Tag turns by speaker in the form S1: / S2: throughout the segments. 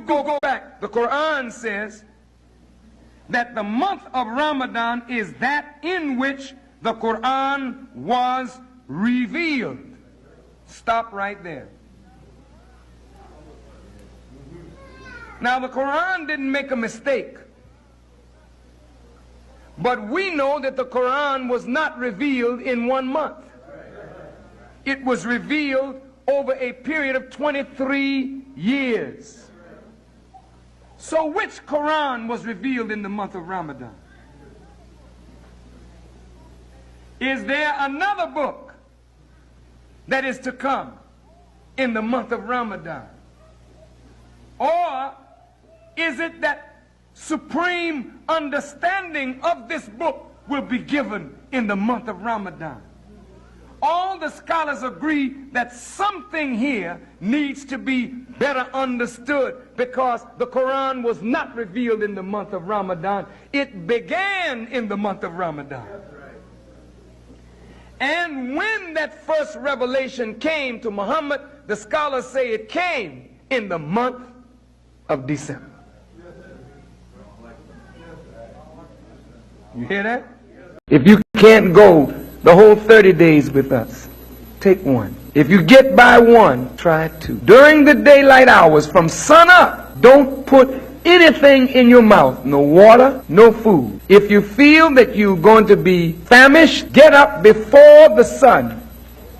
S1: go back, the Quran says that the month of Ramadan is that in which the Quran was revealed. Stop right there. Now, the Quran didn't make a mistake. But we know that the Quran was not revealed in 1 month. It was revealed over a period of 23 years. So which Quran was revealed in the month of Ramadan? Is there another book that is to come in the month of Ramadan? Or is it that supreme understanding of this book will be given in the month of Ramadan? All the scholars agree that something here needs to be better understood, because the Quran was not revealed in the month of Ramadan. It began in the month of Ramadan. And when that first revelation came to Muhammad, the scholars say it came in the month of December. You hear that? If you can't go the whole 30 days with us, take one. If you get by one, try two. During the daylight hours from sun up, don't put anything in your mouth. No water, no food. If you feel that you're going to be famished, get up before the sun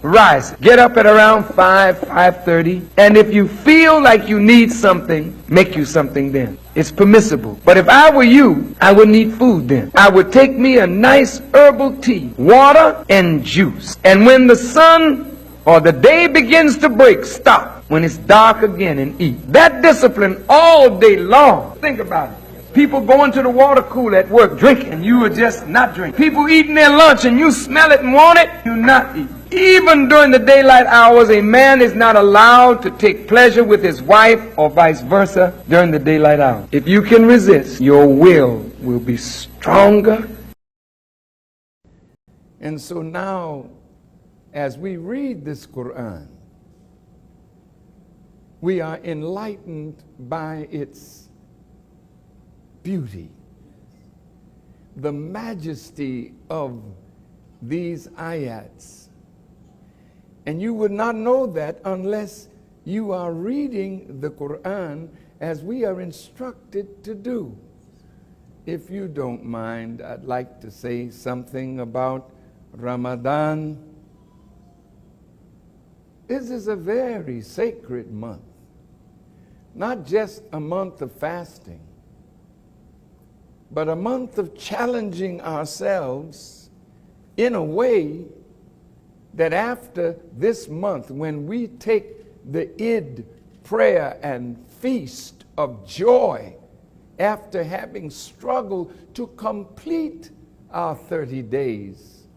S1: rises. Get up at around 5:30. And if you feel like you need something, make you something then. It's permissible. But if I were you, I would need food then. I would take me a nice herbal tea, water, and juice. And when the sun or the day begins to break, stop. When it's dark again, and eat. That discipline all day long. Think about it. People going to the water cooler at work drinking, you are just not drinking. People eating their lunch and you smell it and want it, you not eat. Even during the daylight hours, a man is not allowed to take pleasure with his wife or vice versa during the daylight hours. If you can resist, your will be stronger. And so now, as we read this Quran, we are enlightened by its beauty, the majesty of these ayats. And you would not know that unless you are reading the Quran as we are instructed to do. If you don't mind, I'd like to say something about Ramadan. This is a very sacred month, not just a month of fasting, but a month of challenging ourselves in a way that after this month, when we take the Eid prayer and feast of joy, after having struggled to complete our 30 days,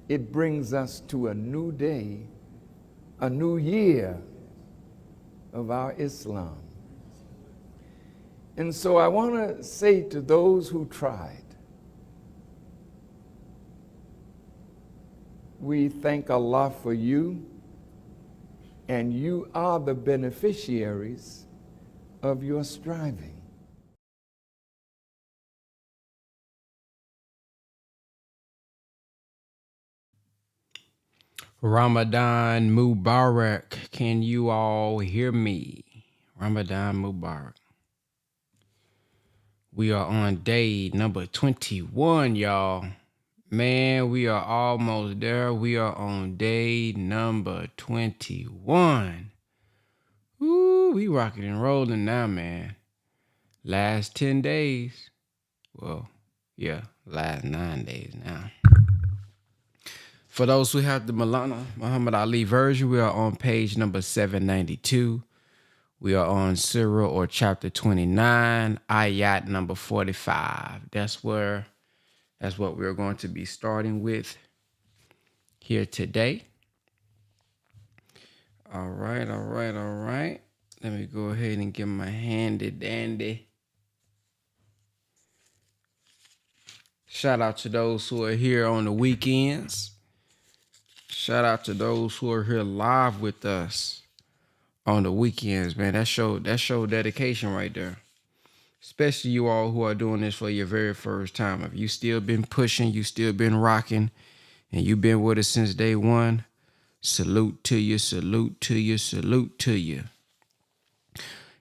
S1: it brings us to a new day, a new year of our Islam. And so I want to say to those who tried, we thank Allah for you, and you are the beneficiaries of your striving.
S2: Ramadan Mubarak. Can you all hear me? Ramadan Mubarak. We are on day number 21, y'all. Man, we are almost there. We are on day number 21. Ooh, we rocking and rolling now, man. Last 10 days. Well, yeah, last 9 days now. For those who have the Muhammad Ali version, we are on page number 792. We are on Surah or chapter 29, ayat number 45. That's what we're going to be starting with here today. All right. Let me go ahead and get my handy dandy. Shout out to those who are here on the weekends. Shout out to those who are here live with us on the weekends, man. That show dedication right there. Especially you all who are doing this for your very first time. If you still been pushing, you still been rocking, and you've been with us since day one, salute to you, salute to you, salute to you.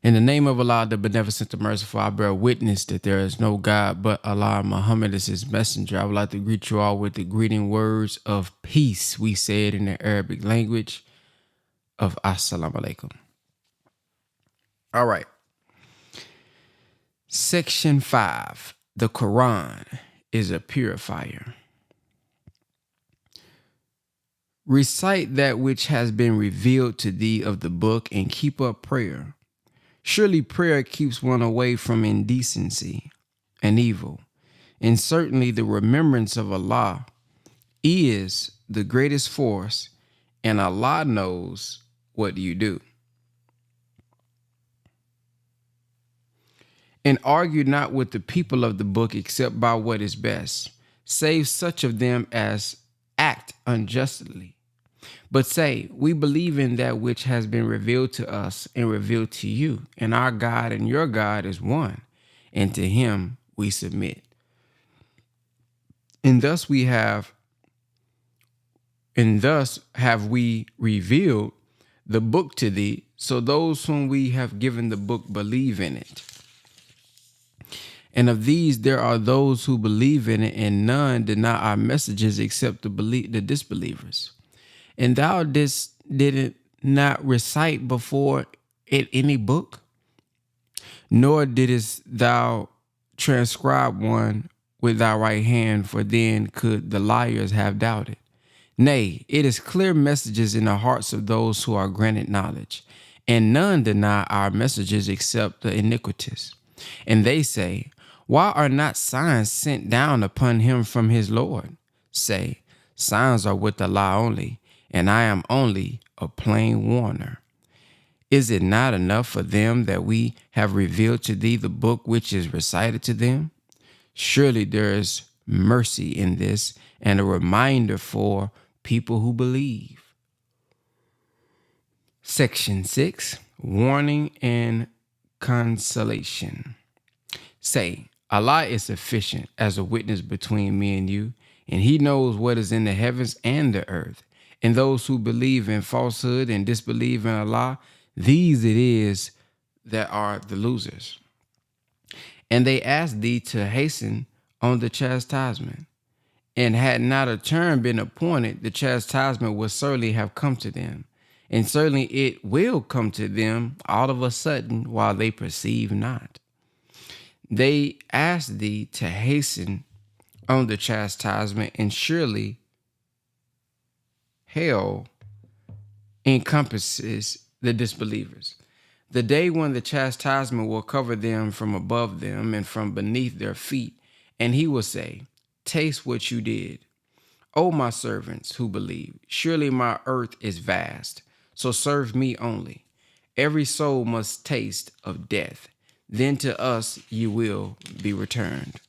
S2: In the name of Allah, the Beneficent, the Merciful, I bear witness that there is no God but Allah. Muhammad is his messenger. I would like to greet you all with the greeting words of peace. We say it in the Arabic language of Assalamu alaikum. All right. Section 5. The Quran is a purifier. Recite that which has been revealed to thee of the book and keep up prayer. Surely prayer keeps one away from indecency and evil. And certainly the remembrance of Allah is the greatest force, and Allah knows what you do. And argue not with the people of the book except by what is best, save such of them as act unjustly. But say, we believe in that which has been revealed to us and revealed to you, and our God and your God is one, and to him we submit. And thus have we revealed the book to thee, so those whom we have given the book believe in it. And of these there are those who believe in it, and none deny our messages except the disbelievers. And thou didn't not recite before it any book, nor didst thou transcribe one with thy right hand, for then could the liars have doubted. Nay, it is clear messages in the hearts of those who are granted knowledge, and none deny our messages except the iniquitous. And they say, why are not signs sent down upon him from his Lord? Say, signs are with Allah only, and I am only a plain warner. Is it not enough for them that we have revealed to thee the book which is recited to them? Surely there is mercy in this, and a reminder for people who believe. Section 6, Warning and Consolation. Say, Allah is sufficient as a witness between me and you, and he knows what is in the heavens and the earth. And those who believe in falsehood and disbelieve in Allah, these it is that are the losers. And they asked thee to hasten on the chastisement. And had not a term been appointed, the chastisement would certainly have come to them. And certainly it will come to them all of a sudden while they perceive not. They asked thee to hasten on the chastisement, and surely hell encompasses the disbelievers. The day when the chastisement will cover them from above them and from beneath their feet, and he will say, taste what you did. O my servants who believe, surely my earth is vast, so serve me only. Every soul must taste of death, then to us you will be returned.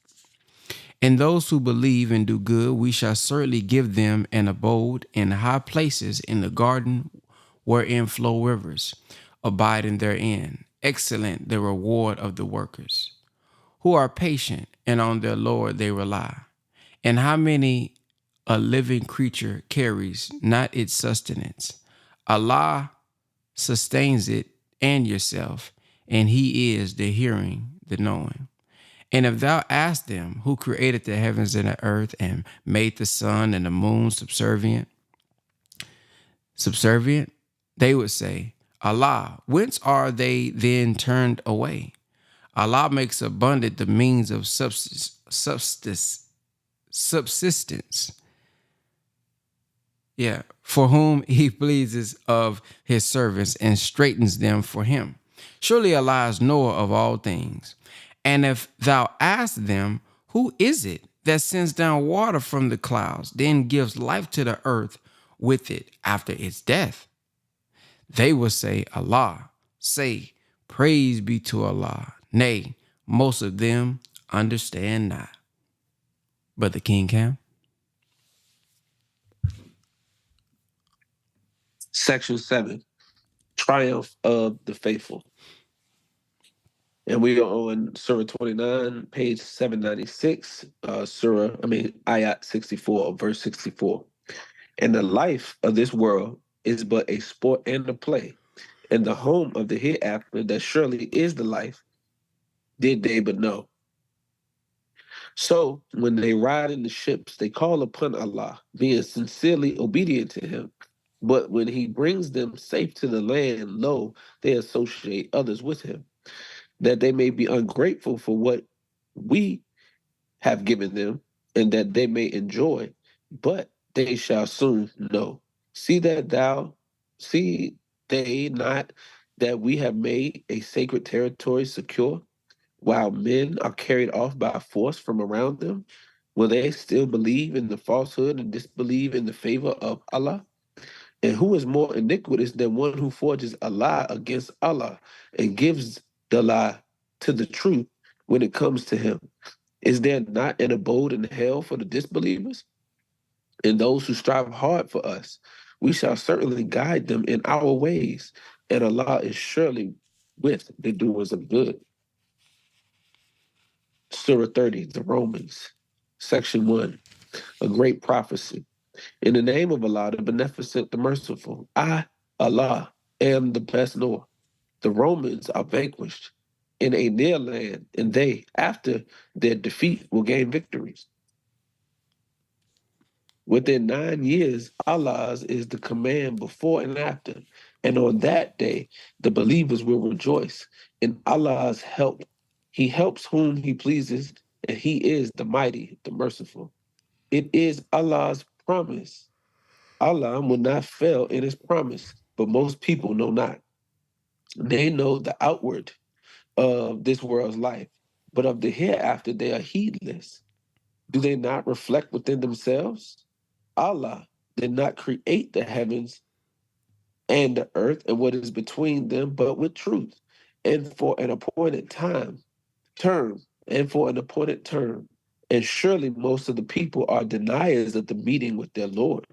S2: And those who believe and do good, we shall certainly give them an abode in high places in the garden wherein flow rivers, abiding therein. Excellent the reward of the workers, who are patient, and on their Lord they rely. And how many a living creature carries not its sustenance? Allah sustains it and yourself, and he is the hearing, the knowing. And if thou ask them who created the heavens and the earth and made the sun and the moon subservient, they would say, Allah. Whence are they then turned away? Allah makes abundant the means of subsistence. For whom he pleases of his servants and straightens them for him. Surely Allah is knower of all things. And if thou ask them, who is it that sends down water from the clouds, then gives life to the earth with it after its death? They will say, Allah. Say, praise be to Allah. Nay, most of them understand not. Brother King Cam.
S3: Section 7. Triumph of the Faithful. And we are on Surah 29, page 796, Ayat 64, verse 64. And the life of this world is but a sport and a play, and the home of the hereafter that surely is the life, did they but know. So when they ride in the ships, they call upon Allah, being sincerely obedient to him. But when he brings them safe to the land, lo, they associate others with him, that they may be ungrateful for what we have given them, and that they may enjoy, but they shall soon know. See that thou, see they not that we have made a sacred territory secure, while men are carried off by force from around them? Will they still believe in the falsehood and disbelieve in the favor of Allah? And who is more iniquitous than one who forges a lie against Allah and gives the lie to the truth when it comes to him? Is there not an abode in hell for the disbelievers? And those who strive hard for us, we shall certainly guide them in our ways, and Allah is surely with the doers of good. Surah 30, the Romans, section 1, a great prophecy. In the name of Allah, the Beneficent, the Merciful, I, Allah, am the best knower. The Romans are vanquished in a near land, and they, after their defeat, will gain victories. Within 9 years, Allah's is the command before and after. And on that day, the believers will rejoice in Allah's help. He helps whom he pleases, and he is the mighty, the merciful. It is Allah's promise. Allah will not fail in his promise, but most people know not. They know the outward of this world's life, but of the hereafter they are heedless. Do they not reflect within themselves? Allah did not create the heavens and the earth and what is between them, but with truth, and for an appointed term, and for an appointed term. And surely most of the people are deniers of the meeting with their Lord.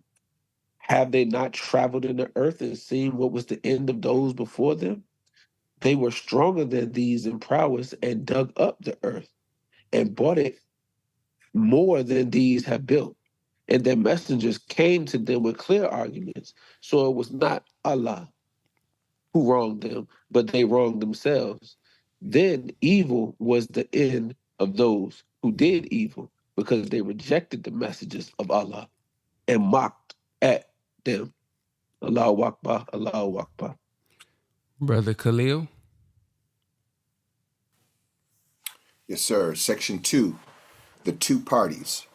S3: Have they not traveled in the earth and seen what was the end of those before them? They were stronger than these in prowess and dug up the earth and bought it more than these have built. And their messengers came to them with clear arguments. So it was not Allah who wronged them, but they wronged themselves. Then evil was the end of those who did evil, because they rejected the messages of Allah and mocked at them. Allahu Akbar, Allahu Akbar.
S2: Brother Khalil.
S4: Yes, sir. Section 2, the two parties.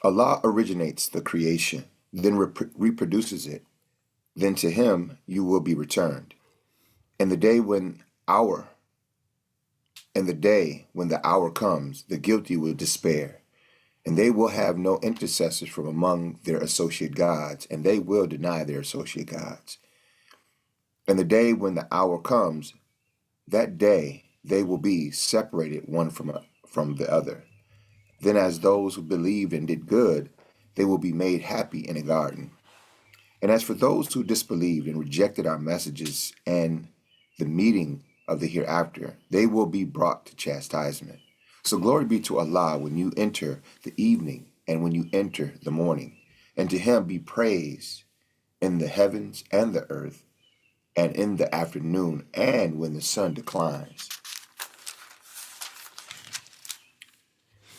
S4: Allah originates the creation, then reproduces it. Then to him you will be returned. And the day when the hour comes, the guilty will despair, and they will have no intercessors from among their associate gods, and they will deny their associate gods. And the day when the hour comes, that day they will be separated one from the other. Then as those who believed and did good, they will be made happy in a garden. And as for those who disbelieved and rejected our messages and the meeting of the hereafter, they will be brought to chastisement. So glory be to Allah when you enter the evening and when you enter the morning. And to him be praise in the heavens and the earth, and in the afternoon and when the sun declines.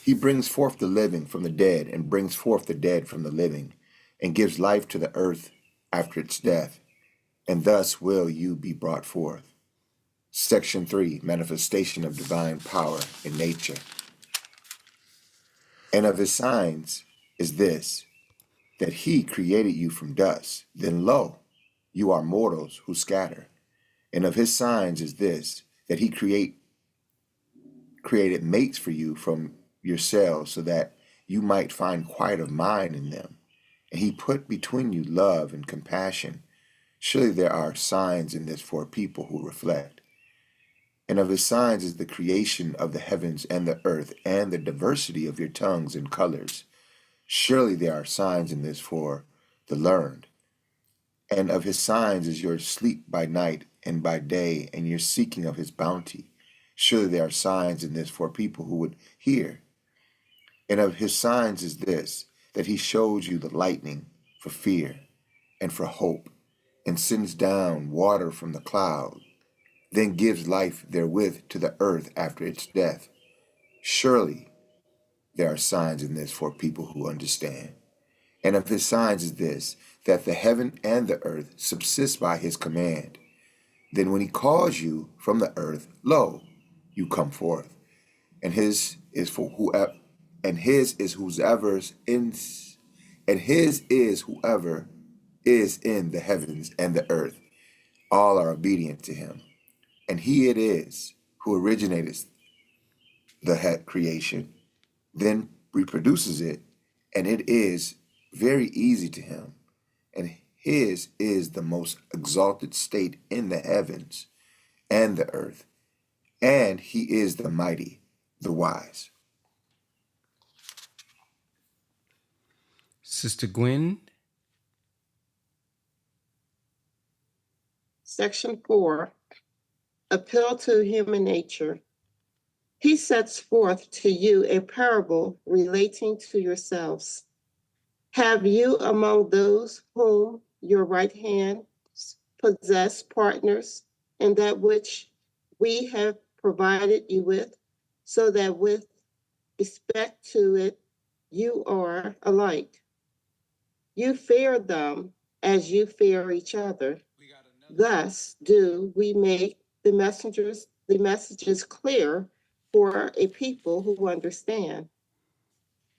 S4: He brings forth the living from the dead and brings forth the dead from the living, and gives life to the earth after its death, and thus will you be brought forth. Section 3, manifestation of divine power in nature. And of his signs is this, that he created you from dust, then lo, you are mortals who scatter. And of his signs is this, that he created mates for you from yourselves, so that you might find quiet of mind in them. And he put between you love and compassion. Surely there are signs in this for people who reflect. And of his signs is the creation of the heavens and the earth, and the diversity of your tongues and colors. Surely there are signs in this for the learned. And of his signs is your sleep by night and by day, and your seeking of his bounty. Surely there are signs in this for people who would hear. And of his signs is this, that he shows you the lightning for fear and for hope, and sends down water from the cloud, then gives life therewith to the earth after its death. Surely there are signs in this for people who understand. And of his signs is this, that the heaven and the earth subsist by his command. Then when he calls you from the earth, lo, you come forth. And his is for whoever, and his is whoever's in, and his is whoever is in the heavens and the earth. All are obedient to him. And he it is who originated the creation, then reproduces it, and it is very easy to him. And his is the most exalted state in the heavens and the earth. And he is the mighty, the wise.
S2: Sister Gwen.
S5: Section 4, Appeal to Human Nature. He sets forth to you a parable relating to yourselves. Have you among those whom your right hand possess partners in that which we have provided you with, so that with respect to it, you are alike? You fear them as you fear each other. Thus do we make the messages clear for a people who understand.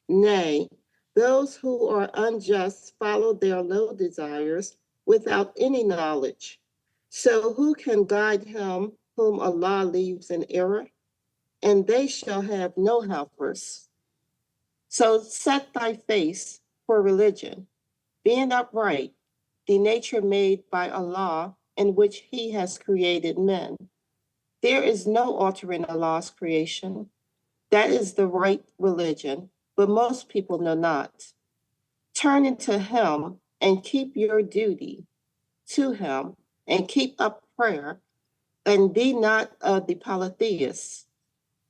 S5: Nay, those who are unjust follow their low desires without any knowledge. So who can guide him whom Allah leaves in error? And they shall have no helpers. So set thy face for religion, being upright, the nature made by Allah in which he has created men. There is no altering Allah's creation. That is the right religion, but most people know not. Turn to him and keep your duty to him, and keep up prayer, and be not of the polytheists,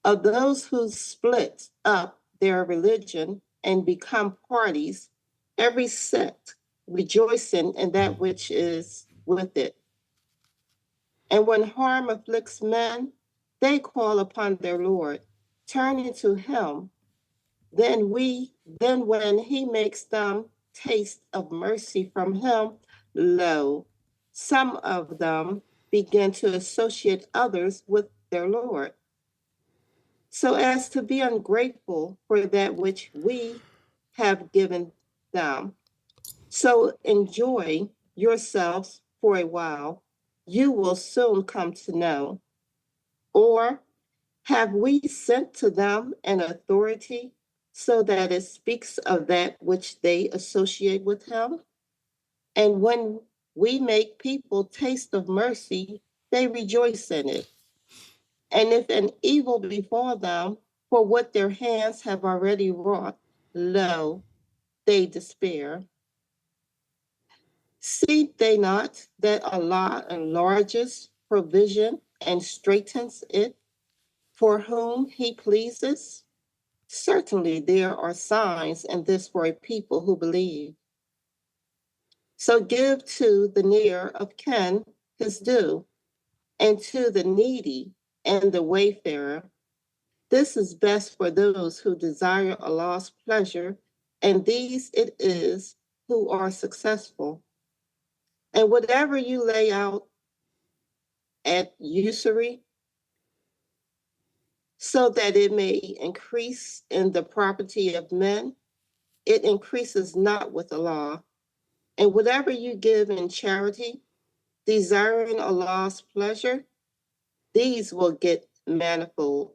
S5: of those who split up their religion and become parties, every sect rejoicing in that which is with it. And when harm afflicts men, they call upon their Lord, turning to him. Then when he makes them taste of mercy from him, lo, some of them begin to associate others with their Lord, so as to be ungrateful for that which we have given them. So enjoy yourselves for a while. You will soon come to know. Or have we sent to them an authority so that it speaks of that which they associate with him? And when we make people taste of mercy, they rejoice in it. And if an evil befall them for what their hands have already wrought, lo, they despair. See they not that Allah enlarges provision and straightens it for whom he pleases? Certainly there are signs in this for a people who believe. So give to the near of kin his due, and to the needy and the wayfarer. This is best for those who desire Allah's pleasure, and these it is who are successful. And whatever you lay out at usury, so that it may increase in the property of men, it increases not with Allah. And whatever you give in charity, desiring Allah's pleasure, these will get manifold.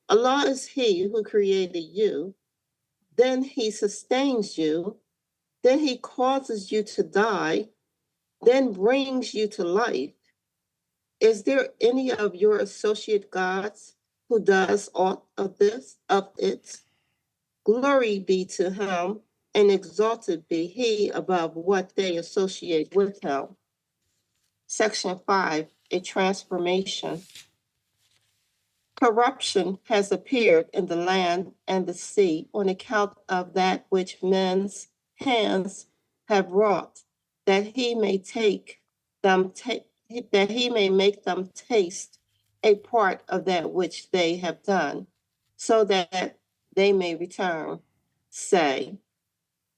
S5: Allah is he who created you, then he sustains you, then he causes you to die, then brings you to life. Is there any of your associate gods who does aught of this, of it? Glory be to him and exalted be he above what they associate with him. Section 5, a transformation. Corruption has appeared in the land and the sea on account of that which men's hands have wrought, that he may that he may make them taste a part of that which they have done, so that they may return. Say,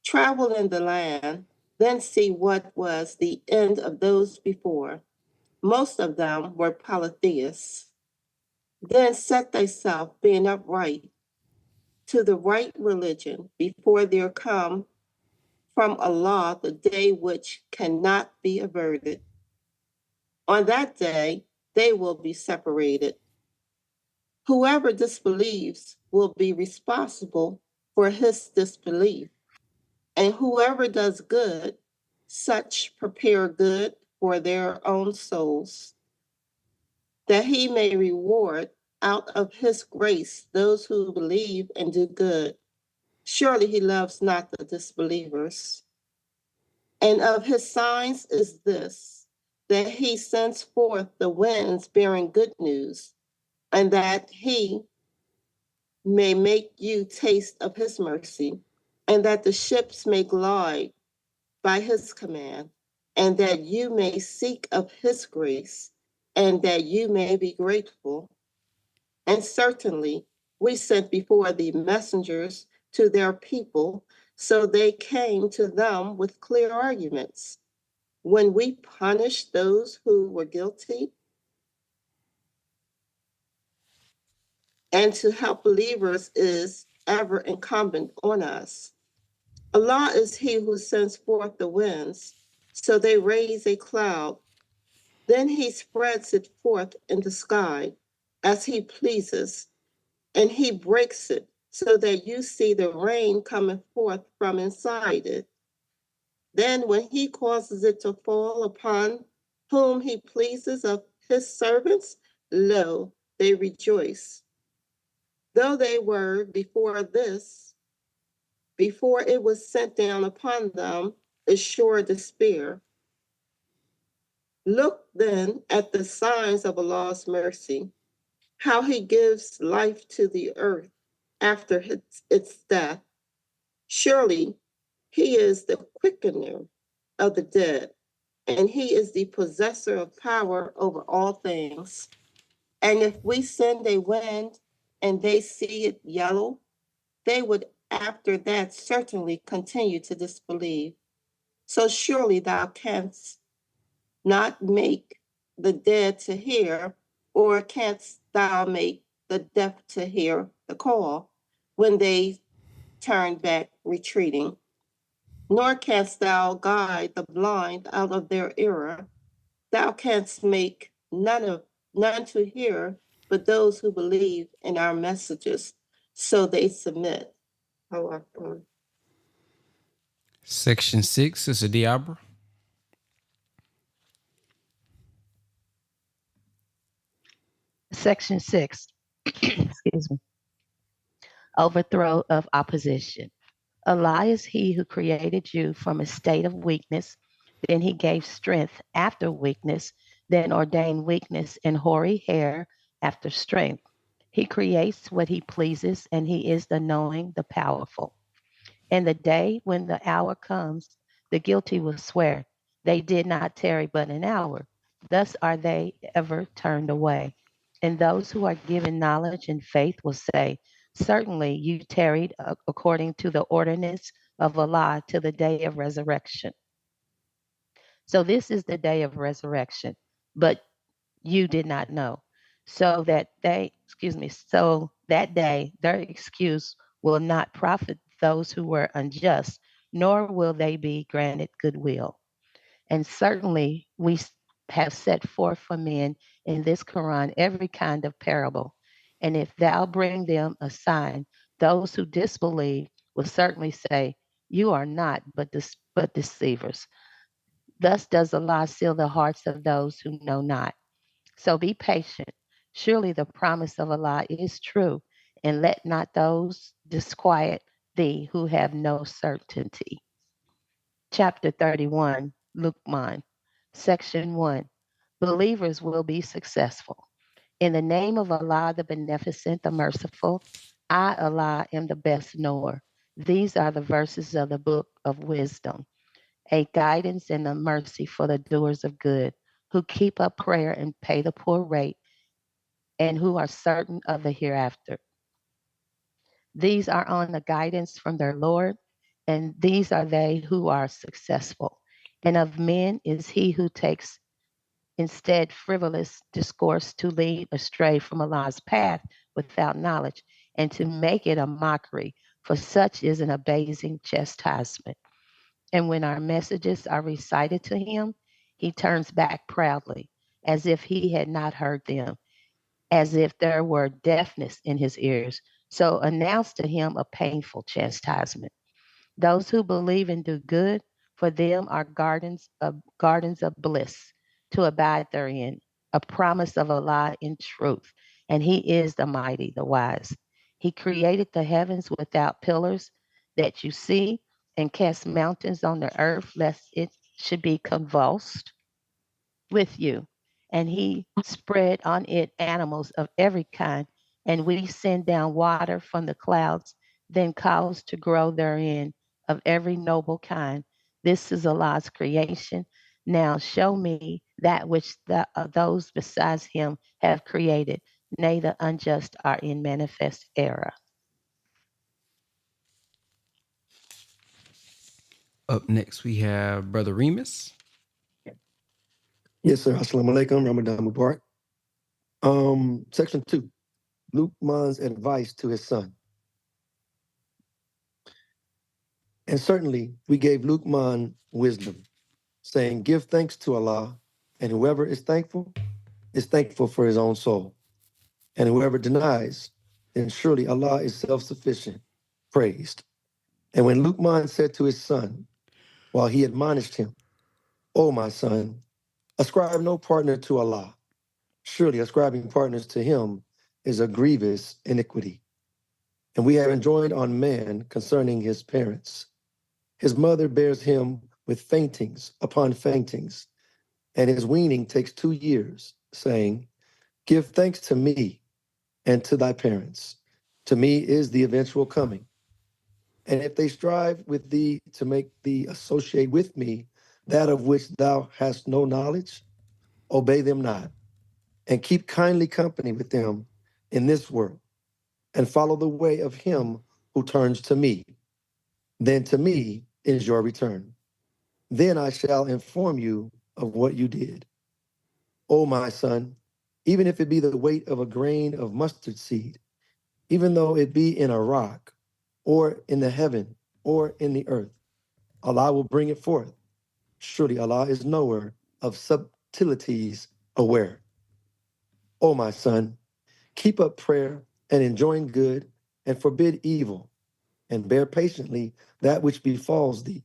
S5: travel in the land, then see what was the end of those before. Most of them were polytheists. Then set thyself, being upright, to the right religion before there come from Allah the day which cannot be averted. On that day, they will be separated. Whoever disbelieves will be responsible for his disbelief, and whoever does good, such prepare good for their own souls, that he may reward out of his grace those who believe and do good. Surely he loves not the disbelievers. And of his signs is this, that he sends forth the winds bearing good news, and that he may make you taste of his mercy, and that the ships may glide by his command, and that you may seek of his grace, and that you may be grateful. And certainly we sent before thee messengers to their people, so they came to them with clear arguments. When we punished those who were guilty, and to help believers is ever incumbent on us. Allah is he who sends forth the winds, so they raise a cloud. Then he spreads it forth in the sky as he pleases, and he breaks it so that you see the rain coming forth from inside it. Then when he causes it to fall upon whom he pleases of his servants, lo, they rejoice. Though they were before this, before it was sent down upon them, is sure despair. Look then at the signs of Allah's mercy, how he gives life to the earth after its death. Surely he is the quickener of the dead, and he is the possessor of power over all things. And if we send a wind and they see it yellow, they would after that certainly continue to disbelieve. So surely thou canst not make the dead to hear, or canst thou make the deaf to hear the call when they turn back retreating? Nor canst thou guide the blind out of their error. Thou canst make none to hear, but those who believe in our messages, so they submit.
S2: Section 6, Sister Diabra.
S6: Section 6, excuse me, overthrow of opposition. Allah is he who created you from a state of weakness, then he gave strength after weakness, then ordained weakness and hoary hair after strength. He creates what he pleases, and he is the knowing, the powerful. And the day when the hour comes, the guilty will swear, they did not tarry but an hour. Thus are they ever turned away. And those who are given knowledge and faith will say, certainly you tarried according to the ordinance of Allah to the day of resurrection. So this is the day of resurrection, but you did not know. So that day, their excuse will not profit those who were unjust, nor will they be granted goodwill. And certainly we have set forth for men in this Quran every kind of parable. And if thou bring them a sign, those who disbelieve will certainly say, you are not but deceivers. Thus does Allah seal the hearts of those who know not. So be patient. Surely the promise of Allah is true, and let not those disquiet thee who have no certainty. Chapter 31, Luqman. Section 1. Believers will be successful. In the name of Allah, the Beneficent, the Merciful, I, Allah, am the best knower. These are the verses of the Book of Wisdom, a guidance and a mercy for the doers of good, who keep up prayer and pay the poor rate, and who are certain of the hereafter. These are on the guidance from their Lord, and these are they who are successful. And of men is he who takes instead frivolous discourse to lead astray from Allah's path without knowledge, and to make it a mockery, for such is an abasing chastisement. And when our messages are recited to him, he turns back proudly, as if he had not heard them, as if there were deafness in his ears. So announce to him a painful chastisement. Those who believe and do good, for them are gardens of bliss to abide therein, a promise of Allah in truth. And he is the mighty, the wise. He created the heavens without pillars that you see, and cast mountains on the earth lest it should be convulsed with you. And he spread on it animals of every kind, and we send down water from the clouds, then cause to grow therein of every noble kind. This is Allah's creation. Now show me that which those besides him have created. Nay, the unjust are in manifest error.
S2: Up next, we have Brother Remus.
S7: Yes, sir. Assalamu alaikum. Ramadan Mubarak. Section 2. Luqman's advice to his son. And certainly we gave Luqman wisdom, saying, give thanks to Allah, and whoever is thankful for his own soul. And whoever denies, then surely Allah is self-sufficient, praised. And when Luqman said to his son, while he admonished him, O my son, ascribe no partner to Allah. Surely ascribing partners to him is a grievous iniquity. And we have enjoined on man concerning his parents. His mother bears him with faintings upon faintings, and his weaning takes 2 years, saying, give thanks to me and to thy parents. To me is the eventual coming. And if they strive with thee to make thee associate with me that of which thou hast no knowledge, obey them not, and keep kindly company with them in this world, and follow the way of him who turns to me. Then to me is your return. Then I shall inform you of what you did. O my son, even if it be the weight of a grain of mustard seed, even though it be in a rock, or in the heaven, or in the earth, Allah will bring it forth. Surely Allah is knower of subtleties aware. O my son, keep up prayer and enjoin good, and forbid evil, and bear patiently that which befalls thee.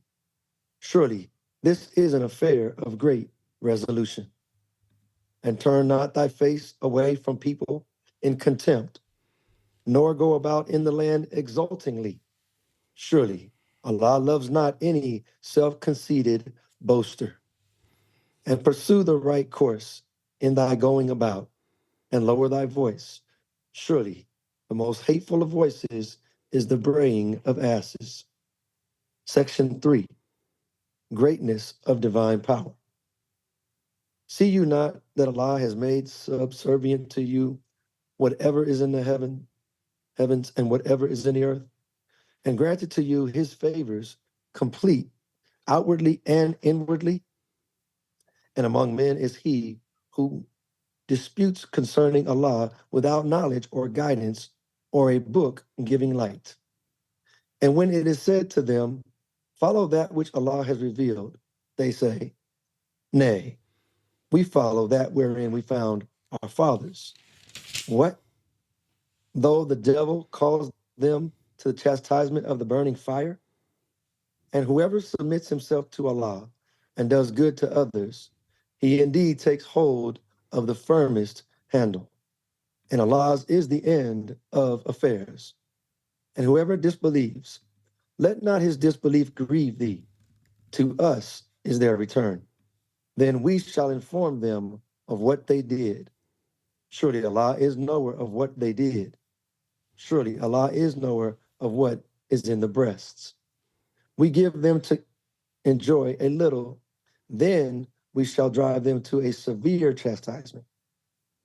S7: Surely this is an affair of great resolution. And turn not thy face away from people in contempt, nor go about in the land exultingly. Surely Allah loves not any self-conceited boaster. And pursue the right course in thy going about, and lower thy voice. Surely the most hateful of voices is the braying of asses. Section 3. Greatness of divine power. See you not that Allah has made subservient to you whatever is in the heavens and whatever is in the earth, and granted to you his favors complete, outwardly and inwardly? And among men is he who disputes concerning Allah without knowledge or guidance or a book giving light. And when it is said to them, follow that which Allah has revealed, they say, nay, we follow that wherein we found our fathers. What? Though the devil calls them to the chastisement of the burning fire? And whoever submits himself to Allah and does good to others, he indeed takes hold of the firmest handle. And Allah's is the end of affairs. And whoever disbelieves Let not his disbelief grieve thee. To us is their return. Then we shall inform them of what they did. Surely Allah is knower of what they did. Surely Allah is knower of what is in the breasts. We give them to enjoy a little, then we shall drive them to a severe chastisement.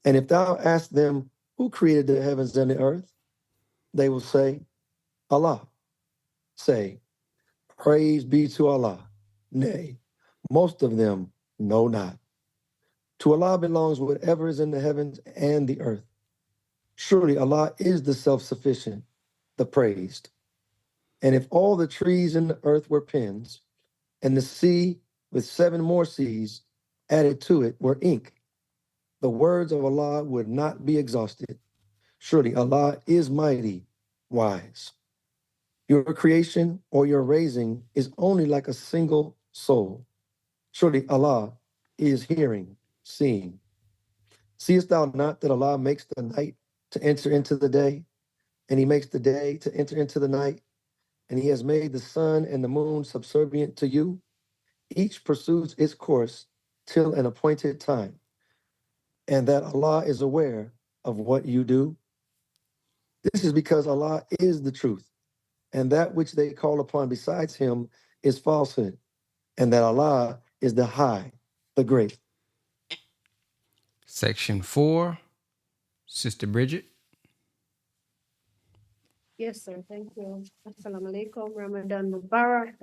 S7: And if thou ask them, who created the heavens and the earth? They will say, Allah. Say, praise be to Allah. Nay, most of them know not. To Allah belongs whatever is in the heavens and the earth. Surely Allah is the self-sufficient, the praised. And if all the trees in the earth were pens, and the sea with 7 more seas added to it were ink, the words of Allah would not be exhausted. Surely Allah is mighty, wise. Your creation or your raising is only like a single soul. Surely Allah is hearing, seeing. Seest thou not that Allah makes the night to enter into the day, and he makes the day to enter into the night, and he has made the sun and the moon subservient to you? Each pursues its course till an appointed time, and that Allah is aware of what you do. This is because Allah is the truth, and that which they call upon besides him is falsehood, and that Allah is the High, the Great.
S2: Section 4, Sister Bridget.
S8: Yes, sir. Thank you. Assalamu alaikum. Ramadan Mubarak.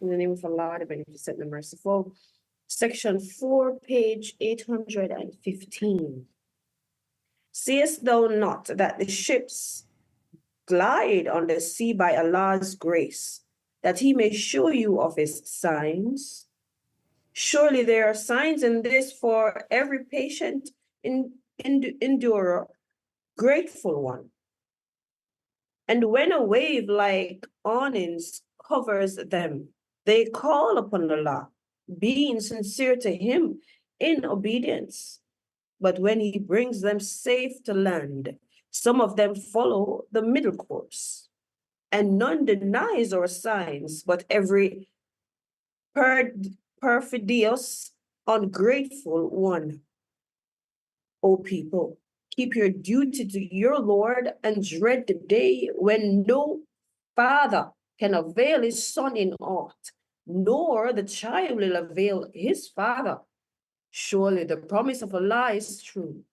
S8: In the name of Allah, the Beneficent, the Merciful. Section 4, page 815. Seest thou not that the ships glide on the sea by Allah's grace, that he may show you of his signs? Surely there are signs in this for every patient endurer, grateful one. And when a wave like awnings covers them, they call upon Allah, being sincere to him in obedience. But when he brings them safe to land, some of them follow the middle course. And none denies our signs, but every perfidious, ungrateful one. O people, keep your duty to your Lord and dread the day when no father can avail his son in aught, nor the child will avail his father. Surely the promise of Allah is true.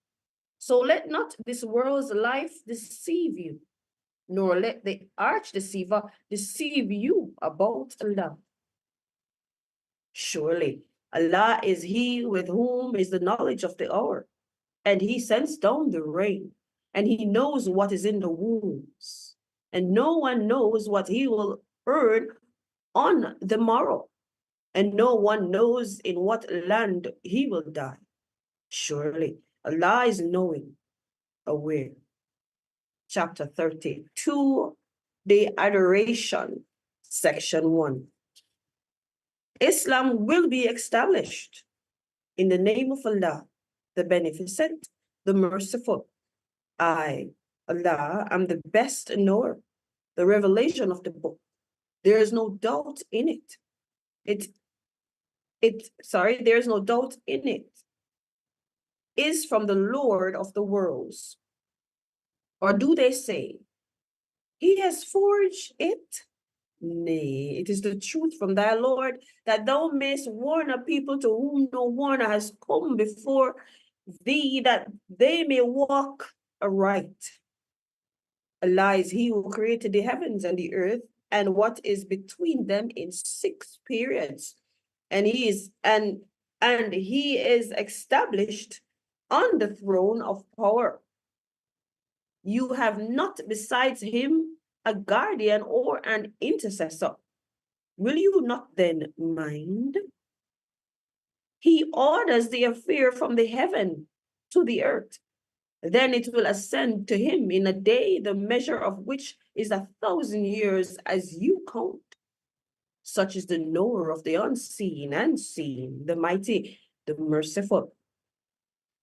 S8: So let not this world's life deceive you, nor let the arch deceiver deceive you about Allah. Surely Allah is he with whom is the knowledge of the hour, and he sends down the rain, and he knows what is in the wombs, and no one knows what he will earn on the morrow, and no one knows in what land he will die. Surely Allah is knowing, aware. Chapter 32, the Adoration, Section 1. Islam will be established in the name of Allah, the Beneficent, the Merciful. I, Allah, am the best knower, the revelation of the book. There is no doubt in it. There is no doubt in it. Is from the Lord of the worlds. Or do they say, he has forged it? Nay, it is the truth from thy Lord, that thou mayst warn a people to whom no warner has come before thee, that they may walk aright. Allah is he who created the heavens and the earth and what is between them in 6 periods. And he is established on the throne of power. You have not besides him a guardian or an intercessor. Will you not then mind? He orders the affair from the heaven to the earth. Then it will ascend to him in a day, the measure of which is 1,000 years as you count. Such is the knower of the unseen and seen, the mighty, the merciful,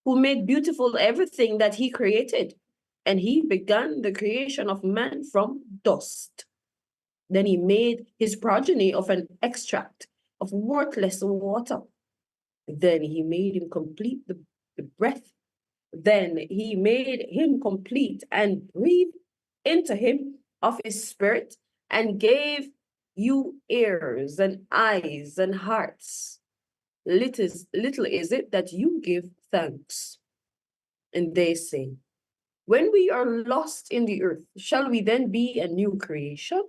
S8: who made beautiful everything that he created. And he began the creation of man from dust. Then he made his progeny of an extract of worthless water. Then he made him complete the breath. Then he made him complete and breathed into him of his spirit and gave you ears and eyes and hearts. Little is it that you give thanks. And they say, when we are lost in the earth, shall we then be a new creation?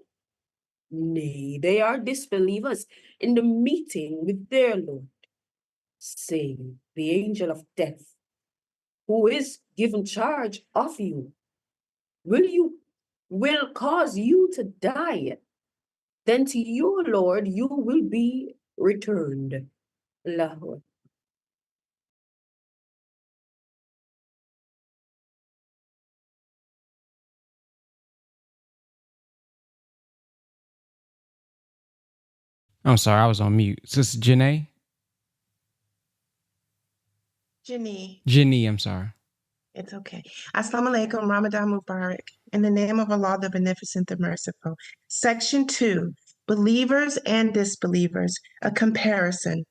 S8: Nay, they are disbelievers in the meeting with their Lord, saying, the angel of death, who is given charge of you, will cause you to die. Then to your Lord you will be returned. Allahu.
S2: I'm sorry, I was on mute. Sister Janae?
S9: Janie,
S2: I'm sorry.
S9: it's okay. Assalamu alaikum, Ramadan Mubarak. In the name of Allah, the Beneficent, the Merciful. Section 2, Believers and Disbelievers, a comparison.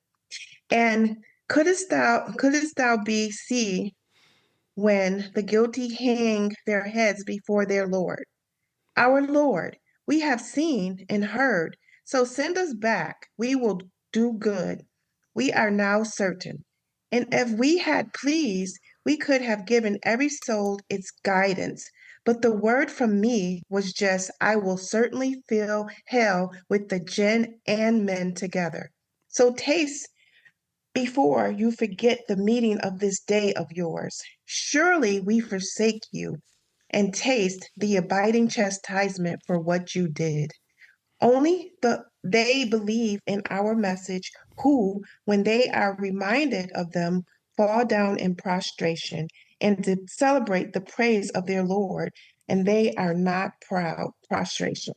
S9: And couldst thou be see when the guilty hang their heads before their Lord? Our Lord, we have seen and heard, so send us back. We will do good. We are now certain. And if we had pleased, we could have given every soul its guidance. But the word from me was just, I will certainly fill hell with the jinn and men together. So taste before you forget the meeting of this day of yours. Surely we forsake you and taste the abiding chastisement for what you did. Only they believe in our message who, when they are reminded of them, fall down in prostration and to celebrate the praise of their Lord, and they are not proud prostration.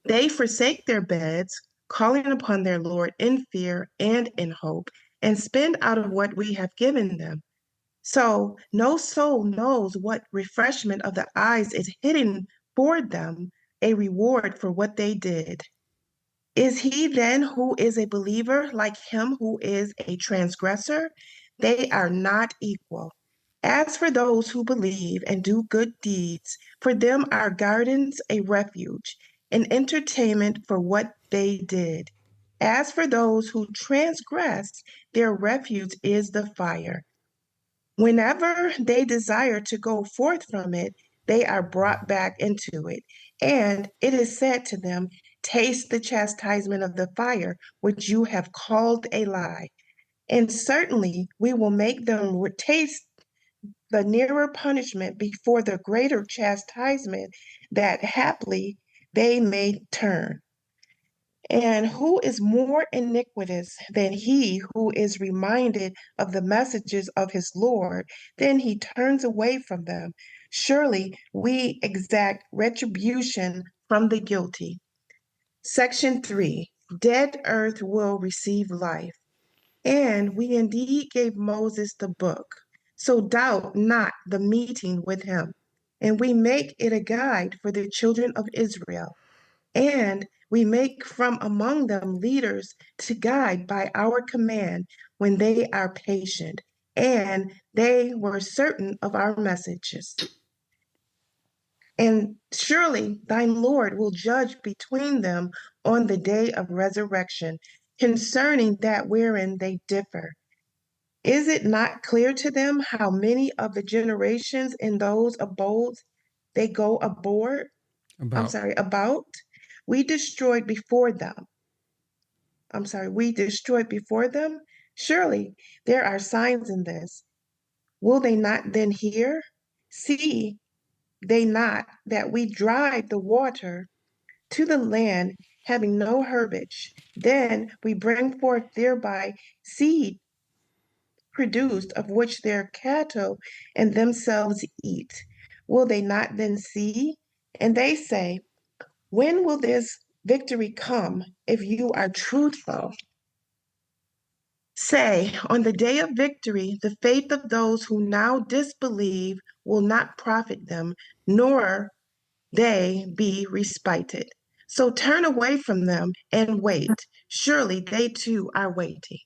S9: They forsake their beds, calling upon their Lord in fear and in hope, and spend out of what we have given them. So no soul knows what refreshment of the eyes is hidden for them, a reward for what they did. Is he then who is a believer like him who is a transgressor? They are not equal. As for those who believe and do good deeds, for them are gardens a refuge, an entertainment for what they did. As for those who transgress, their refuge is the fire. Whenever they desire to go forth from it, they are brought back into it. And it is said to them, taste the chastisement of the fire, which you have called a lie. And certainly we will make them taste the nearer punishment before the greater chastisement, that haply they may turn. And who is more iniquitous than he who is reminded of the messages of his Lord, then he turns away from them? Surely we exact retribution from the guilty. Section 3, Dead earth will receive life. And we indeed gave Moses the book, so doubt not the meeting with him. And we make it a guide for the children of Israel. And we make from among them leaders to guide by our command when they are patient, and they were certain of our messages. And surely thine Lord will judge between them on the day of resurrection concerning that wherein they differ. Is it not clear to them how many of the generations in those abodes they go aboard? About. We destroyed before them. We destroyed before them. Surely there are signs in this. Will they not then hear? See they not that we drive the water to the land having no herbage? Then we bring forth thereby seed produced, of which their cattle and themselves eat. Will they not then see? And they say, when will this victory come if you are truthful? Say, on the day of victory, the faith of those who now disbelieve will not profit them, nor they be respited. So turn away from them and wait. Surely they too are waiting.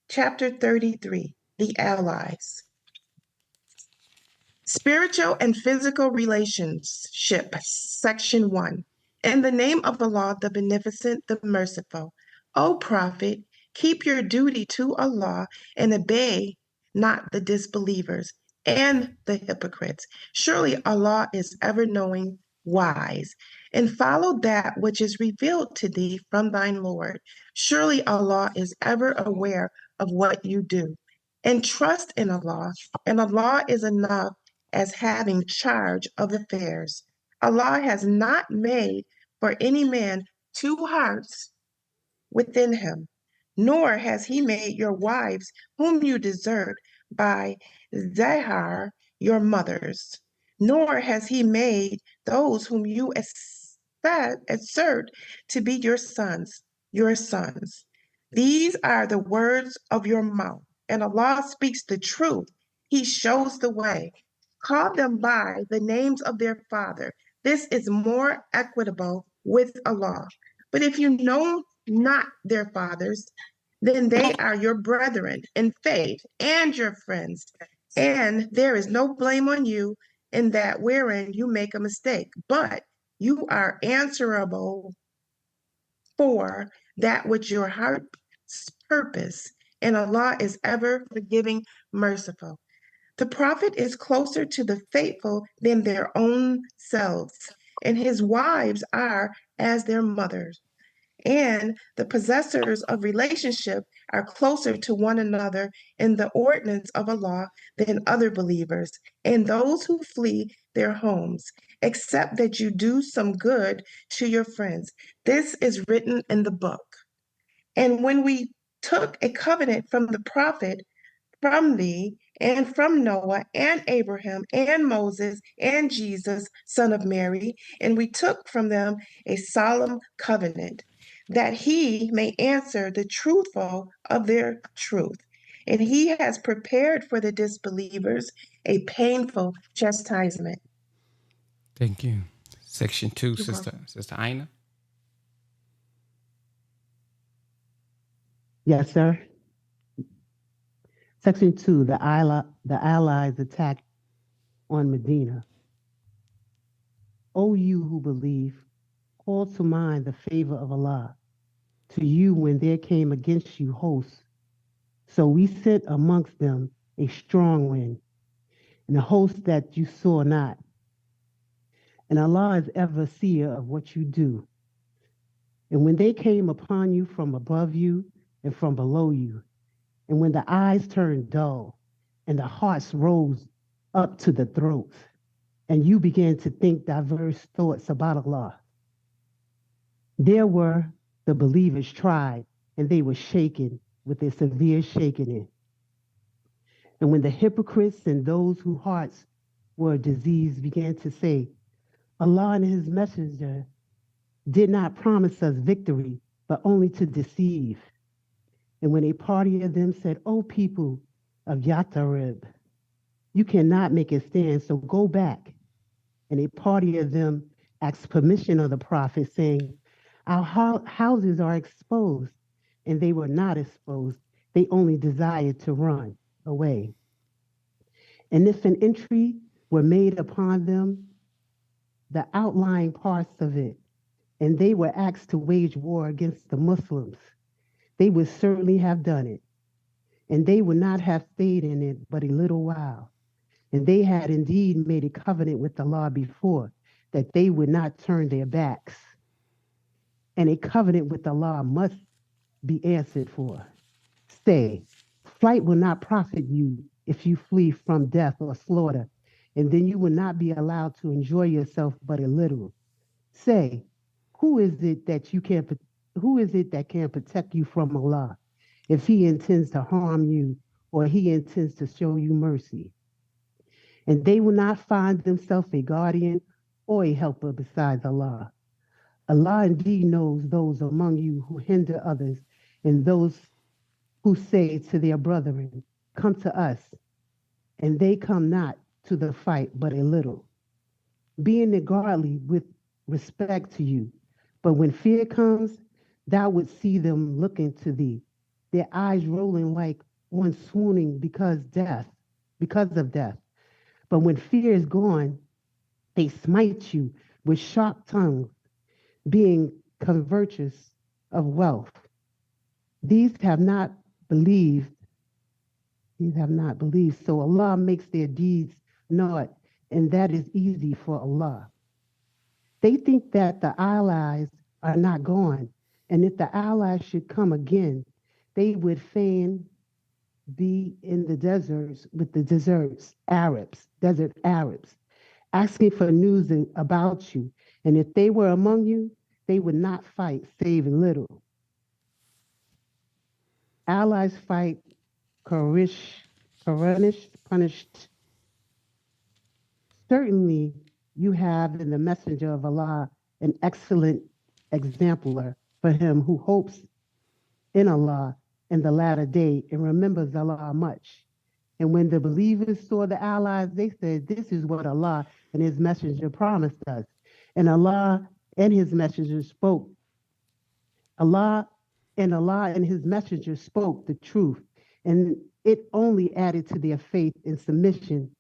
S9: Chapter 33, The Allies. Spiritual and Physical Relationship, Section 1. In the name of Allah, the Beneficent, the Merciful. O Prophet, keep your duty to Allah and obey not the disbelievers and the hypocrites. Surely Allah is ever knowing, wise, and follow that which is revealed to thee from thine Lord. Surely Allah is ever aware of what you do. And trust in Allah, and Allah is enough as having charge of affairs. Allah has not made for any man two hearts within him, nor has he made your wives whom you desert by Zahar your mothers, nor has he made those whom you assert to be your sons, your sons. These are the words of your mouth, and Allah speaks the truth. He shows the way. Call them by the names of their father. This is more equitable with Allah. But if you know not their fathers, then they are your brethren in faith and your friends. And there is no blame on you in that wherein you make a mistake, but you are answerable for that which your heart purpose, and Allah is ever forgiving, merciful. The prophet is closer to the faithful than their own selves, and his wives are as their mothers. And the possessors of relationship are closer to one another in the ordinance of Allah than other believers, and those who flee their homes, except that you do some good to your friends. This is written in the book. And when we took a covenant from the prophet, from thee, and from Noah, and Abraham, and Moses, and Jesus, son of Mary, and we took from them a solemn covenant, that he may answer the truthful of their truth. And he has prepared for the disbelievers a painful chastisement.
S2: Thank you. Section 2,
S9: You're
S2: Sister
S9: welcome.
S2: Sister Aina.
S10: Yes, sir. Section 2, the Allies' attack on Medina. O you who believe, call to mind the favor of Allah to you when there came against you hosts. So we sent amongst them a strong wind, and a host that you saw not. And Allah is ever seer of what you do. And when they came upon you from above you and from below you, and when the eyes turned dull and the hearts rose up to the throats, and you began to think diverse thoughts about Allah, there were the believers tried, and they were shaken with a severe shaking. And when the hypocrites and those whose hearts were diseased began to say, Allah and his messenger did not promise us victory, but only to deceive. And when a party of them said, O people of Yatarib, you cannot make a stand, so go back. And a party of them asked permission of the prophet, saying, our houses are exposed. And they were not exposed. They only desired to run away. And if an entry were made upon them, the outlying parts of it, and they were asked to wage war against the Muslims, they would certainly have done it. And they would not have stayed in it but a little while. And they had indeed made a covenant with Allah before, that they would not turn their backs. And a covenant with Allah must be answered for. Say, flight will not profit you if you flee from death or slaughter, and then you will not be allowed to enjoy yourself but a little. Say, who is it that can protect you from Allah if he intends to harm you or he intends to show you mercy? And they will not find themselves a guardian or a helper besides Allah. Allah indeed knows those among you who hinder others and those who say to their brethren, come to us, and they come not to the fight but a little, being niggardly with respect to you, But when fear comes, thou would see them looking to thee, their eyes rolling like one swooning because of death. But when fear is gone, they smite you with sharp tongues, being covetous of wealth. These have not believed. These have not believed. So Allah makes their deeds naught, and that is easy for Allah. They think that the allies are not gone, and if the allies should come again, they would fain be in the deserts with the desert Arabs, asking for news about you. And if they were among you, they would not fight, save little. Allies fight, punished. Certainly, you have in the messenger of Allah an excellent exemplar for him who hopes in Allah in the latter day and remembers Allah much. And when the believers saw the allies, they said, this is what Allah and his messenger promised us. And Allah and his messenger spoke. Allah and his messenger spoke the truth. And it only added to their faith and submission.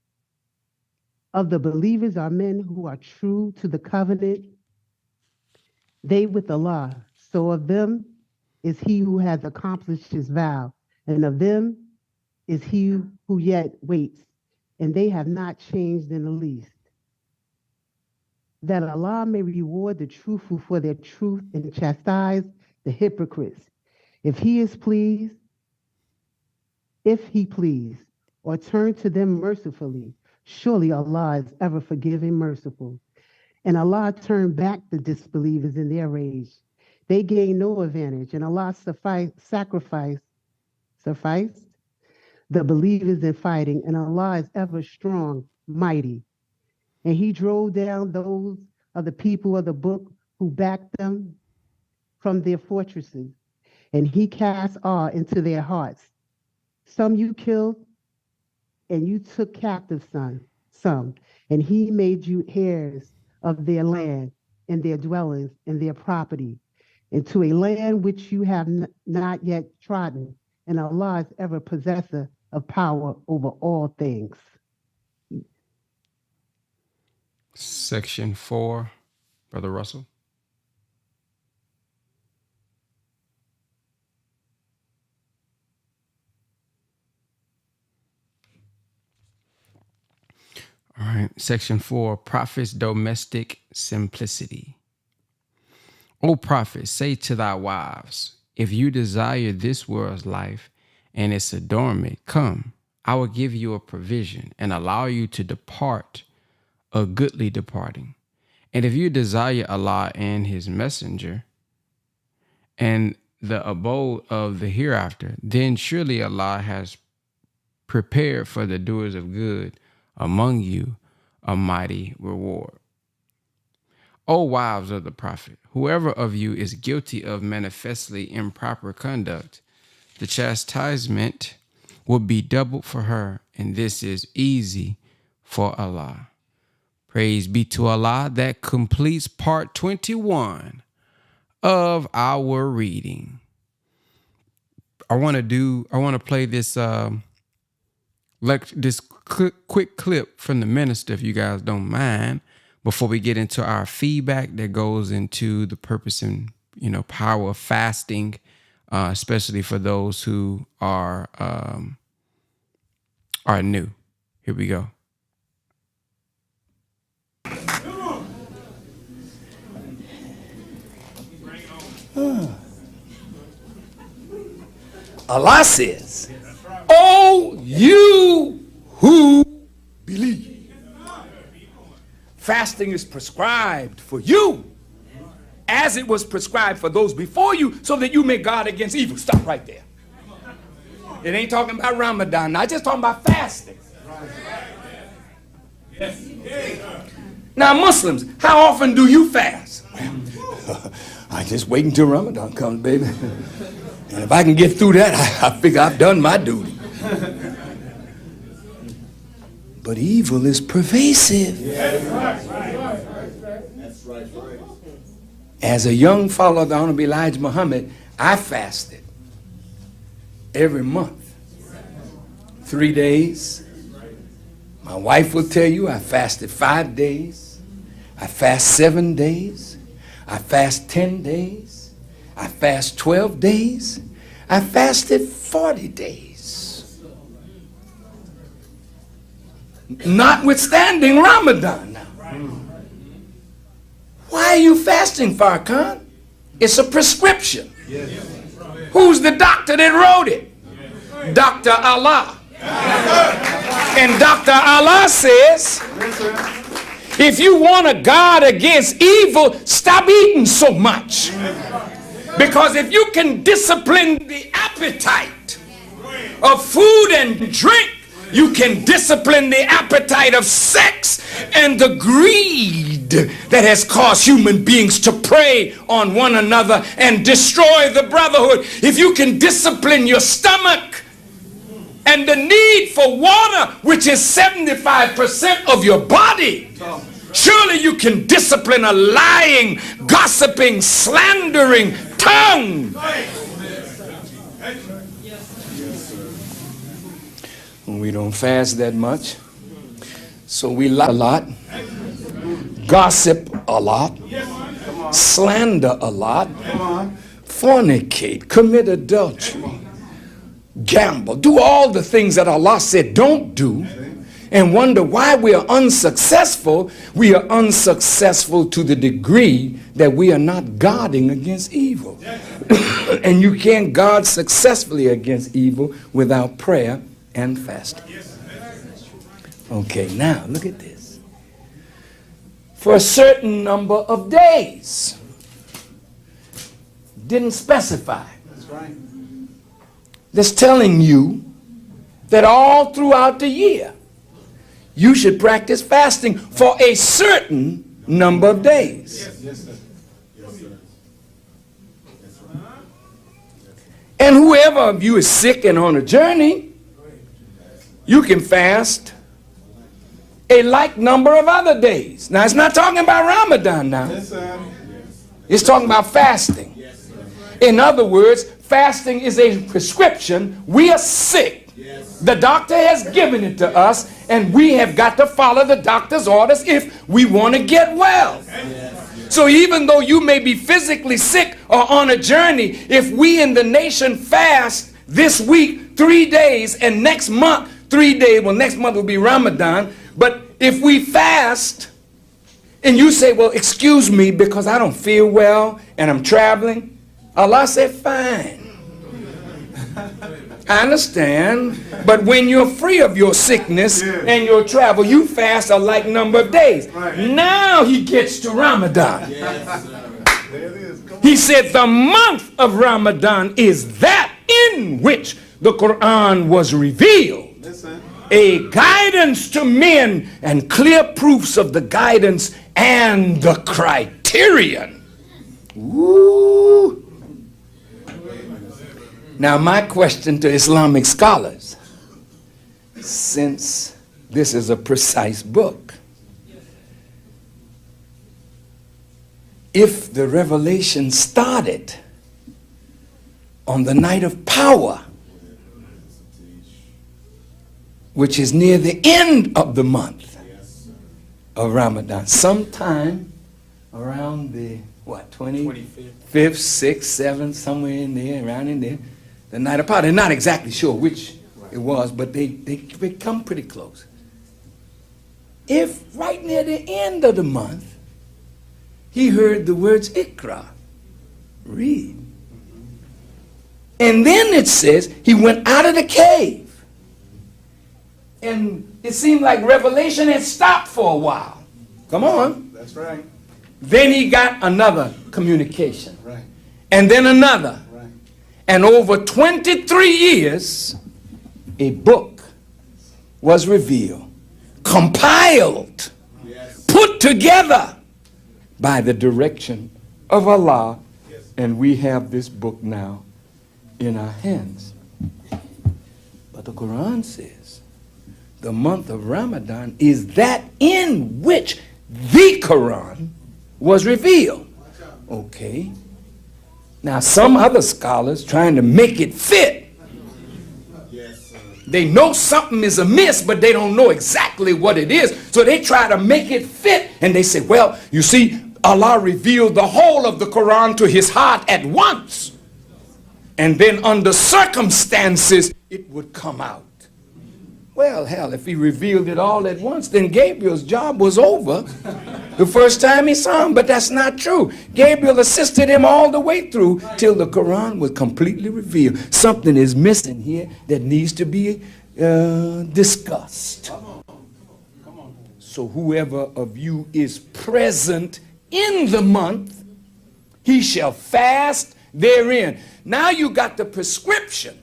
S10: Of the believers are men who are true to the covenant, they with Allah. So of them is he who has accomplished his vow, and of them is he who yet waits, and they have not changed in the least. That Allah may reward the truthful for their truth and chastise the hypocrites. If he please, or turn to them mercifully, surely Allah is ever forgiving, merciful. And Allah turned back the disbelievers in their rage. They gained no advantage, and Allah sufficed the believers in fighting, and Allah is ever strong, mighty. And he drove down those of the people of the book who backed them from their fortresses, and he cast awe into their hearts. Some you killed, and you took captive some, and he made you heirs of their land and their dwellings and their property, into a land which you have not yet trodden, and Allah is ever possessor of power over all things.
S2: Section 4, Brother Russell. All right, Section 4, Prophet's Domestic Simplicity. O prophet, say to thy wives, if you desire this world's life and its adornment, come, I will give you a provision and allow you to depart a goodly departing. And if you desire Allah and his messenger and the abode of the hereafter, then surely Allah has prepared for the doers of good among you a mighty reward. O wives of the prophet, whoever of you is guilty of manifestly improper conduct, the chastisement will be doubled for her, and this is easy for Allah. Praise be to Allah. That completes part 21 of our reading. I want to play this quick clip from the minister, if you guys don't mind, before we get into our feedback that goes into the purpose and power of fasting, especially for those who are new. Here we go.
S1: Allah says, "Oh, you who believe, fasting is prescribed for you as it was prescribed for those before you, so that you may guard against evil." Stop right there. It ain't talking about Ramadan, not just talking about fasting. Now, Muslims, how often do you fast? Well, I just wait until Ramadan comes, baby. And if I can get through that, I figure I've done my duty. But evil is pervasive. That's right. As a young follower of the Honorable Elijah Muhammad, I fasted every month, 3 days. My wife will tell you I fasted 5 days. I fast 7 days. I fast 10 days. I fast 12 days. I fasted 40 days. Notwithstanding Ramadan now. Why are you fasting, Farrakhan? It's a prescription. Who's the doctor that wrote it? Dr. Allah. And Dr. Allah says, if you want to guard against evil, stop eating so much. Because if you can discipline the appetite of food and drink, you can discipline the appetite of sex and the greed that has caused human beings to prey on one another and destroy the brotherhood. If you can discipline your stomach and the need for water, which is 75% of your body, surely you can discipline a lying, gossiping, slandering tongue. We don't fast that much, so we lie a lot, gossip a lot, slander a lot, fornicate, commit adultery, gamble, do all the things that Allah said don't do, and wonder why we are unsuccessful. We are unsuccessful to the degree that we are not guarding against evil. And you can't guard successfully against evil without prayer and fasting. Okay, now look at this. For a certain number of days. Didn't specify. That's right. That's telling you that all throughout the year you should practice fasting for a certain number of days. Yes, sir. Yes, sir. And whoever of you is sick and on a journey, you can fast a like number of other days. Now, it's not talking about Ramadan now. Yes, it's talking about fasting. Yes, in other words, fasting is a prescription. We are sick. Yes. The doctor has given it to us, and we have got to follow the doctor's orders if we want to get well. Yes. So even though you may be physically sick or on a journey, if we in the nation fast this week 3 days and next month 3 days, well, next month will be Ramadan, but if we fast and you say, well, excuse me because I don't feel well and I'm traveling, Allah said, fine. I understand, but when you're free of your sickness and your travel, you fast a like number of days. Now he gets to Ramadan. He said the month of Ramadan is that in which the Quran was revealed. A guidance to men and clear proofs of the guidance and the criterion. Ooh. Now my question to Islamic scholars, since this is a precise book, if the revelation started on the night of power, which is near the end of the month of Ramadan, sometime around the, what, 25th, 6th, 7th, somewhere in there, around in there, the night of power. They're not exactly sure which it was, but they come pretty close. If right near the end of the month, he heard the words Ikra, read. And then it says he went out of the cave. And it seemed like revelation had stopped for a while. Come on. That's right. Then he got another communication. Right. And then another. Right. And over 23 years, a book was revealed, compiled, yes, put together by the direction of Allah. Yes. And we have this book now in our hands. But the Quran says, the month of Ramadan is that in which the Quran was revealed. Okay. Now, some other scholars trying to make it fit. They know something is amiss, but they don't know exactly what it is. So they try to make it fit. And they say, well, you see, Allah revealed the whole of the Quran to his heart at once. And then under circumstances, it would come out. Well, hell, if he revealed it all at once, then Gabriel's job was over the first time he saw him. But that's not true. Gabriel assisted him all the way through till the Quran was completely revealed. Something is missing here that needs to be discussed. So whoever of you is present in the month, he shall fast therein. Now you got the prescription,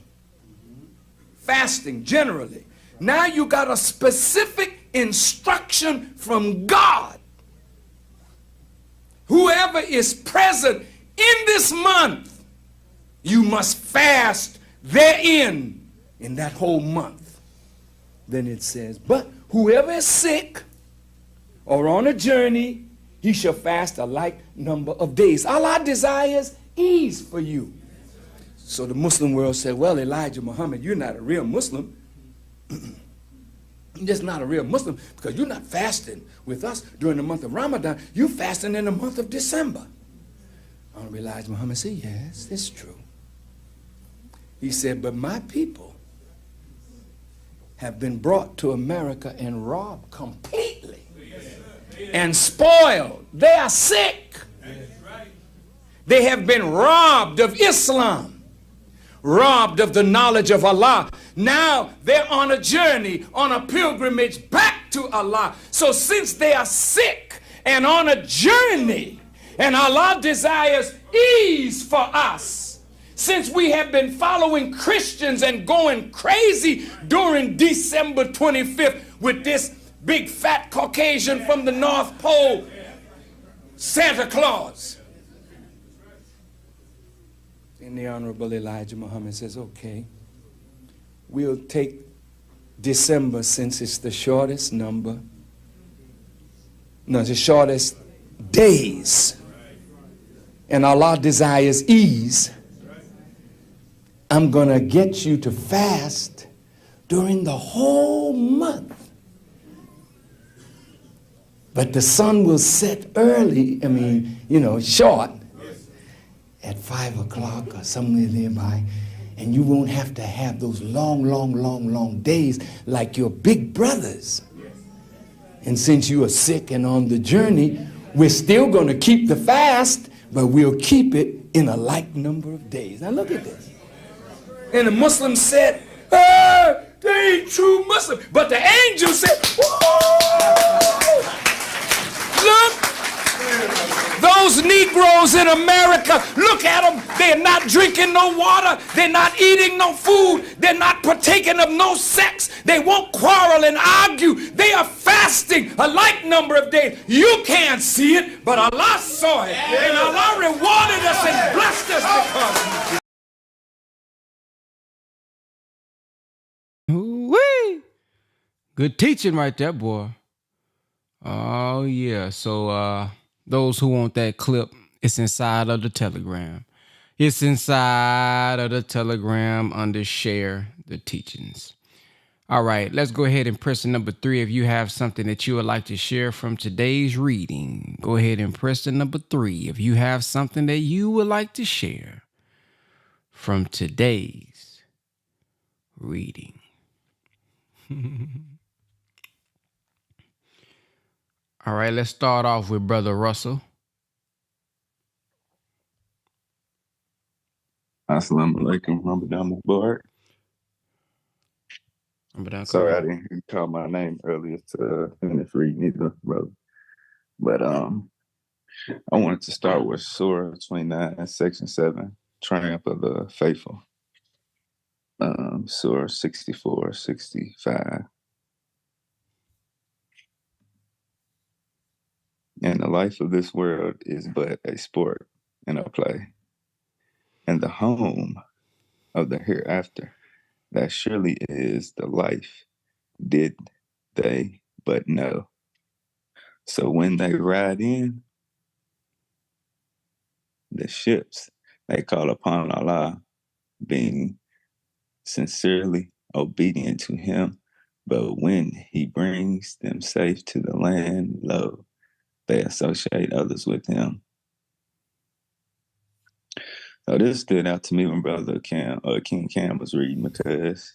S1: fasting generally. Now you got a specific instruction from God. Whoever is present in this month, you must fast therein, in that whole month. Then it says, but whoever is sick or on a journey, he shall fast a like number of days. Allah desires ease for you. So the Muslim world said, well, Elijah Muhammad, you're not a real Muslim. You're just not a real Muslim because you're not fasting with us during the month of Ramadan. You're fasting in the month of December. Honorable Elijah Muhammad said, yes, it's true. He said, but my people have been brought to America and robbed completely and spoiled. They are sick. They have been robbed of Islam, robbed of the knowledge of Allah. Now they're on a journey, on a pilgrimage back to Allah. So since they are sick and on a journey, and Allah desires ease for us, since we have been following Christians and going crazy during December 25th with this big fat Caucasian from the North Pole, Santa Claus. And the Honorable Elijah Muhammad says, okay, we'll take December since it's the shortest number. No, the shortest days. And Allah desires ease. I'm going to get you to fast during the whole month. But the sun will set early, short, at 5 o'clock or somewhere nearby, and you won't have to have those long days like your big brothers. And since you are sick and on the journey, we're still going to keep the fast, but we'll keep it in a like number of days. Now look at this. And the Muslims said, they ain't true Muslim. But the angel said, whoa! Look! Those Negroes in America, look at them. They're not drinking no water. They're not eating no food. They're not partaking of no sex. They won't quarrel and argue. They are fasting a like number of days. You can't see it, but Allah saw it. And Allah rewarded us and blessed us because of it.
S2: Woo-wee. Good teaching right there, boy. Oh, yeah. So, those who want that clip, it's inside of the Telegram. It's inside of the Telegram under share the teachings. All right, let's go ahead and press the number 3. If you have something that you would like to share from today's reading, go ahead and press the number 3. If you have something that you would like to share from today's reading. All right, let's start off with Brother Russell.
S11: Assalamu alaikum, Ramadan Mubarak. Sorry, I didn't call my name earlier to finish reading either, brother. But I wanted to start with Surah 29, Section 7, Triumph of the Faithful. Surah 64, 65. And the life of this world is but a sport and a play. And the home of the hereafter, that surely is the life, did they but know. So when they ride in, the ships, they call upon Allah, being sincerely obedient to him. But when he brings them safe to the land, lo, they associate others with him. So this stood out to me when Brother King Cam was reading, because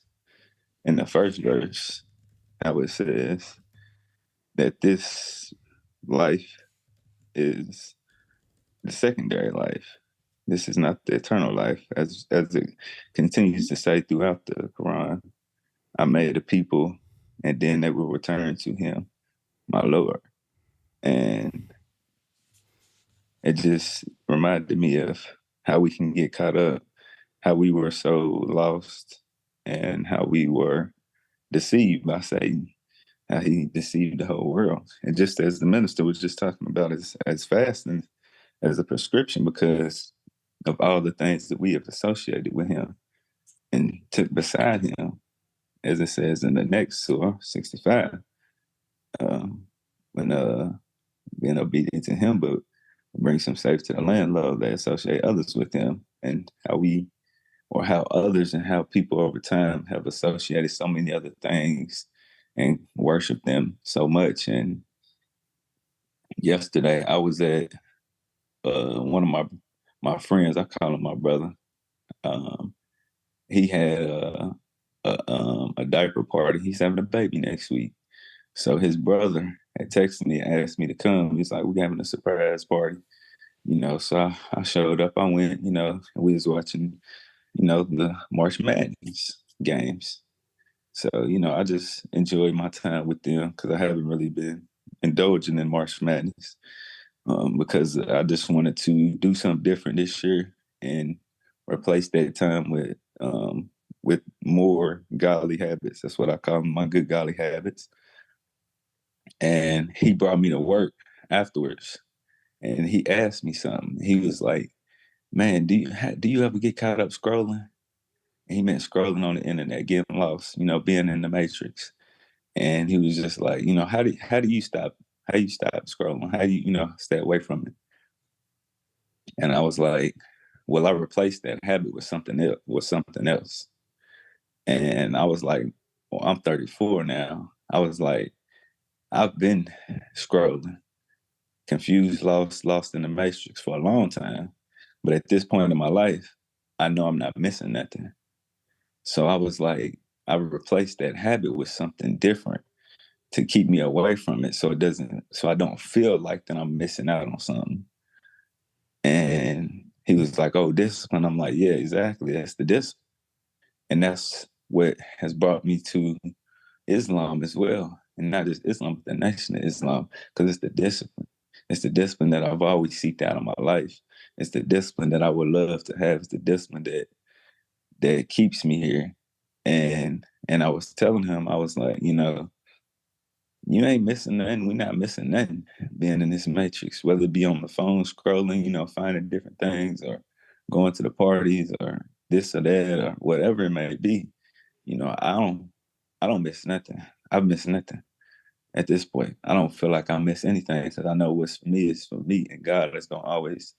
S11: in the first verse, how it says that this life is the secondary life. This is not the eternal life, as it continues to say throughout the Quran. I made a people, and then they will return to him, my Lord. And it just reminded me of how we can get caught up, how we were so lost, and how we were deceived by Satan, how he deceived the whole world. And just as the minister was just talking about, as fasting as a prescription, because of all the things that we have associated with him and took beside him, as it says in the next surah, 65, when being obedient to him, but brings him safe to the land, love, they associate others with him, and how others and how people over time have associated so many other things and worship them so much. And yesterday I was at one of my friends, I call him my brother. He had a diaper party. He's having a baby next week. So his brother had texted me and asked me to come. He's like, we're having a surprise party. So I showed up. I went, and we was watching, the March Madness games. So, I just enjoyed my time with them because I haven't really been indulging in March Madness because I just wanted to do something different this year and replace that time with more godly habits. That's what I call them, my good godly habits. And he brought me to work afterwards, and he asked me something. He was like, "Man, do you ever get caught up scrolling?" And he meant scrolling on the internet, getting lost, being in the matrix. And he was just like, how do you stop? How do you stop scrolling? How do you, stay away from it? And I was like, well, I replaced that habit with something else. And I was like, well, I'm 34 now. I was like, I've been scrolling, confused, lost in the matrix for a long time. But at this point in my life, I know I'm not missing nothing. So I was like, I replaced that habit with something different to keep me away from it, so I don't feel like that I'm missing out on something. And he was like, "Oh, discipline." I'm like, "Yeah, exactly. That's the discipline." And that's what has brought me to Islam as well. And not just Islam, but the nation of Islam, because it's the discipline. It's the discipline that I've always seeked out in my life. It's the discipline that I would love to have. It's the discipline that keeps me here. And I was telling him, I was like, you ain't missing nothing. We're not missing nothing being in this matrix, whether it be on the phone scrolling, finding different things, or going to the parties, or this or that, or whatever it may be. I don't miss nothing. I've missed nothing at this point. I don't feel like I miss anything because I know what's for me is for me, and God is gonna always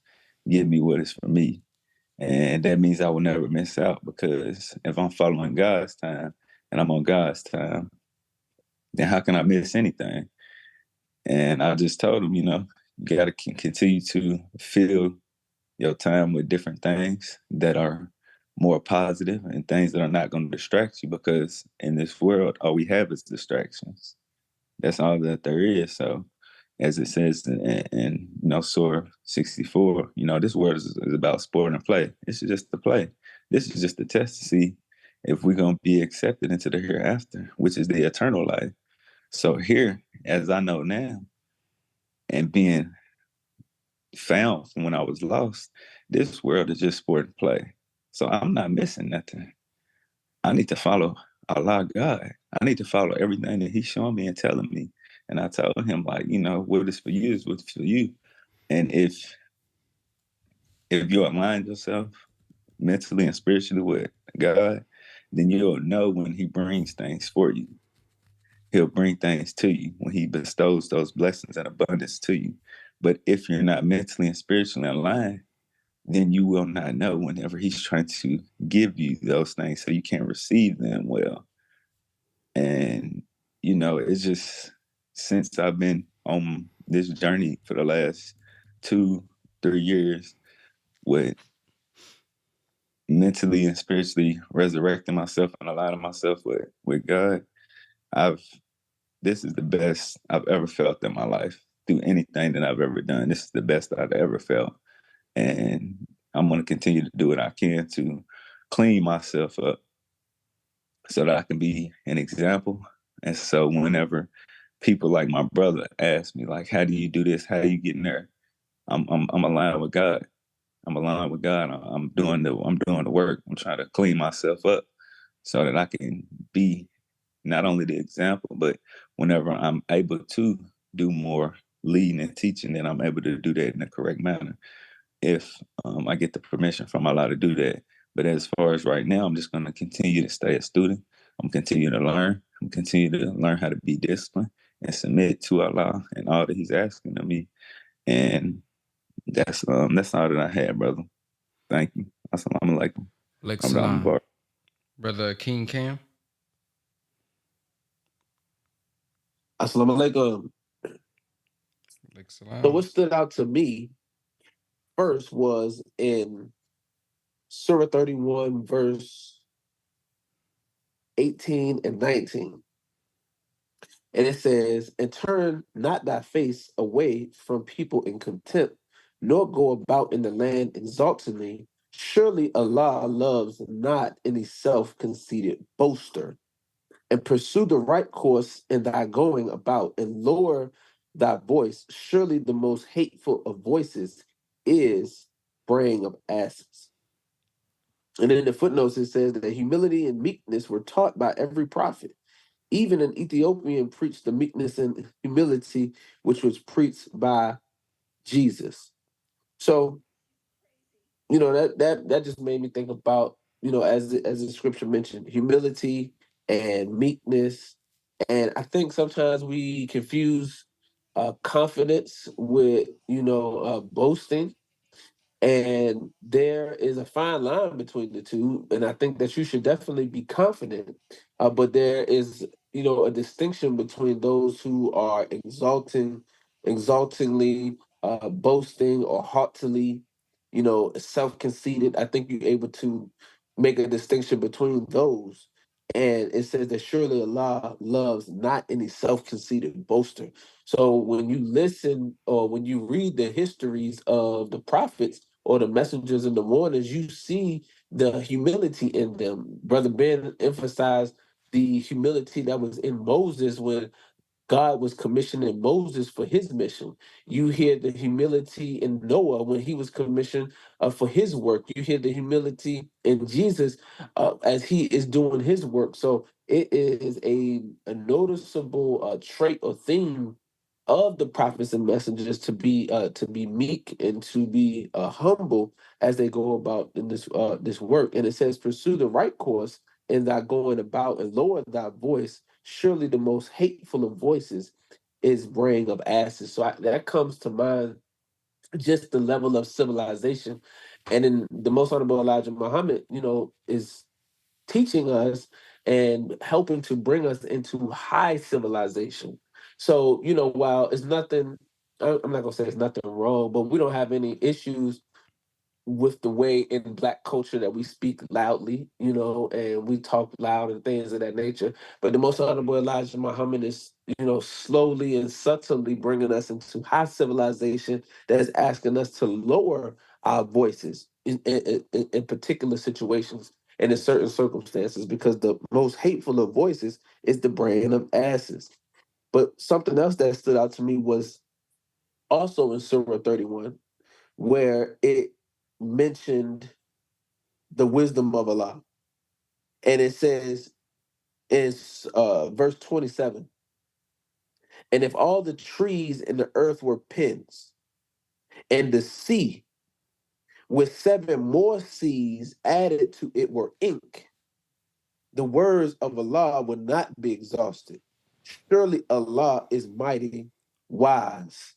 S11: give me what is for me. And that means I will never miss out, because if I'm following God's time and I'm on God's time, then how can I miss anything? And I just told him, you got to continue to fill your time with different things that are more positive and things that are not going to distract you, because in this world, all we have is distractions. That's all that there is. So, as it says in Surah 64, this world is about sport and play. This is just the play. This is just the test to see if we're going to be accepted into the hereafter, which is the eternal life. So here, as I know now, and being found from when I was lost, this world is just sport and play. So I'm not missing nothing. I need to follow Allah God. I need to follow everything that He's showing me and telling me. And I told him, like, what is for you is what's for you. And if you align yourself mentally and spiritually with God, then you'll know when He brings things for you. He'll bring things to you when He bestows those blessings and abundance to you. But if you're not mentally and spiritually aligned, then you will not know whenever he's trying to give you those things, so you can't receive them well. And, it's just, since I've been on this journey for the last 2-3 years with mentally and spiritually resurrecting myself and aligning myself with God, this is the best I've ever felt in my life through anything that I've ever done. This is the best I've ever felt. And I'm going to continue to do what I can to clean myself up so that I can be an example. And so whenever people like my brother ask me, like, how do you do this? How are you getting there? I'm aligned with God. I'm aligned with God. I'm doing the work. I'm trying to clean myself up so that I can be not only the example, but whenever I'm able to do more leading and teaching, then I'm able to do that in the correct manner if I get the permission from Allah to do that. But as far as right now, I'm just going to continue to stay a student. I'm continuing to learn. I'm continuing to learn how to be disciplined and submit to Allah and all that He's asking of me. And that's all that I had, brother. Thank you. Assalamu alaikum.
S2: Like
S11: Ramadan
S2: salam.
S11: Mubarak.
S2: Brother King Cam.
S3: Assalamu alaikum.
S2: Like
S3: So
S2: salam.
S3: what stood out to me first was in Surah 31, verse 18 and 19. And it says, and turn not thy face away from people in contempt, nor go about in the land exultingly. Surely Allah loves not any self-conceited boaster. And pursue the right course in thy going about, and lower thy voice. Surely the most hateful of voices is braying of asses. And in the footnotes, it says that humility and meekness were taught by every prophet. Even an Ethiopian preached the meekness and humility, which was preached by Jesus. So, that just made me think about, as the scripture mentioned, humility and meekness. And I think sometimes we confuse confidence with, boasting. And there is a fine line between the two. And I think that you should definitely be confident. But there is, a distinction between those who are exaltingly boasting or haughtily, self-conceited. I think you're able to make a distinction between those. And it says that surely Allah loves not any self-conceited boaster. So when you listen or when you read the histories of the prophets or the messengers and the warners, you see the humility in them. Brother Ben emphasized the humility that was in Moses when God was commissioning Moses for his mission. You hear the humility in Noah when he was commissioned for his work. You hear the humility in Jesus as he is doing his work. So it is a noticeable trait or theme of the prophets and messengers to be meek and to be humble as they go about in this work. And it says, pursue the right course in thy going about, and lower thy voice. Surely the most hateful of voices is braying of asses. So that comes to mind, just the level of civilization. And then the most honorable Elijah Muhammad, is teaching us and helping to bring us into high civilization. So, while it's nothing, I'm not gonna say it's nothing wrong, but we don't have any issues with the way in Black culture that we speak loudly, and we talk loud and things of that nature. But the most honorable Elijah Muhammad is, slowly and subtly bringing us into high civilization that is asking us to lower our voices in particular situations and in certain circumstances, because the most hateful of voices is the braying of asses. But something else that stood out to me was also in Surah 31, where it mentioned the wisdom of Allah. And it says in verse 27, and if all the trees in the earth were pens, and the sea with 7 more seas added to it were ink, the words of Allah would not be exhausted. Surely Allah is mighty wise.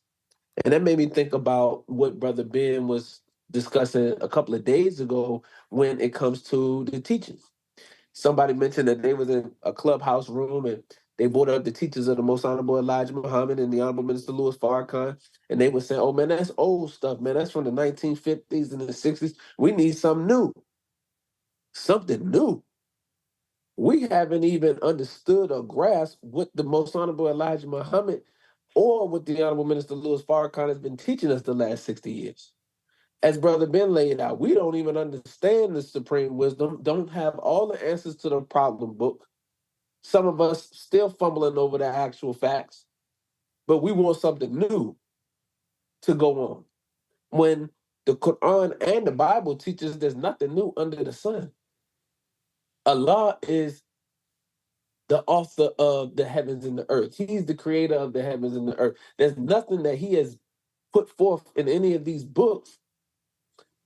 S3: And that made me think about what Brother Ben was discussing a couple of days ago when it comes to the teachings. Somebody mentioned that they was in a clubhouse room and they brought up the teachers of the Most Honorable Elijah Muhammad and the Honorable Minister Louis Farrakhan, and they were saying, "Oh man, that's old stuff, man. That's from the 1950s and the 60s. We need something new, something new." We haven't even understood or grasped what the Most Honorable Elijah Muhammad or what the Honorable Minister Louis Farrakhan has been teaching us the last 60 years. As Brother Ben laid out, we don't even understand the supreme wisdom, don't have all the answers to the problem book. Some of us still fumbling over the actual facts, but we want something new to go on. When the Quran and the Bible teaches there's nothing new under the sun. Allah is the author of the heavens and the earth. He's the creator of the heavens and the earth. There's nothing that he has put forth in any of these books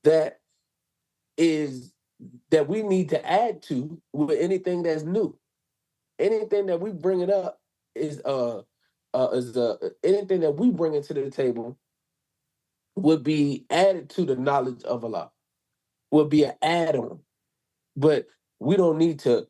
S3: that is that we need to add to with anything that's new. Anything that we bring it up is anything that we bring into the table would be added to the knowledge of Allah, would be an add-on. But we don't need to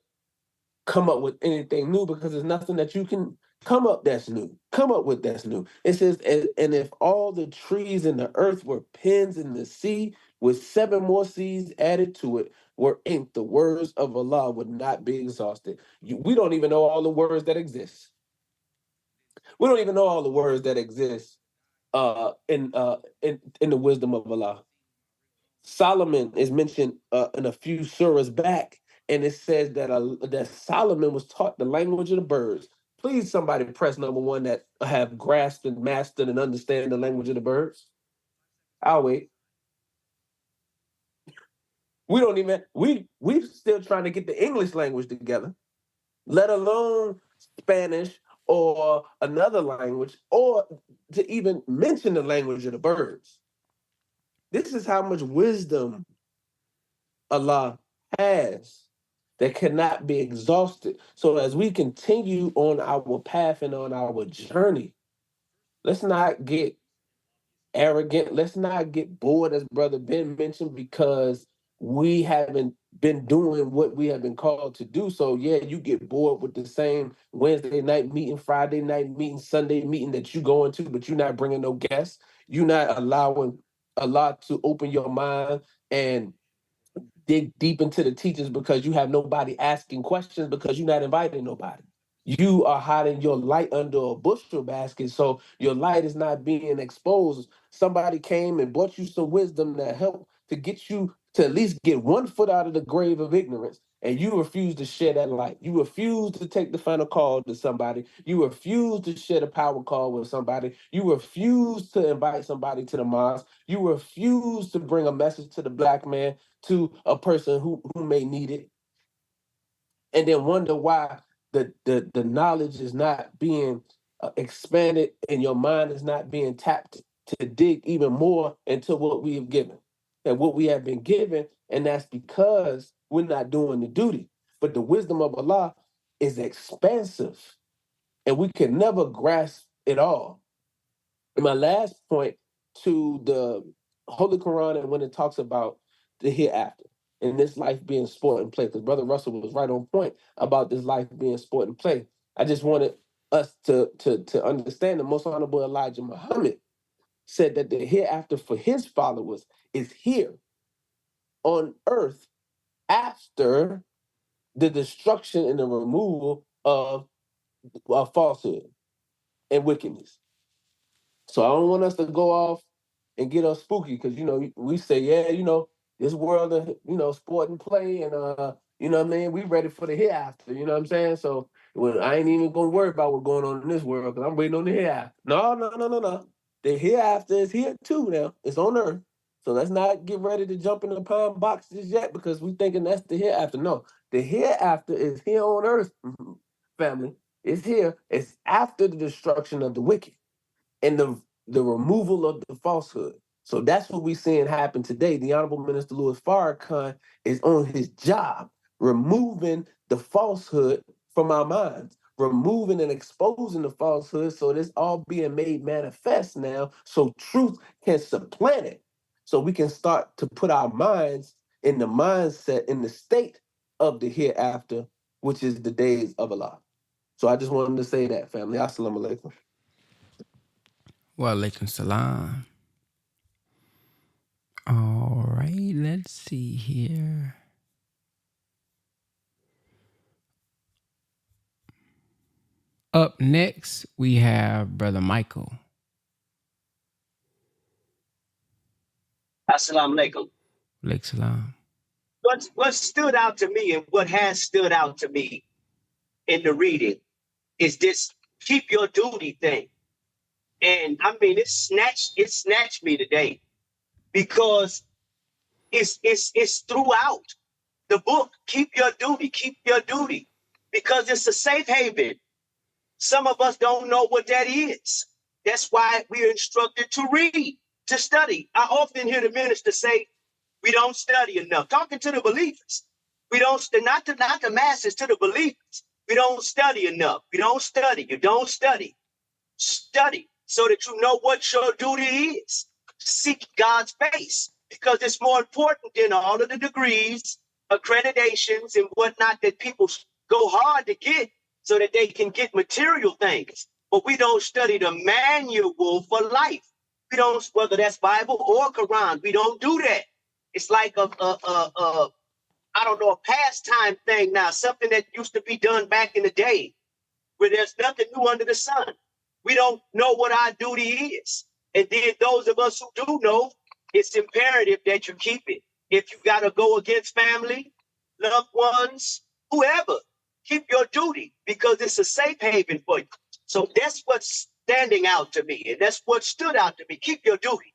S3: come up with anything new because there's nothing that you can come up with that's new. It says, and if all the trees in the earth were pens in the sea, with 7 more seas added to it, were ink, the words of Allah would not be exhausted. We don't even know all the words that exist. We don't even know all the words that exist in the wisdom of Allah. Solomon is mentioned in a few surahs back, and it says that Solomon was taught the language of the birds. Please, somebody press number 1 that have grasped and mastered and understand the language of the birds. I'll wait. We still trying to get the English language together, let alone Spanish or another language, or to even mention the language of the birds. This is how much wisdom Allah has that cannot be exhausted. So as we continue on our path and on our journey, let's not get arrogant. Let's not get bored, as Brother Ben mentioned, because we haven't been doing what we have been called to do. So yeah, you get bored with the same Wednesday night meeting, Friday night meeting, Sunday meeting that you going to, but you're not bringing no guests. You're not allowing Allah to open your mind and dig deep into the teachers because you have nobody asking questions because you're not inviting nobody. You are hiding your light under a bushel basket, so your light is not being exposed. Somebody came and brought you some wisdom that helped to get you to at least get 1 foot out of the grave of ignorance, and you refuse to share that light. You refuse to take the final call to somebody. You refuse to share the power call with somebody. You refuse to invite somebody to the mosque. You refuse to bring a message to the black man, to a person who may need it, and then wonder why the knowledge is not being expanded and your mind is not being tapped to dig even more into what we have given and what we have been given. And that's because we're not doing the duty. But the wisdom of Allah is expansive and we can never grasp it all. And my last point to the Holy Quran, and when it talks about the hereafter and this life being sport and play, because Brother Russell was right on point about this life being sport and play. I just wanted us to understand the Most Honorable Elijah Muhammad said that the hereafter for his followers is here on earth after the destruction and the removal of falsehood and wickedness. So I don't want us to go off and get us spooky because we say, yeah, this world of sport and play and what I mean, we ready for the hereafter, you know what I'm saying? So I ain't even gonna worry about what's going on in this world because I'm waiting on the hereafter. No. The hereafter is here too now. It's on earth. So let's not get ready to jump in the pine boxes yet because we thinking that's the hereafter. No, the hereafter is here on earth, family. It's here. It's after the destruction of the wicked and the removal of the falsehood. So that's what we're seeing happen today. The Honorable Minister Louis Farrakhan is on his job, removing the falsehood from our minds, removing and exposing the falsehood so this all being made manifest now so truth can supplant it. so we can start to put our minds in the mindset, in the state of the hereafter, which is the days of Allah. So I just wanted to say that, family. Assalamu alaikum.
S2: Wa alaikum salam. All right, let's see here. Up next, we have Brother Michael.
S12: Assalamu alaikum.
S2: Alaikum salam.
S12: What stood out to me and what has stood out to me in the reading is this keep your duty thing. And I mean, it snatched me today because it's throughout the book. Keep your duty, because it's a safe haven. Some of us don't know what that is. That's why we're instructed to read, to study. I often hear the minister say, we don't study enough. Talking to the believers. We don't, not the masses, to the believers. We don't study enough. We don't study. You don't study. Study so that you know what your duty is. Seek God's face, because it's more important than all of the degrees, accreditations, and whatnot that people go hard to get so that they can get material things. But we don't study the manual for life. We don't, whether that's Bible or Quran, we don't do that. It's like I don't know, a pastime thing now, something that used to be done back in the day, where there's nothing new under the sun. We don't know what our duty is. And then those of us who do know, it's imperative that you keep it. If you got to go against family, loved ones, whoever, keep your duty, because it's a safe haven for you. So that's what's standing out to me. And that's what stood out to me. Keep your duty.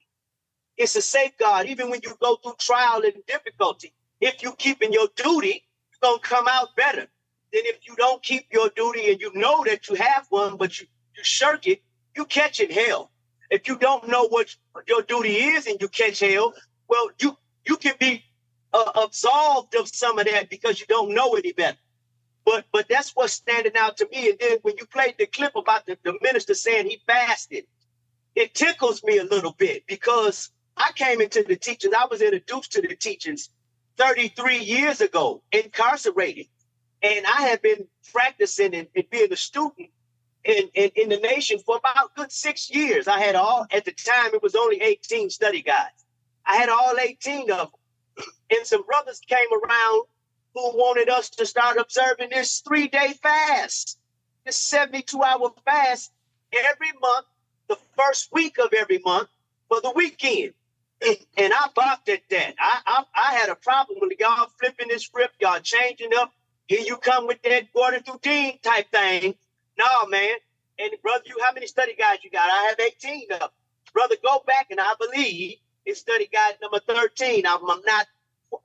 S12: It's a safeguard, even when you go through trial and difficulty. If you keep in your duty, you're going to come out better than if you don't keep your duty and you know that you have one, but you shirk it, you catch it hell. If you don't know what your duty is and you catch hell, well, you can be absolved of some of that because you don't know any better. But that's what's standing out to me. And then when you played the clip about the minister saying he fasted, it tickles me a little bit, because I came into the teachings. I was introduced to the teachings 33 years ago, incarcerated. And I had been practicing and being a student in the nation for about good 6 years. I had at the time, it was only 18 study guides. I had all 18 of them. And some brothers came around who wanted us to start observing this 3-day fast, this 72-hour fast every month, the first week of every month for the weekend. And I balked at that. I had a problem with y'all flipping this script, y'all changing up. Here you come with that quarter through teen type thing. No, man. And brother, how many study guides you got? I have 18 of them. Brother, go back, and I believe it's study guide number 13. I'm not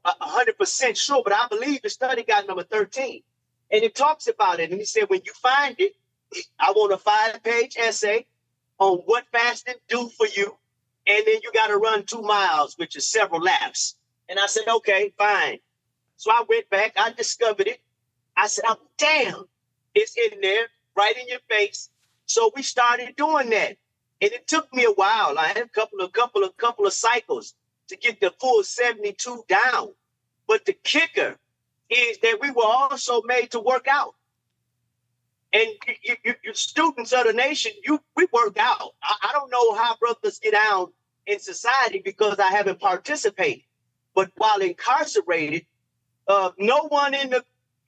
S12: 100% sure, but I believe it's study guide number 13. And it talks about it. And he said, when you find it, I want a 5-page essay on what fasting do for you. And then you got to run 2 miles, which is several laps. And I said, okay, fine. So I went back, I discovered it. I said, oh, damn, it's in there, right in your face. So we started doing that. And it took me a while. I had a couple of cycles to get the full 72 down. But the kicker is that we were also made to work out. And you students of the nation, we work out. I don't know how brothers get down in society because I haven't participated. But while incarcerated, no one in the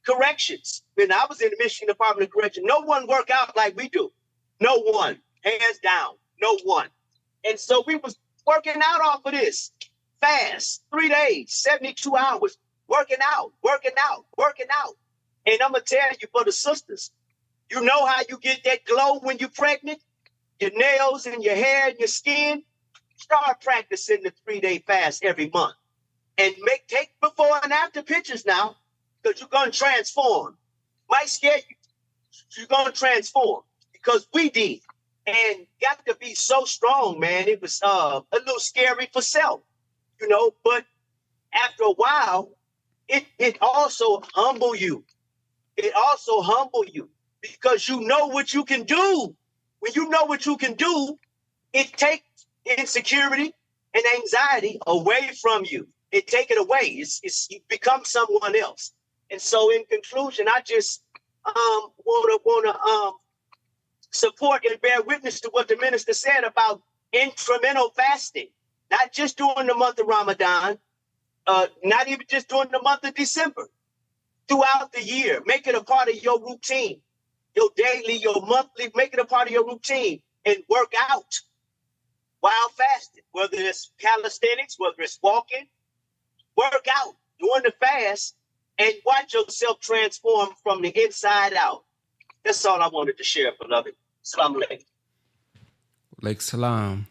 S12: corrections, when I was in the Michigan Department of Correction, no one work out like we do. No one, hands down, no one. And so we was working out off of this fast, 3 days, 72 hours, working out. And I'm going to tell you, for the sisters, you know how you get that glow when you're pregnant? Your nails and your hair and your skin? Start practicing the 3-day fast every month. And take before and after pictures now, because you're going to transform. Might scare you. You're going to transform, because we did. And got to be so strong, man. It was a little scary for self, but after a while, it also humble you. It also humble you, because you know what you can do. When you know what you can do, it takes insecurity, and anxiety away from you. It take it away. You become someone else. And so in conclusion, I just wanna support and bear witness to what the minister said about instrumental fasting, not just during the month of Ramadan, not even just during the month of December, throughout the year. Make it a part of your routine, your daily, your monthly, make it a part of your routine and work out while fasting, whether it's calisthenics, whether it's walking, work out during the fast and watch yourself transform from the inside out. That's all I wanted to share, beloved. Assalamu alaikum.
S2: Lake Salam.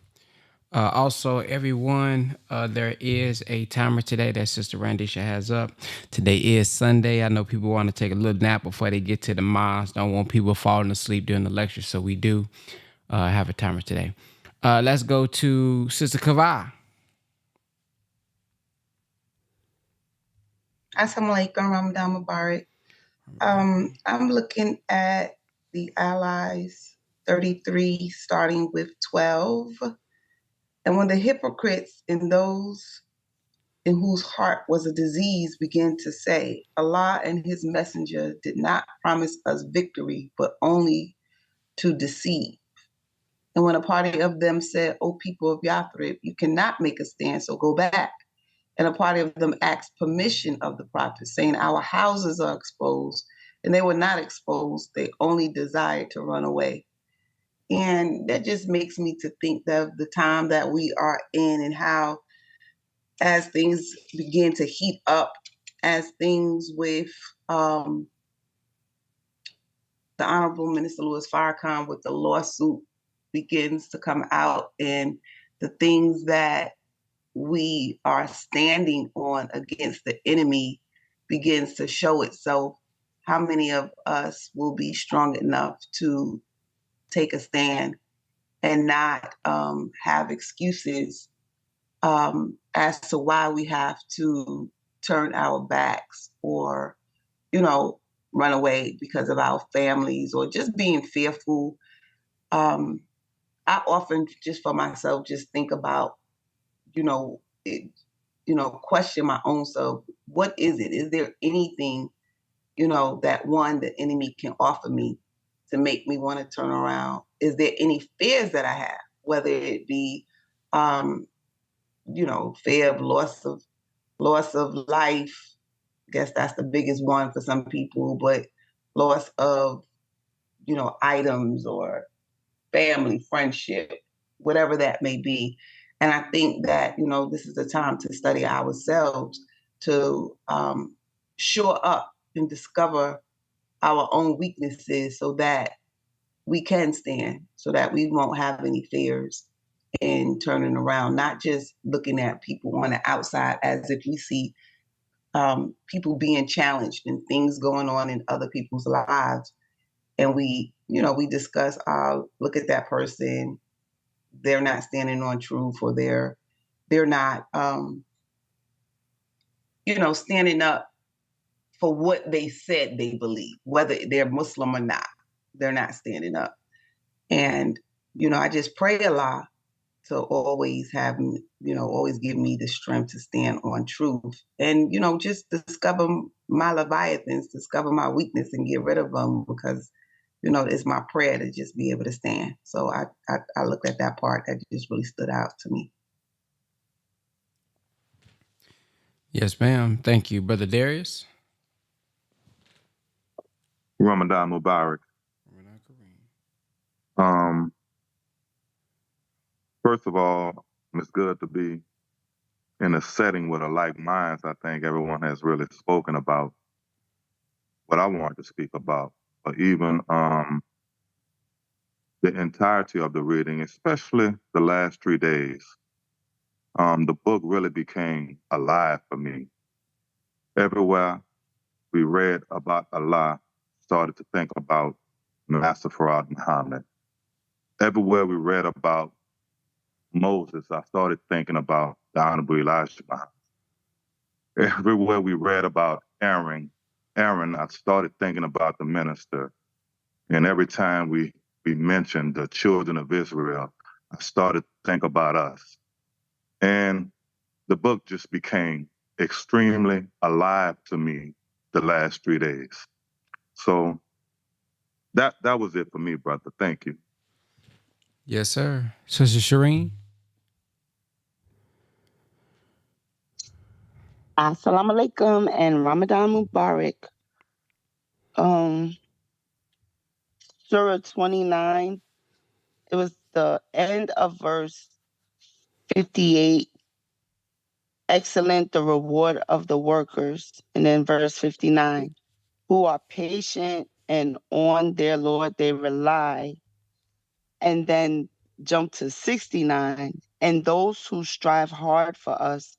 S2: Also, everyone, there is a timer today that Sister Randisha has up. Today is Sunday. I know people want to take a little nap before they get to the mosque. Don't want people falling asleep during the lecture, so we do have a timer today. Let's go to Sister Kava.
S9: Assalamu alaikum, Ramadan Mubarak. I'm looking at the Allies 33, starting with 12. And when the hypocrites and those in whose heart was a disease began to say, Allah and his messenger did not promise us victory, but only to deceive. And when a party of them said, O people of Yathrib, you cannot make a stand, so go back. And a party of them asked permission of the prophet, saying, our houses are exposed. And they were not exposed. They only desired to run away. And that just makes me to think of the time that we are in and how as things begin to heat up, as things with the Honorable Minister Louis Farrakhan with the lawsuit begins to come out and the things that we are standing on against the enemy begins to show itself. How many of us will be strong enough to take a stand and not have excuses as to why we have to turn our backs or, run away because of our families or just being fearful. I often, just for myself, just think about, question my own self. What is it? Is there anything, that the enemy can offer me to make me want to turn around? Is there any fears that I have, whether it be, fear of loss of life? I guess that's the biggest one for some people, but loss of, items or family, friendship, whatever that may be. And I think that, this is the time to study ourselves, to shore up and discover our own weaknesses so that we can stand, so that we won't have any fears in turning around, not just looking at people on the outside as if we see people being challenged and things going on in other people's lives. And we discuss, look at that person, they're not standing on truth, or they're not, standing up for what they said they believe, whether they're Muslim or not. They're not standing up. And, I just pray Allah to always have, always give me the strength to stand on truth and, just discover my Leviathans, discover my weakness and get rid of them, because, it's my prayer to just be able to stand. So I looked at that part that just really stood out to me.
S2: Yes, ma'am. Thank you. Brother Darius.
S13: Ramadan Mubarak. First of all, it's good to be in a setting with a like minds. I think everyone has really spoken about what I wanted to speak about, but even the entirety of the reading, especially the last 3 days, the book really became alive for me. Everywhere we read about Allah, started to think about Master Farad Muhammad. Everywhere we read about Moses, I started thinking about the Honorable Elijah Muhammad. Everywhere we read about Aaron, I started thinking about the minister. And every time we mentioned the children of Israel, I started to think about us. And the book just became extremely alive to me the last 3 days. So that was it for me, brother. Thank you.
S2: Yes, sir. Sister Shireen.
S14: Assalamu alaikum and Ramadan Mubarak. Surah 29, it was the end of verse 58. Excellent the reward of the workers. And then verse 59, who are patient and on their Lord they rely. And then jump to 69, and those who strive hard for us,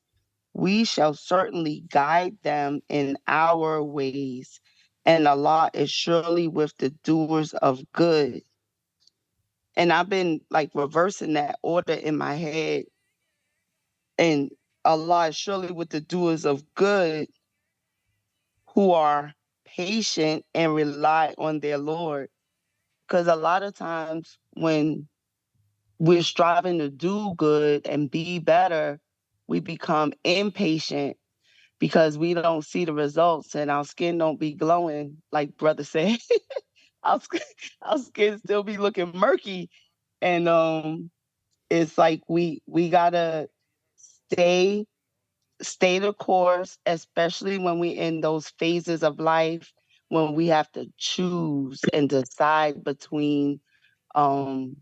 S14: we shall certainly guide them in our ways. And Allah is surely with the doers of good. And I've been like reversing that order in my head. And Allah is surely with the doers of good who are patient and rely on their Lord. Because a lot of times when we're striving to do good and be better, we become impatient because we don't see the results and our skin don't be glowing, like brother said. our skin still be looking murky. And it's like we gotta stay the course, especially when we in those phases of life when we have to choose and decide between going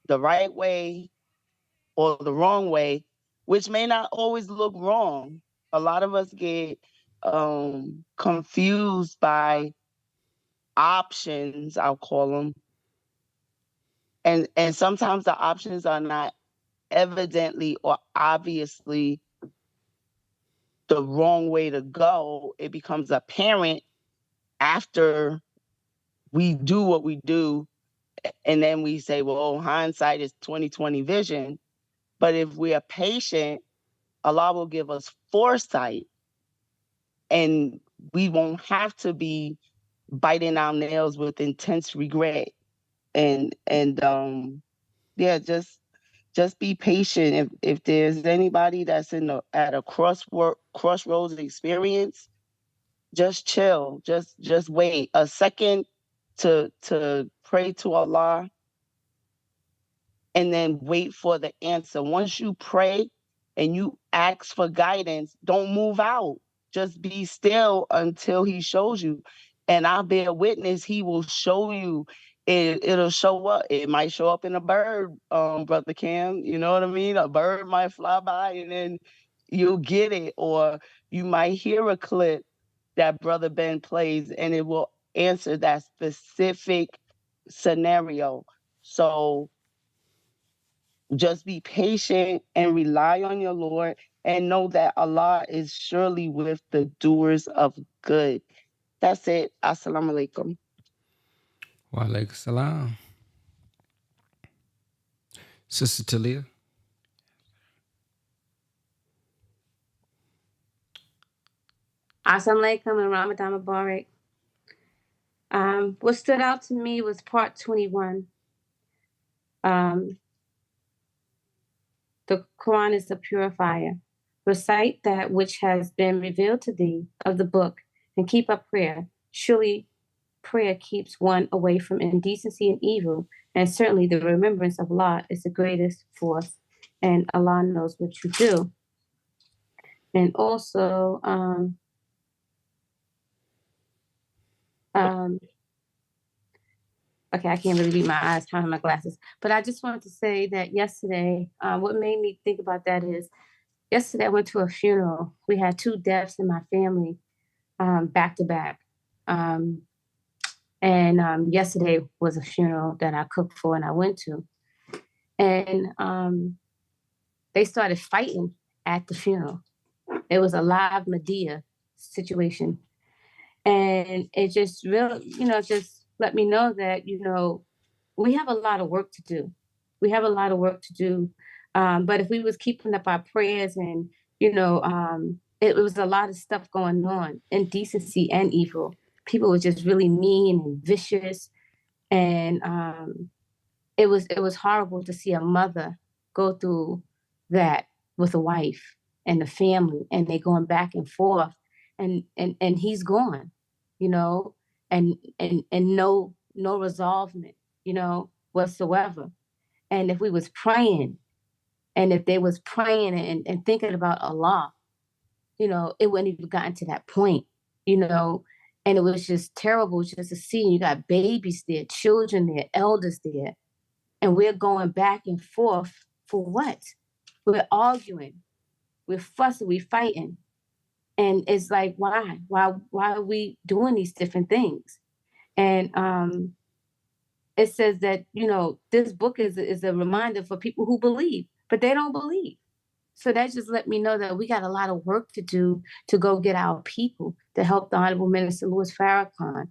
S14: the right way or the wrong way, which may not always look wrong. A lot of us get confused by options, I'll call them. And sometimes the options are not evidently or obviously the wrong way to go. It becomes apparent after we do what we do, and then we say, well, hindsight is 20/20 vision. But if we are patient, Allah will give us foresight, and we won't have to be biting our nails with intense regret. And yeah, just be patient. If there's anybody that's at a crossroads experience, just chill. Just wait a second to pray to Allah and then wait for the answer. Once you pray and you ask for guidance, don't move out. Just be still until he shows you. And I bear witness, he will show you. It'll show up. It might show up in a bird, Brother Cam. You know what I mean? A bird might fly by and then you'll get it. Or you might hear a clip that Brother Ben plays and it will answer that specific scenario. So just be patient and rely on your Lord and know that Allah is surely with the doers of good. That's it. Assalamu alaikum.
S2: Wa alaikum salam. Sister Talia.
S8: Assalamu alaikum and Ramadan Mubarak. What stood out to me was part 21. The Quran is the purifier. Recite that which has been revealed to thee of the book and keep up prayer. Surely prayer keeps one away from indecency and evil, and certainly the remembrance of Allah is the greatest force, and Allah knows what you do. And also, okay, I can't really read my eyes, trying my glasses. But I just wanted to say that yesterday, what made me think about that is, yesterday I went to a funeral. We had 2 deaths in my family, back to back. And yesterday was a funeral that I cooked for and I went to. And they started fighting at the funeral. It was a live Medina situation. And it just really, just let me know that, we have a lot of work to do. We have a lot of work to do. But if we was keeping up our prayers and, it was a lot of stuff going on, indecency and evil. People were just really mean and vicious. And it was horrible to see a mother go through
S15: that with a wife and the family, and they going back and forth, and he's gone, you know, and no resolvement, you know, whatsoever. And if we was praying, and if they was praying and thinking about Allah, you know, it wouldn't even gotten to that point, you know. And it was just terrible just to see. You got babies there, children there, elders there, and we're going back and forth for what? We're arguing, we're fussing, we're fighting. And it's like, why? Why are we doing these different things? And it says that, you know, this book is a reminder for people who believe, but they don't believe. So that just let me know that we got a lot of work to do to go get our people, to help the Honorable Minister Louis Farrakhan.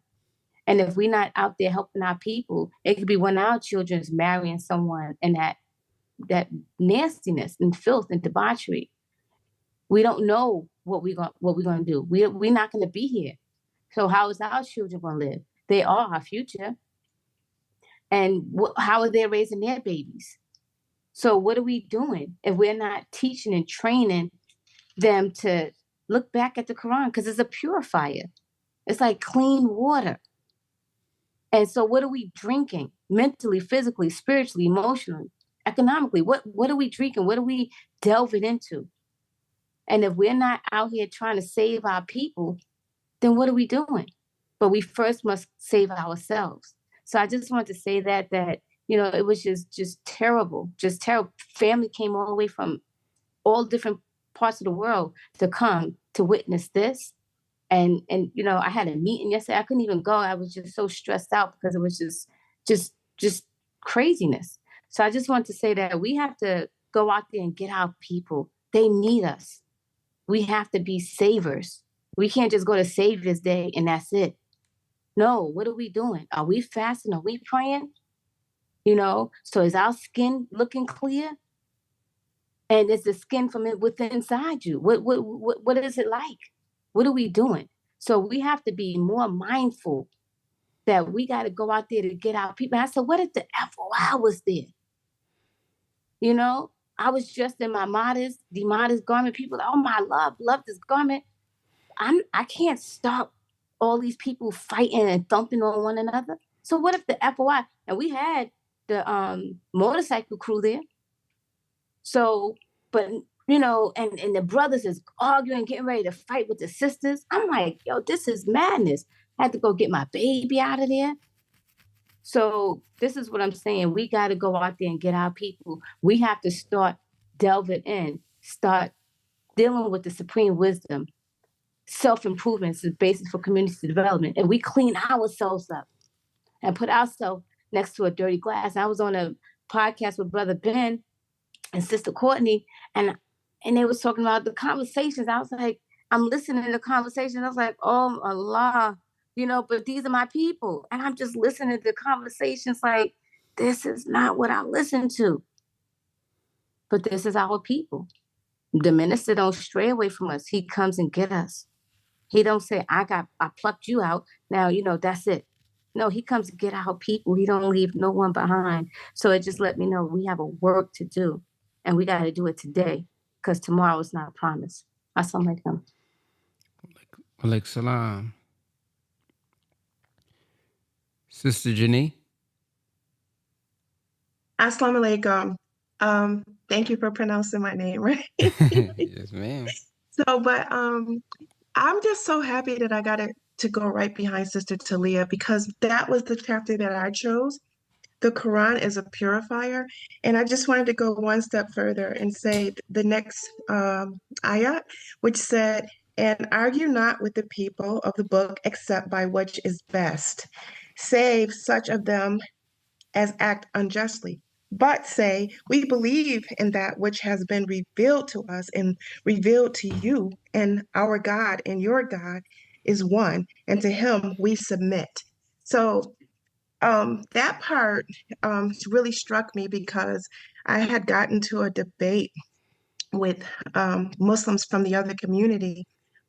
S15: And if we're not out there helping our people, it could be when our children's marrying someone and that nastiness and filth and debauchery. We don't know what we're gonna do. We're not gonna be here. So how is our children gonna live? They are our future. And how are they raising their babies? So what are we doing if we're not teaching and training them to look back at the Quran? Because it's a purifier. It's like clean water. And so what are we drinking mentally, physically, spiritually, emotionally, economically? What are we drinking? What are we delving into? And if we're not out here trying to save our people, then what are we doing? But we first must save ourselves. So I just wanted to say that, you know, it was just terrible, just terrible. Family came all the way from all different parts of the world to come to witness this. And you know, I had a meeting yesterday. I couldn't even go. I was just so stressed out because it was just craziness. So I just want to say that we have to go out there and get our people. They need us. We have to be savers. We can't just go to Savior's Day and that's it. No, what are we doing? Are we fasting? Are we praying? You know, so is our skin looking clear? And is the skin from within inside you? What is it like? What are we doing? So we have to be more mindful that we got to go out there to get our people. And I said, what if the FOI was there? You know, I was just in my modest garment. People, oh my love this garment. I can't stop all these people fighting and thumping on one another. So what if the FOI, and we had the motorcycle crew there. So, but you know, and the brothers is arguing, getting ready to fight with the sisters. I'm like, yo, this is madness. I had to go get my baby out of there. So this is what I'm saying. We got to go out there and get our people. We have to start delving in, start dealing with the supreme wisdom. Self-improvement is the basis for community development. And we clean ourselves up and put ourselves next to a dirty glass. I was on a podcast with Brother Ben and Sister Courtney, and they was talking about the conversations. I was like, I'm listening to the conversation. I was like, oh, Allah, you know, but these are my people. And I'm just listening to the conversations like, this is not what I listen to. But this is our people. The minister don't stray away from us. He comes and get us. He don't say, I plucked you out. Now, you know, that's it. No, he comes to get our people. He don't leave no one behind. So it just let me know we have a work to do. And we got to do it today because tomorrow is not a promise. Assalamu alaikum.
S2: Alaikum salam. Sister Janie.
S9: Assalamu alaikum. Thank you for pronouncing my name, right?
S2: Yes, ma'am.
S9: So, but I'm just so happy that I got to go right behind Sister Talia because that was the chapter that I chose. The Quran is a purifier. And I just wanted to go one step further and say the next ayat, which said, and argue not with the people of the book except by which is best, save such of them as act unjustly. But say, we believe in that which has been revealed to us and revealed to you, and our God and your God is one, and to him we submit. So that part really struck me because I had gotten to a debate with Muslims from the other community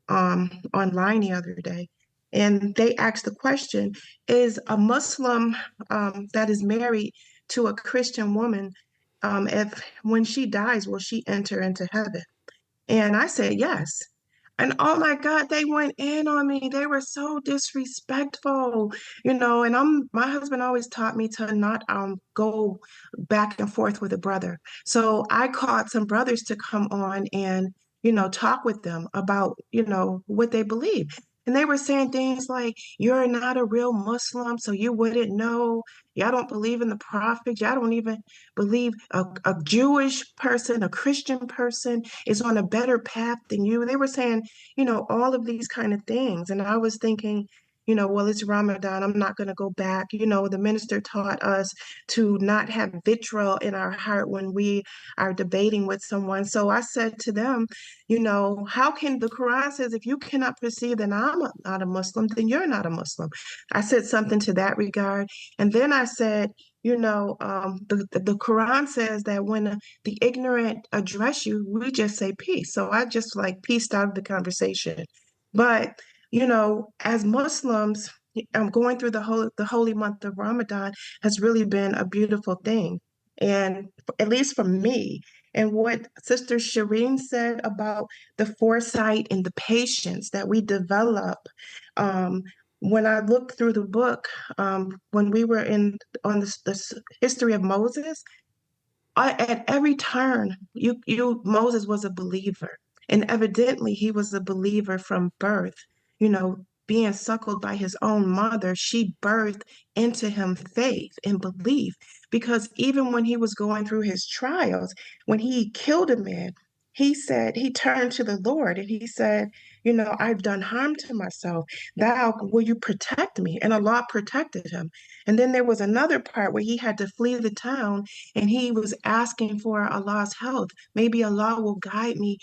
S9: online the other day. And they asked the question, is a Muslim that is married to a Christian woman, if when she dies, will she enter into heaven? And I said, yes. And oh my God, they went in on me. They were so disrespectful, and my husband always taught me to not go back and forth with a brother. So I called some brothers to come on and, talk with them about, what they believe. And they were saying things like, you're not a real Muslim, so you wouldn't know. Y'all don't believe in the prophets. Y'all don't even believe a Jewish person, a Christian person is on a better path than you. They were saying, all of these kind of things. And I was thinking, well, it's Ramadan. I'm not going to go back. The minister taught us to not have vitriol in our heart when we are debating with someone. So I said to them, how can the Quran says, if you cannot perceive that I'm not a Muslim, then you're not a Muslim. I said something to that regard. And then I said, the Quran says that when the ignorant address you, we just say peace. So I just like pieced out of the conversation. But, as Muslims, going through the holy month of Ramadan has really been a beautiful thing. And at least for me, and what Sister Shireen said about the foresight and the patience that we develop. When I looked through the book, when we were on this history of Moses, at every turn, Moses was a believer, and evidently he was a believer from birth. Being suckled by his own mother, she birthed into him faith and belief. Because even when he was going through his trials, when he killed a man, he turned to the Lord and he said, I've done harm to myself. Will you protect me? And Allah protected him. And then there was another part where he had to flee the town and he was asking for Allah's help. Maybe Allah will guide me,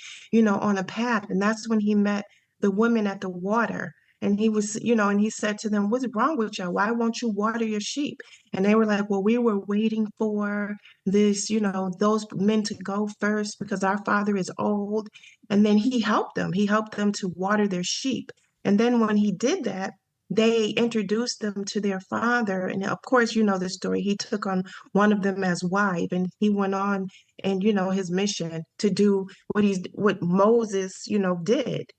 S9: on a path. And that's when he met the women at the water. And he was, and he said to them, what's wrong with y'all? Why won't you water your sheep? And they were like, well, we were waiting for this, those men to go first because our father is old. And then he helped them. He helped them to water their sheep. And then when he did that, they introduced them to their father. And of course, you know the story. He took on one of them as wife, and he went on and, his mission to do what Moses, did.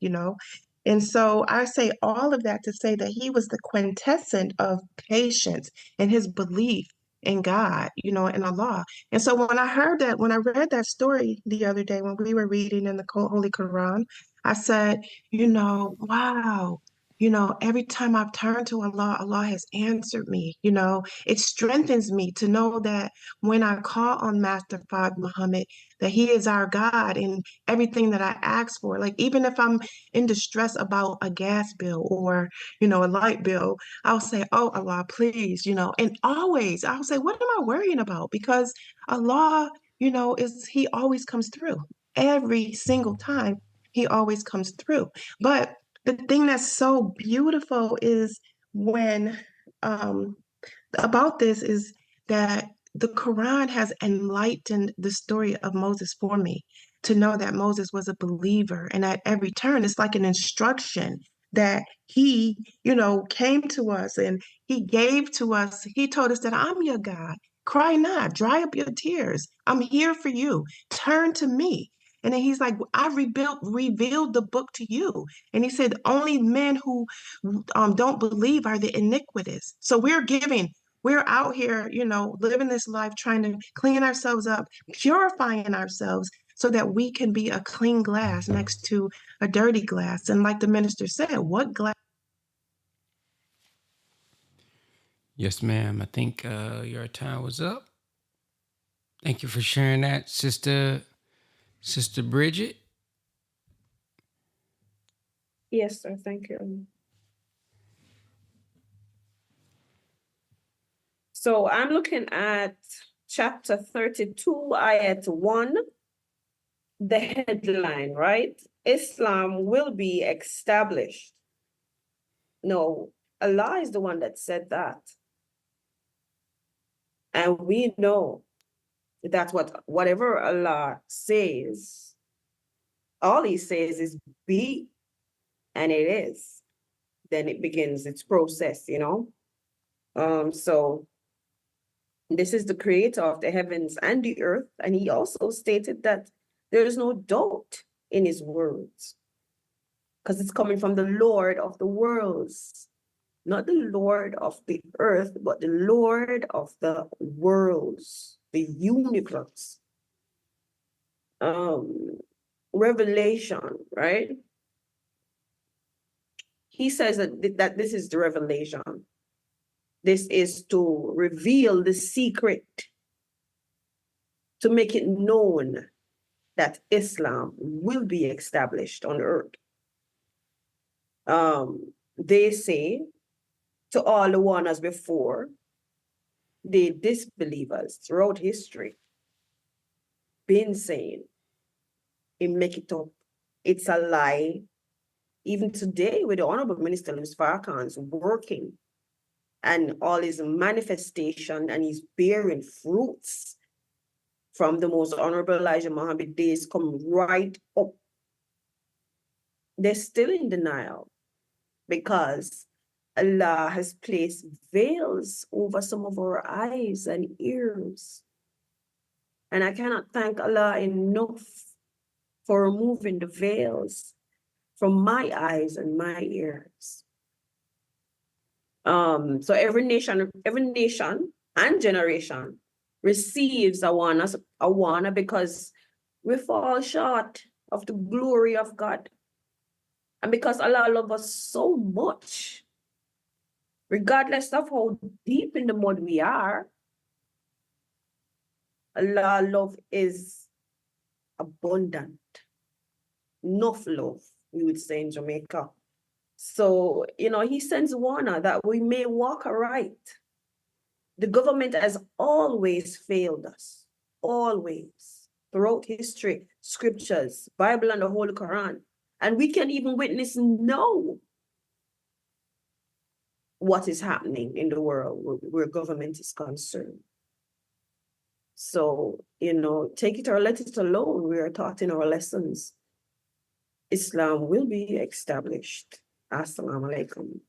S9: And so I say all of that to say that he was the quintessence of patience and his belief in God, in Allah. And so when I read that story the other day when we were reading in the Holy Quran, I said, wow, every time I've turned to Allah, Allah has answered me. It strengthens me to know that when I call on Master Fard Muhammad, that he is our God and everything that I ask for. Like even if I'm in distress about a gas bill or, a light bill, I'll say, oh, Allah, please, and always I'll say, what am I worrying about? Because Allah, he always comes through every single time. He always comes through. But the thing that's so beautiful is when about this is that the Quran has enlightened the story of Moses for me to know that Moses was a believer. And at every turn, it's like an instruction that he, came to us and he gave to us. He told us that I'm your God. Cry not, dry up your tears. I'm here for you. Turn to me. And then he's like, I revealed the book to you. And he said, only men who don't believe are the iniquitous. So we're out here, living this life, trying to clean ourselves up, purifying ourselves so that we can be a clean glass next to a dirty glass. And like the minister said, what glass?
S2: Yes, ma'am. I think your time was up. Thank you for sharing that, Sister Bridget.
S8: Yes, sir. Thank you. So I'm looking at chapter 32, ayat 1, the headline, right? Islam will be established. No, Allah is the one that said that. And we know that whatever Allah says, all he says is be, and it is. Then it begins its process, So This is the creator of the heavens and the earth. And he also stated that there is no doubt in his words, because it's coming from the Lord of the worlds, not the Lord of the earth, but the Lord of the worlds, the universe. Revelation, right? He says that this is the revelation. This is to reveal the secret, to make it known that Islam will be established on earth. They say to all the one as before, the disbelievers throughout history been saying, it make it up. It's a lie. Even today, with the Honorable Minister Louis Farrakhan's working and all his manifestation, and he's bearing fruits from the most Honorable Elijah Muhammad days come right up. They're still in denial because Allah has placed veils over some of our eyes and ears. And I cannot thank Allah enough for removing the veils from my eyes and my ears. So every nation and generation receives awana because we fall short of the glory of God. And because Allah loves us so much, regardless of how deep in the mud we are, Allah's love is abundant. Enough love, we would say in Jamaica. So, he sends warner that we may walk aright. The government has always failed us, always, throughout history, scriptures, Bible and the Holy Quran. And we can even witness now what is happening in the world where government is concerned. So, take it or let it alone. We are taught in our lessons. Islam will be established. Assalamu alaikum.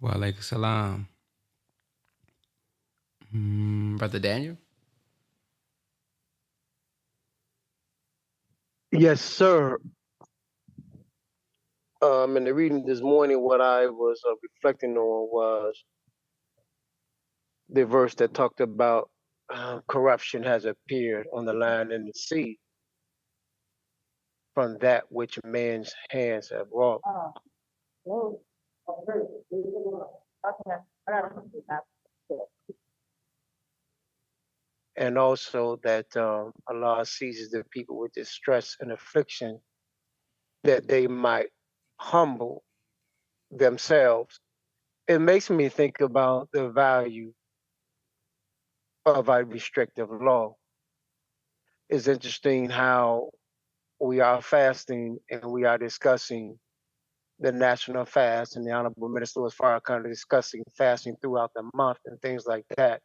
S2: Wa alaikum salam. Brother Daniel?
S16: Yes, sir. In the reading this morning, what I was reflecting on was the verse that talked about corruption has appeared on the land and the sea from that which man's hands have wrought. And also that Allah seizes the people with distress and affliction that they might humble themselves. It makes me think about the value of a restrictive law. It's interesting how we are fasting and we are discussing the national fast, and the Honorable Minister was Farrakhan discussing fasting throughout the month and things like that.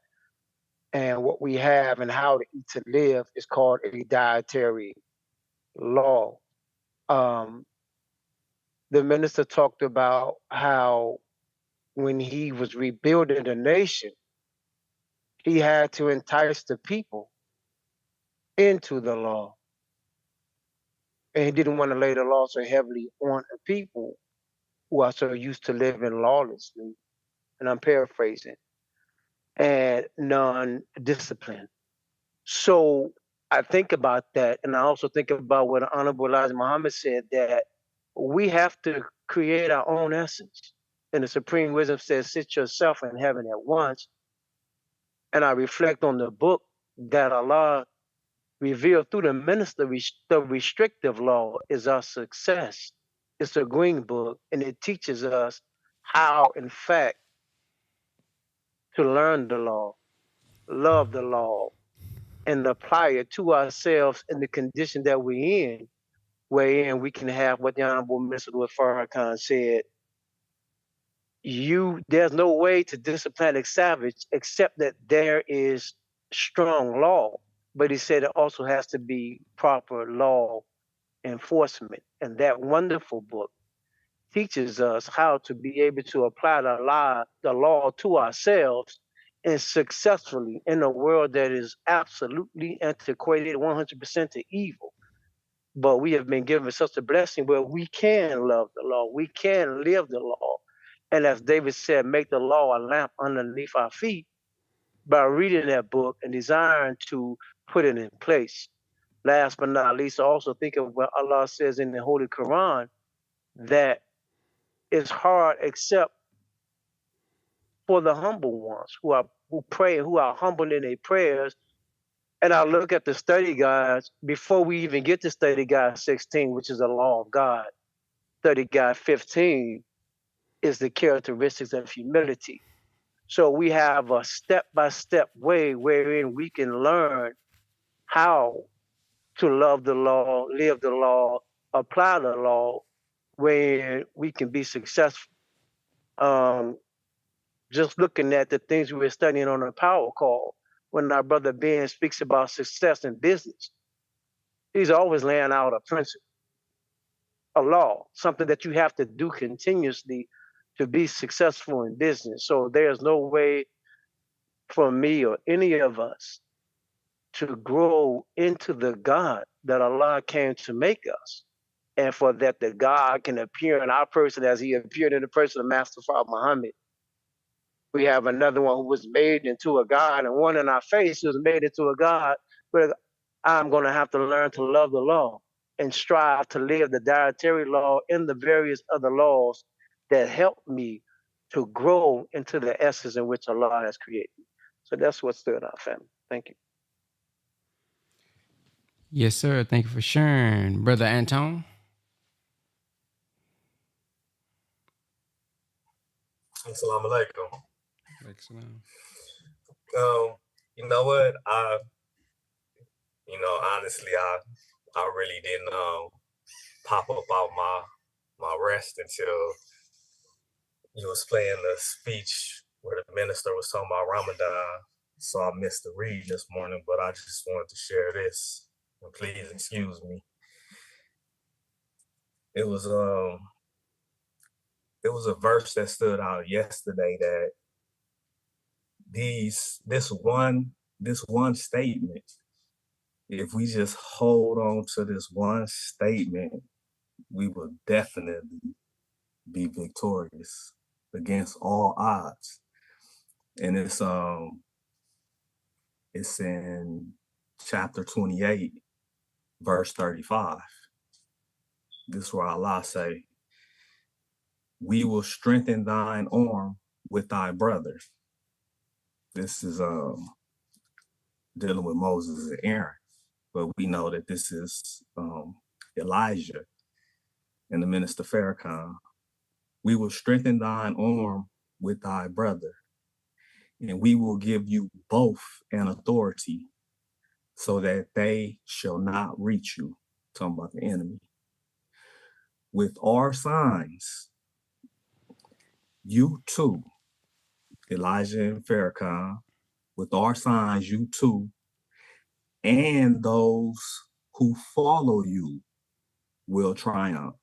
S16: And what we have and how to eat to live is called a dietary law. The minister talked about how when he was rebuilding the nation, he had to entice the people into the law. And he didn't want to lay the law so heavily on the people who are so used to living lawlessly, and I'm paraphrasing, and non-disciplined. So I think about that, and I also think about what Honorable Elijah Muhammad said, that we have to create our own essence. And the Supreme Wisdom says, sit yourself in heaven at once. And I reflect on the book that Allah revealed through the minister. The restrictive law is our success. It's a green book, and it teaches us how, in fact, to learn the law, love the law, and apply it to ourselves in the condition that we're in, wherein we can have what the Honorable Mr. Louis Farrakhan said, there's no way to discipline a savage except that there is strong law. But he said it also has to be proper law enforcement. And that wonderful book teaches us how to be able to apply the law to ourselves and successfully in a world that is absolutely antiquated, 100% to evil. But we have been given such a blessing where we can love the law, we can live the law. And as David said, make the law a lamp underneath our feet by reading that book and desiring to put it in place. Last but not least, I also think of what Allah says in the Holy Quran, that it's hard except for the humble ones who pray, who are humble in their prayers. And I look at the study guides before we even get to study guide 16, which is the law of God. Study guide 15 is the characteristics of humility. So we have a step-by-step way wherein we can learn how to love the law, live the law, apply the law, where we can be successful. Just looking at the things we were studying on the power call, when our brother Ben speaks about success in business, he's always laying out a principle, a law, something that you have to do continuously to be successful in business. So there's no way for me or any of us to grow into the God that Allah came to make us. And for that, the God can appear in our person as he appeared in the person of Master Father Muhammad. We have another one who was made into a God, and one in our face who was made into a God. But I'm going to have to learn to love the law and strive to live the dietary law and the various other laws that help me to grow into the essence in which Allah has created. So that's what stood out, family. Thank you.
S2: Yes, sir. Thank you for sharing, Brother Anton.
S17: Assalamu alaikum.
S2: Excellent.
S17: You know what? Honestly, I really didn't pop up out my rest until you was playing the speech where the minister was talking about Ramadan. So I missed the read this morning, but I just wanted to share this. And please excuse me. It was a verse that stood out yesterday, that this one statement, if we just hold on to this one statement, we will definitely be victorious against all odds. And it's in chapter 28, verse 35. This is where Allah say, "We will strengthen thine arm with thy brother." This is dealing with Moses and Aaron, but we know that this is Elijah and the minister Farrakhan. "We will strengthen thine arm with thy brother, and we will give you both an authority, so that they shall not reach you." Talking about the enemy. "With our signs, you too," Elijah and Farrakhan, "with our signs, you too, and those who follow you will triumph."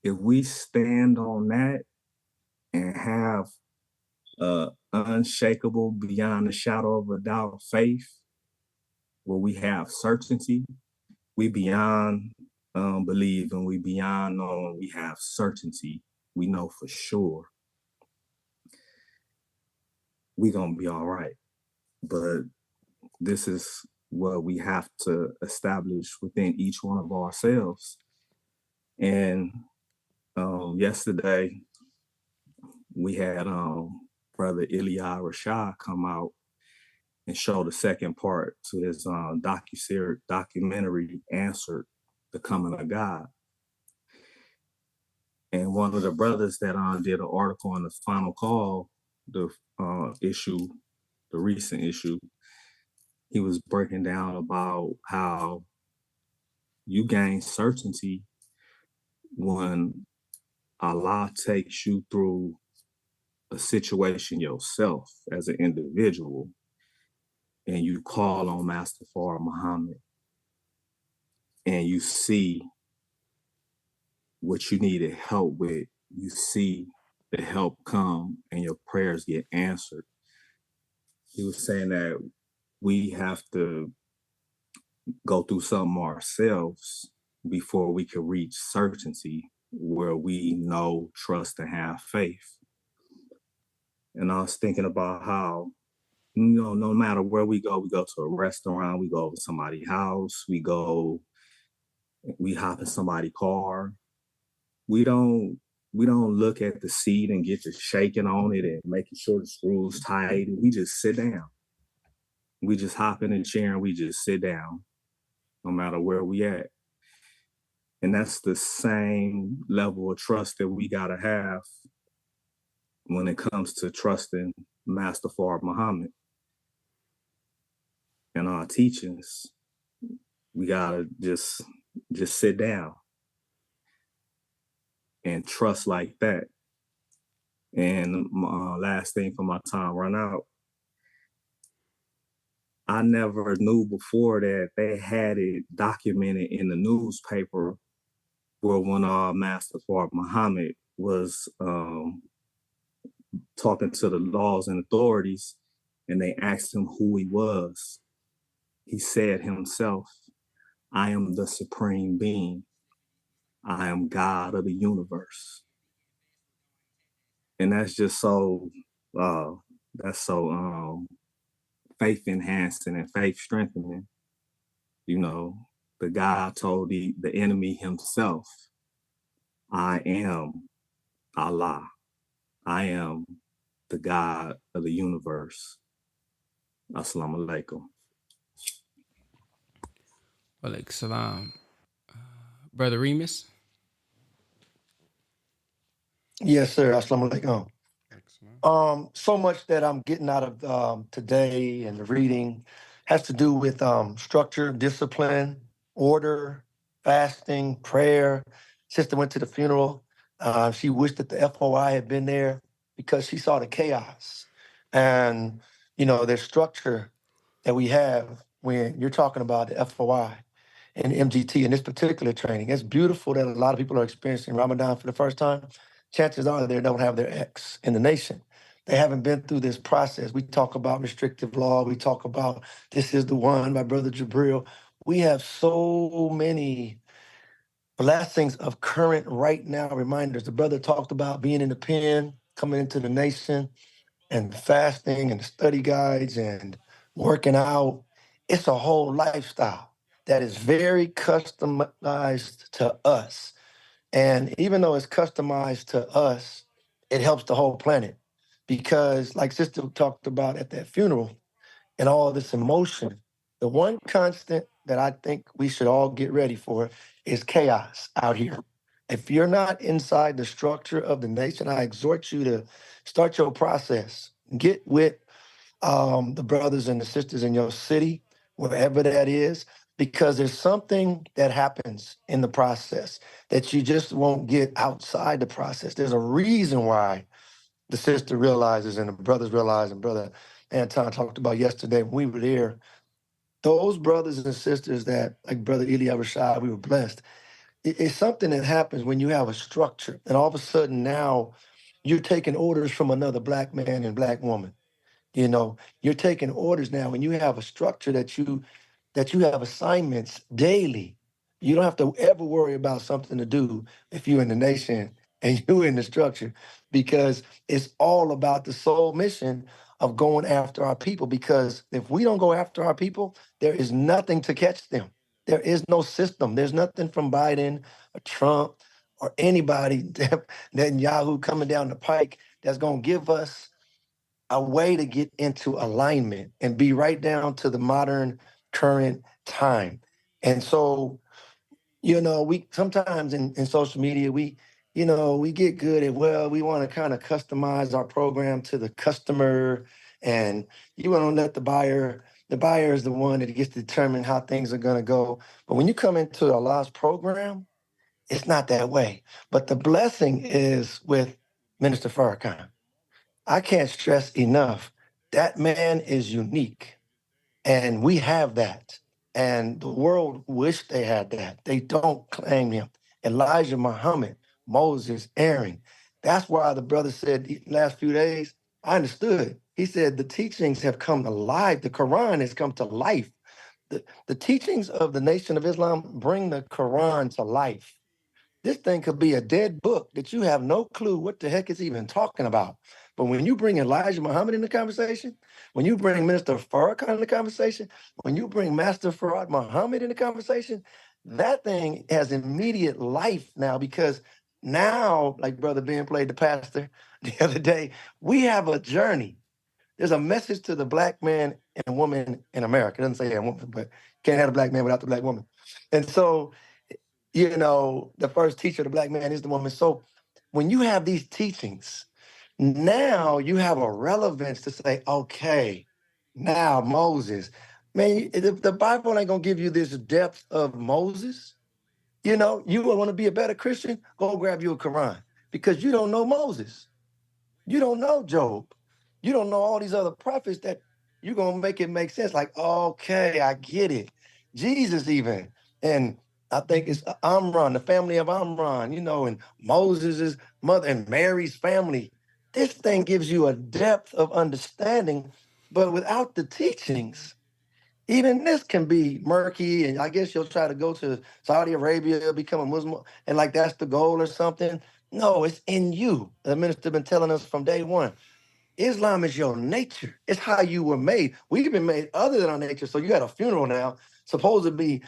S17: If we stand on that and have unshakable, beyond a shadow of a doubt faith, where we have certainty, we beyond believe, and we beyond knowing, we have certainty. We know for sure we're going to be all right. But this is what we have to establish within each one of ourselves. And yesterday, we had Brother Ilya Rashad come out and show the second part to his documentary, Answered, the Coming of God. And one of the brothers that did an article on the Final Call, the recent issue, he was breaking down about how you gain certainty when Allah takes you through a situation yourself as an individual, and you call on Master Father Muhammad, and you see what you needed help with. You see the help come and your prayers get answered. He was saying that we have to go through something ourselves before we can reach certainty where we know, trust, and have faith. And I was thinking about how, no matter where we go to a restaurant, we go to somebody's house, we hop in somebody's car. We don't look at the seat and get to shaking on it and making sure the screws tight. We just sit down. We just hop in a chair and we just sit down, no matter where we at. And that's the same level of trust that we gotta have when it comes to trusting Master Fard Muhammad and our teachings. We gotta just sit down and trust like that. And last thing for my time run out, I never knew before that they had it documented in the newspaper where when Master Fard Muhammad was talking to the laws and authorities and they asked him who he was. He said himself, I am the supreme being. I am God of the universe. And that's just so, faith enhancing and faith strengthening. The God told the enemy himself, I am Allah. I am the God of the universe. Assalamu alaikum.
S2: Walaikum salam. Brother Remus?
S7: Yes, sir. Assalamu alaikum. So much that I'm getting out of today and the reading has to do with structure, discipline, order, fasting, prayer. Sister went to the funeral. She wished that the FOI had been there because she saw the chaos. And, there's structure that we have when you're talking about the FOI and MGT in this particular training. It's beautiful that a lot of people are experiencing Ramadan for the first time. Chances are they don't have their ex in the nation. They haven't been through this process. We talk about restrictive law. We talk about this is the one, my brother Jabril. We have so many blessings of current right now reminders. The brother talked about being in the pen, coming into the nation, and fasting and study guides and working out. It's a whole lifestyle that is very customized to us. And even though it's customized to us, it helps the whole planet. Because, like Sister talked about at that funeral and all this emotion, the one constant that I think we should all get ready for is chaos out here. If you're not inside the structure of the nation, I exhort you to start your process. Get with the brothers and the sisters in your city, wherever that is, because there's something that happens in the process that you just won't get outside the process. There's a reason why the sister realizes and the brothers realize, and Brother Anton talked about yesterday when we were there. Those brothers and sisters that, like Brother Eli Rashad, we were blessed. It's something that happens when you have a structure, and all of a sudden now you're taking orders from another Black man and Black woman. You're taking orders now when you have a structure that you have assignments daily. You don't have to ever worry about something to do if you're in the nation and you're in the structure, because it's all about the sole mission of going after our people. Because if we don't go after our people, there is nothing to catch them. There is no system. There's nothing from Biden or Trump or anybody that Yahoo coming down the pike that's going to give us a way to get into alignment and be right down to the modern current time. And so, we sometimes in social media, we get good at, well, we want to kind of customize our program to the customer, and you want to let the buyer is the one that gets to determine how things are going to go. But when you come into Allah's program, it's not that way. But the blessing is with Minister Farrakhan. I can't stress enough, that man is unique. And we have that. And the world wish they had that. They don't claim him. Elijah Muhammad, Moses, Aaron. That's why the brother said the last few days, I understood. He said the teachings have come alive. The Quran has come to life. The teachings of the Nation of Islam bring the Quran to life. This thing could be a dead book that you have no clue what the heck it's even talking about. But when you bring Elijah Muhammad in the conversation, when you bring Minister Farrakhan in the conversation, when you bring Master Farad Muhammad in the conversation, that thing has immediate life now, because now, like Brother Ben played the pastor the other day, we have a journey. There's a message to the black man and woman in America. It doesn't say a woman, but can't have a black man without the black woman. And so, you know, the first teacher of the black man is the woman. So when you have these teachings, now you have a relevance to say, okay, now Moses, man, if the Bible ain't gonna give you this depth of Moses, you know, you want to be a better Christian, go grab you a Quran, because you don't know Moses. You don't know Job. You don't know all these other prophets that you're going to make it make sense. Like, okay, I get it. Jesus even. And I think it's Amram, the family of Amram, you know, and Moses' mother and Mary's family. This thing gives you a depth of understanding, but without the teachings, even this can be murky. And I guess you'll try to go to Saudi Arabia, become a Muslim, and like that's the goal or something. No, it's in you. The minister been telling us from day one. Islam is your nature. It's how you were made. We've been made other than our nature. So you got a funeral now, supposed to be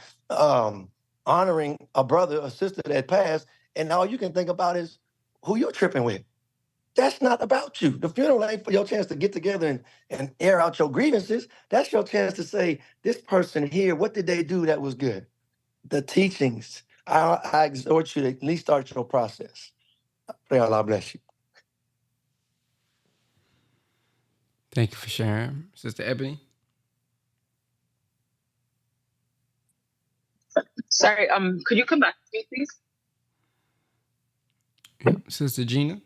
S7: honoring a brother or sister that passed, and all you can think about is who you're tripping with. That's not about you. The funeral ain't for your chance to get together and air out your grievances. That's your chance to say, this person here, what did they do that was good? The teachings. I exhort you to at least start your process. I pray Allah bless you.
S2: Thank you for sharing. Sister Ebony.
S18: Sorry, could you come back to me, please?
S2: Yep. Sister Gina.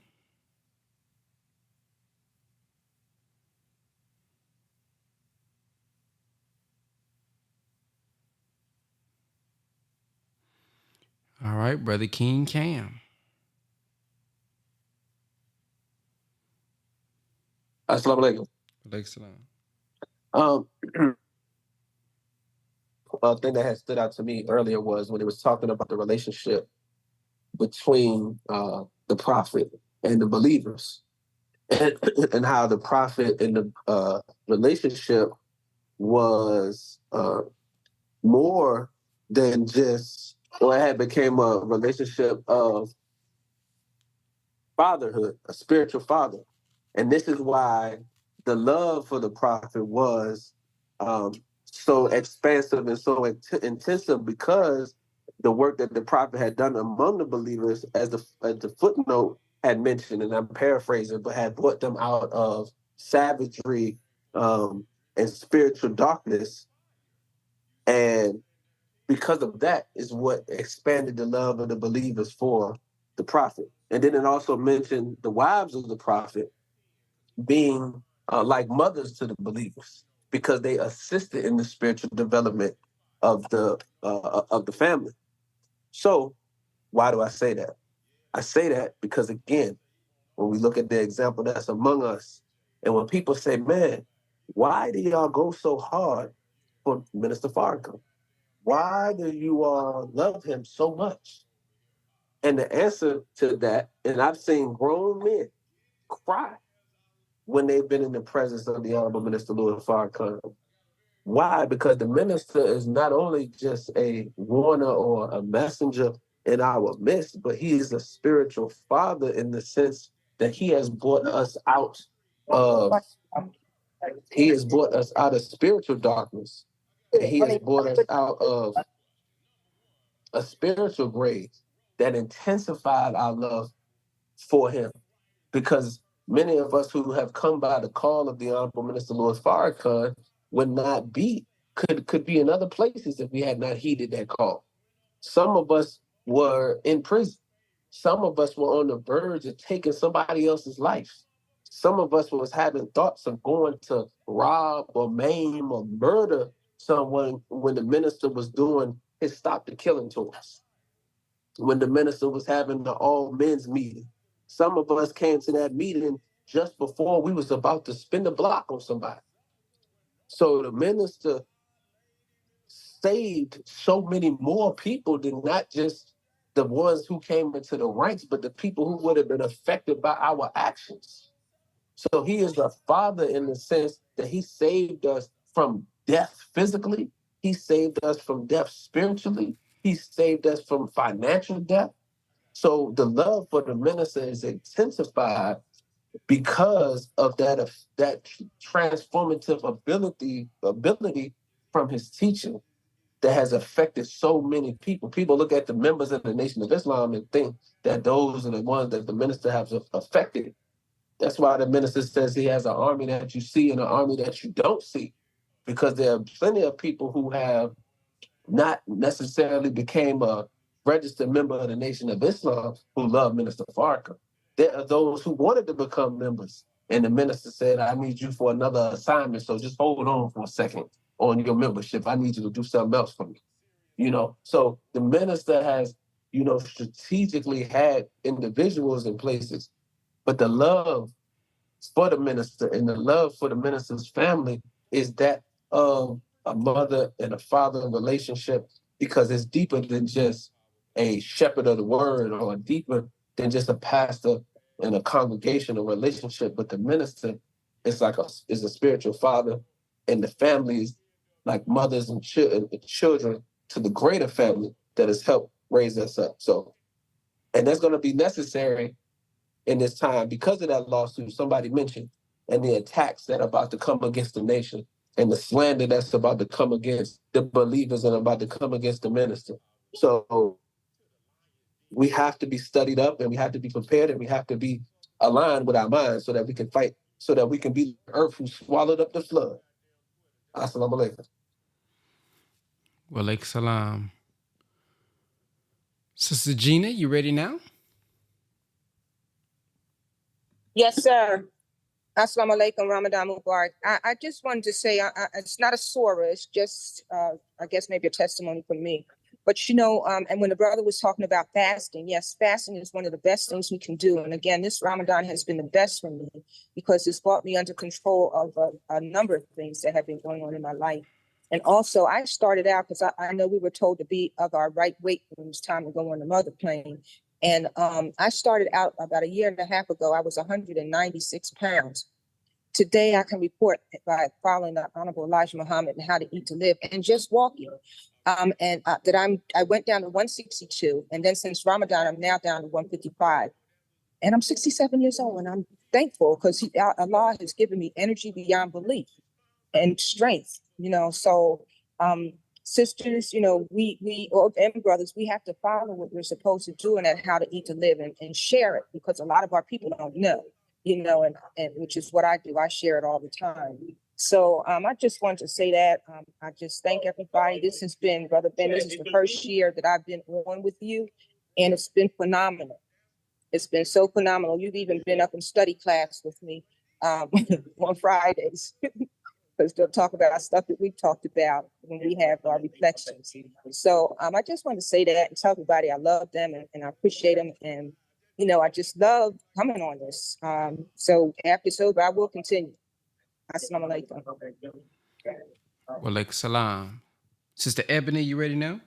S2: All right, Brother King Cam.
S3: Assalamu alaikum.
S2: Alaikum salam.
S3: A thing that had stood out to me earlier was when it was talking about the relationship between the prophet and the believers, and how the prophet and the relationship was more than just, or it had became a relationship of fatherhood, a spiritual father. And this is why the love for the prophet was so expansive and so intensive, because the work that the prophet had done among the believers, as the footnote had mentioned, and I'm paraphrasing, but had brought them out of savagery and spiritual darkness. And because of that is what expanded the love of the believers for the prophet. And then it also mentioned the wives of the prophet being like mothers to the believers, because they assisted in the spiritual development of the family. So why do I say that? I say that because, again, when we look at the example that's among us, and when people say, man, why do y'all go so hard for Minister Farrakhan? Why do you all love him so much? And the answer to that, and I've seen grown men cry when they've been in the presence of the Honorable Minister Louis Farrakhan. Why? Because the minister is not only just a warner or a messenger in our midst, but he is a spiritual father, in the sense that he has brought us out of spiritual darkness. And he has brought us out of a spiritual grave that intensified our love for him. Because many of us who have come by the call of the Honorable Minister Louis Farrakhan could be in other places if we had not heeded that call. Some of us were in prison. Some of us were on the verge of taking somebody else's life. Some of us was having thoughts of going to rob or maim or murder someone when the minister was doing his Stop the Killing tours. When the minister was having the all men's meeting. Some of us came to that meeting just before we was about to spin the block on somebody. So the minister saved so many more people than not just the ones who came into the ranks, but the people who would have been affected by our actions. So he is a father in the sense that he saved us from death physically. He saved us from death spiritually. He saved us from financial death. So the love for the minister is intensified because of that transformative ability from his teaching that has affected so many people. People look at the members of the Nation of Islam and think that those are the ones that the minister has affected. That's why the minister says he has an army that you see and an army that you don't see, because there are plenty of people who have not necessarily became a registered member of the Nation of Islam who love Minister Farrakhan. There are those who wanted to become members, and the minister said, I need you for another assignment, so just hold on for a second on your membership. I need you to do something else for me. So the minister has, strategically had individuals in places, but the love for the minister and the love for the minister's family is that of a mother and a father relationship, because it's deeper than just a shepherd of the word or deeper than just a pastor and a congregational relationship. But the minister is is a spiritual father, and the family is like mothers and children to the greater family that has helped raise us up. So, and that's going to be necessary in this time because of that lawsuit somebody mentioned, and the attacks that are about to come against the nation, and the slander that's about to come against the believers and about to come against the minister. So we have to be studied up, and we have to be prepared, and we have to be aligned with our minds so that we can fight, so that we can be the earth who swallowed up the flood. Assalamu alaikum.
S2: Wa alaikum salam. Sister Gina, you ready now?
S19: Yes, sir. Assalamu alaikum, Ramadan Mubarak. I just wanted to say, it's not a surah, it's just, I guess maybe a testimony from me. But and when the brother was talking about fasting, yes, fasting is one of the best things we can do. And again, this Ramadan has been the best for me because it's brought me under control of a number of things that have been going on in my life. And also, I started out because I know we were told to be of our right weight when it was time to go on the mother plane. And I started out about a year and a half ago. I was 196 pounds. Today, I can report by following the Honorable Elijah Muhammad and How to Eat to Live and just walking. I went down to 162. And then since Ramadan, I'm now down to 155. And I'm 67 years old. And I'm thankful because Allah has given me energy beyond belief and strength, So sisters, and brothers, we have to follow what we're supposed to do and How to Eat to Live and share it, because a lot of our people don't know, and which is what I do. I share it all the time. So I just wanted to say that. I just thank everybody. This has been, Brother Ben, this is the first year that I've been on with you, and it's been phenomenal. It's been so phenomenal. You've even been up in study class with me on Fridays. Because they'll talk about stuff that we talked about when we have our reflections. So I just want to say that and tell everybody I love them and I appreciate them. And, I just love coming on this. So after it's over, I will continue. Assalamu alaikum.
S2: Wa alaikum salam. Sister Ebony, you ready now?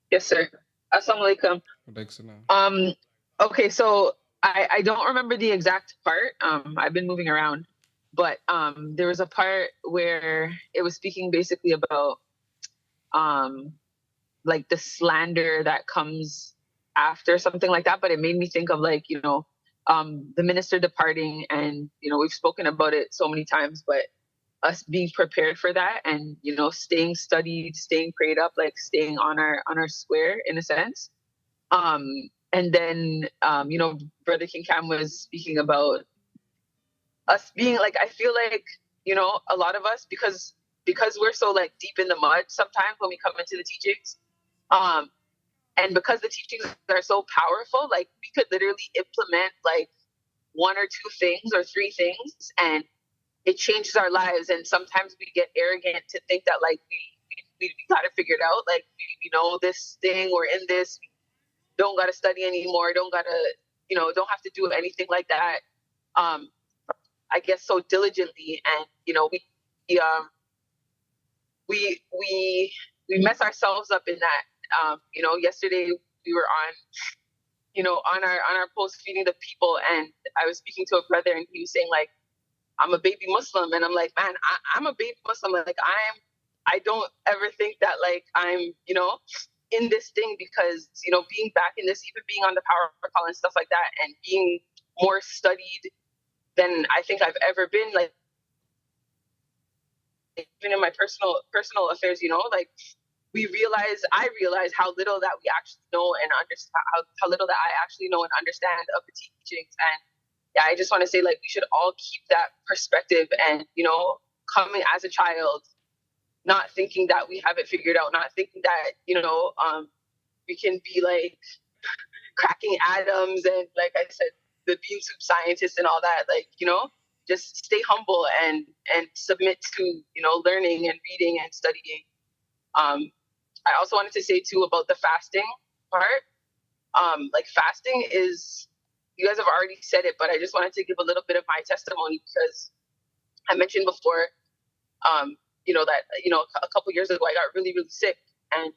S18: Yes, sir. Assalamu alaikum.
S2: Wa alaikum salam.
S18: Okay, so I don't remember the exact part. I've been moving around. But there was a part where it was speaking basically about like the slander that comes after something like that. But it made me think of the minister departing, and we've spoken about it so many times, but us being prepared for that and staying studied, staying prayed up, like staying on our square in a sense. And then Brother King Cam was speaking about us being I feel like, a lot of us, because we're so deep in the mud sometimes when we come into the teachings, and because the teachings are so powerful, we could literally implement one or two things or three things, and it changes our lives. And sometimes we get arrogant to think that we got it figured out, we know this thing, we're in this, don't got to study anymore, don't got to, don't have to do anything like that. I guess so diligently, and we mess ourselves up in that. Yesterday we were on our post feeding the people, and I was speaking to a brother, and he was saying like, I'm a baby Muslim, and I'm like, man, I'm a baby Muslim. Like I don't ever think that like I'm in this thing, because being back in this, even being on the power call and stuff like that, and being more studied than I think I've ever been, like even in my personal affairs, like I realize how little that we actually know and understand, how little that I actually know and understand of the teachings. And yeah, I just want to say, like, we should all keep that perspective, and coming as a child, not thinking that we have it figured out, not thinking that we can be like cracking atoms and, like I said, the bean soup scientists and all that. Like, just stay humble and submit to learning and reading and studying. I also wanted to say too about the fasting part. Like, fasting is, you guys have already said it, but I just wanted to give a little bit of my testimony, because I mentioned before, that a couple years ago I got really, really sick, and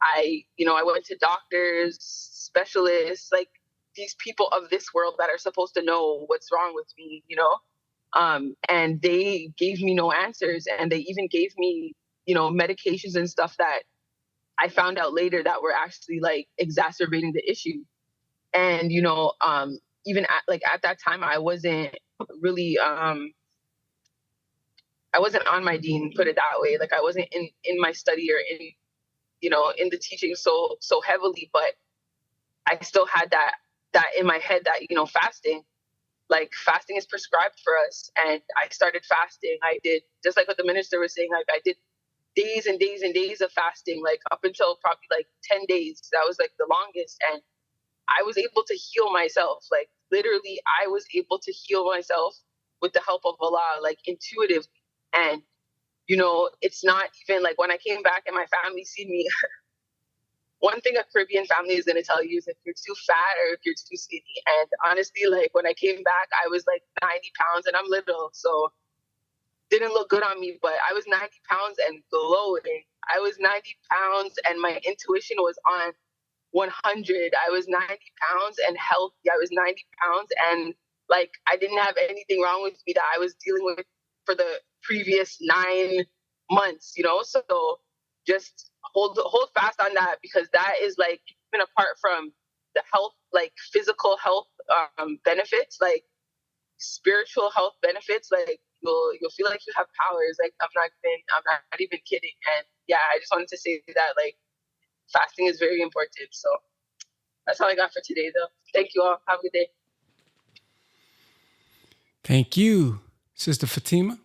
S18: I went to doctors, specialists, like these people of this world that are supposed to know what's wrong with me, and they gave me no answers, and they even gave me medications and stuff that I found out later that were actually like exacerbating the issue. And even at that time, I wasn't really I wasn't on my deen, put it that way. Like, I wasn't in my study or in in the teaching so heavily, but I still had that in my head that fasting is prescribed for us. And I started fasting. I did, just like what the minister was saying, like I did days and days and days of fasting, like up until probably like 10 days. That was like the longest. And I was able to heal myself. Like, literally, I was able to heal myself with the help of Allah, like intuitively. And, it's not even like when I came back and my family see me, one thing a Caribbean family is going to tell you is if you're too fat or if you're too skinny. And honestly, like when I came back, I was like 90 pounds and I'm little. So didn't look good on me, but I was 90 pounds and glowing. I was 90 pounds and my intuition was on 100. I was 90 pounds and healthy. I was 90 pounds and like I didn't have anything wrong with me that I was dealing with for the previous 9 months, So just hold fast on that, because that is like, even apart from the health, like physical health benefits, like spiritual health benefits, like you'll feel like you have powers. Like I'm not even kidding. And yeah, I just wanted to say that like fasting is very important. So that's all I got for today, though. Thank you all. Have a good day.
S2: Thank you, Sister Fatima.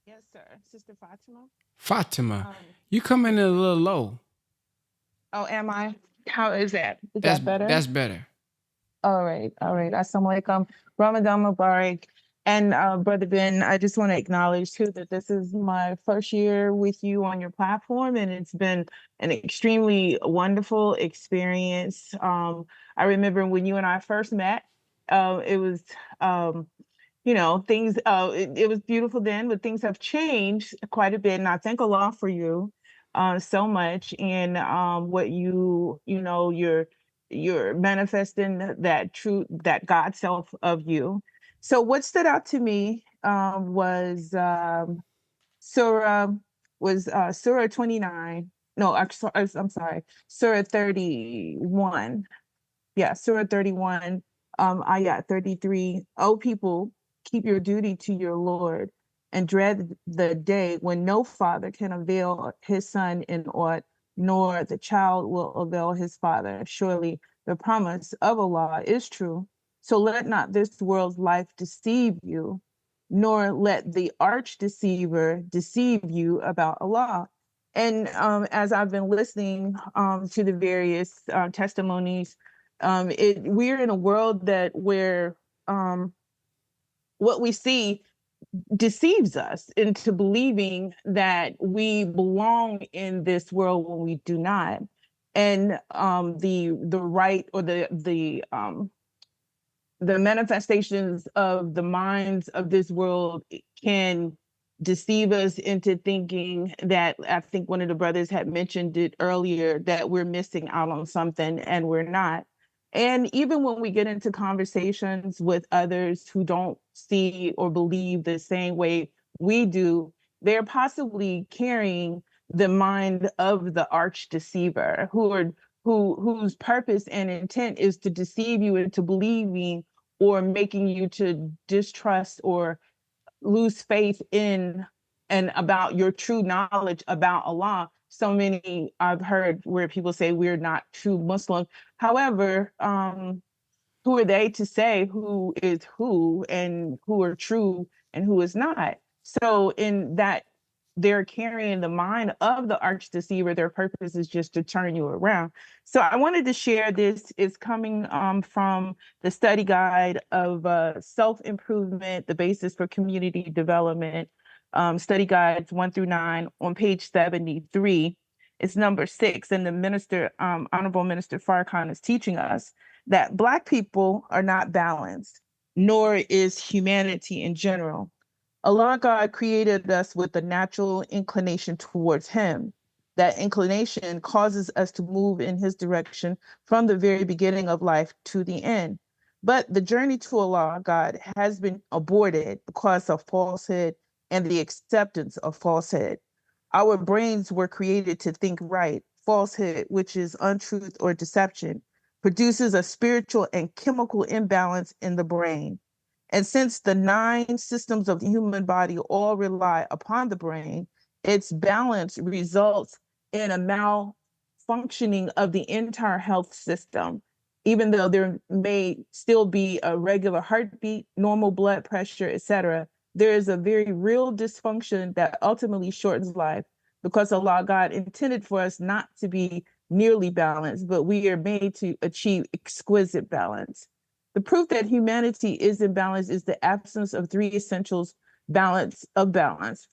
S9: Yes, sir. Sister Fatima.
S2: Fatima, you come in a little low.
S9: Oh, am I? How is that? Is
S2: That's
S9: that better?
S2: That's better.
S9: All right. Assalamu alaikum. Ramadan Mubarak. And Brother Ben, I just want to acknowledge too that this is my first year with you on your platform, and it's been an extremely wonderful experience. I remember when you and I first met, it was things, it was beautiful then, but things have changed quite a bit. And I thank Allah for you so much. And what you're manifesting that God self of you. So what stood out to me was Surah 29. No, I'm sorry, Surah 31. Yeah, Surah 31, ayat 33. O people, keep your duty to your Lord and dread the day when no father can avail his son in aught, nor the child will avail his father. Surely the promise of Allah is true. So let not this world's life deceive you, nor let the arch deceiver deceive you about Allah. And as I've been listening to the various testimonies, we're in a world where what we see deceives us into believing that we belong in this world when we do not. And the right or the manifestations of the minds of this world can deceive us into thinking that, I think one of the brothers had mentioned it earlier, that we're missing out on something, and we're not. And even when we get into conversations with others who don't see or believe the same way we do, they're possibly carrying the mind of the arch deceiver, whose purpose and intent is to deceive you into believing or making you to distrust or lose faith in and about your true knowledge about Allah. So many I've heard where people say we're not true Muslims. However, who are they to say who is who and who are true and who is not? So in that, they're carrying the mind of the arch deceiver. Their purpose is just to turn you around. So I wanted to share this. Is coming from the study guide of self-improvement, the basis for community development, study guides 1 through 9 on page 73. It's number 6, and the minister, Honorable Minister Farrakhan, is teaching us that Black people are not balanced, nor is humanity in general. Allah God created us with a natural inclination towards Him. That inclination causes us to move in His direction from the very beginning of life to the end. But the journey to Allah God has been aborted because of falsehood and the acceptance of falsehood. Our brains were created to think right. Falsehood, which is untruth or deception, produces a spiritual and chemical imbalance in the brain. And since the 9 systems of the human body all rely upon the brain, its balance results in a malfunctioning of the entire health system. Even though there may still be a regular heartbeat, normal blood pressure, etc., there is a very real dysfunction that ultimately shortens life, because Allah God intended for us not to be nearly balanced, but we are made to achieve exquisite balance. The proof that humanity is in balance is the absence of 3 essentials balance: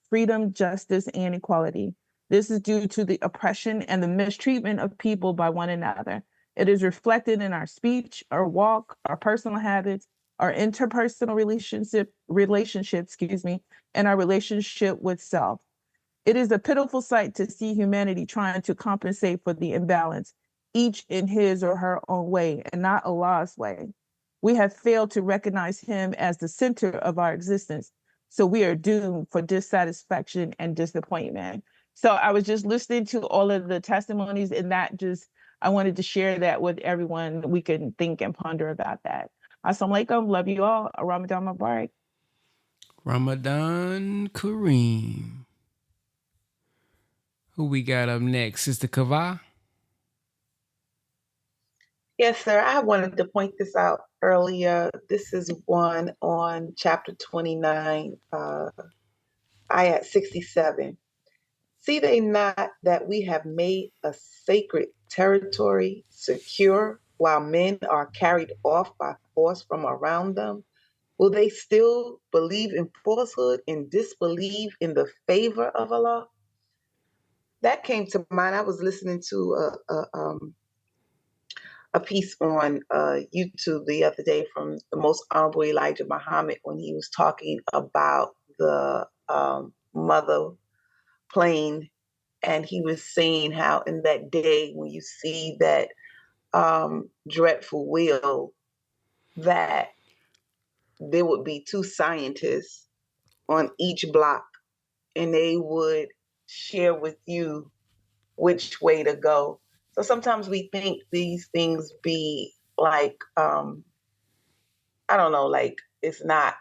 S9: freedom, justice, and equality. This is due to the oppression and the mistreatment of people by one another. It is reflected in our speech, our walk, our personal habits, our interpersonal relationships, and our relationship with self. It is a pitiful sight to see humanity trying to compensate for the imbalance, each in his or her own way, and not Allah's way. We have failed to recognize Him as the center of our existence, so we are doomed for dissatisfaction and disappointment. So I was just listening to all of the testimonies, and I wanted to share that with everyone. We can think and ponder about that. Assalamu alaikum. Love you all. Ramadan Mubarak.
S2: Ramadan Kareem. Who we got up next? Sister Kava?
S20: Yes, sir. I wanted to point this out earlier. This is one on chapter 29, ayat 67. See they not that we have made a sacred territory secure while men are carried off by force from around them? Will they still believe in falsehood and disbelieve in the favor of Allah? That came to mind. I was listening to a piece on YouTube the other day from the Most Honorable Elijah Muhammad, when he was talking about the mother plane, and he was saying how in that day when you see that dreadful wheel, that there would be 2 scientists on each block, and they would share with you which way to go. So sometimes we think these things be like, I don't know, like it's not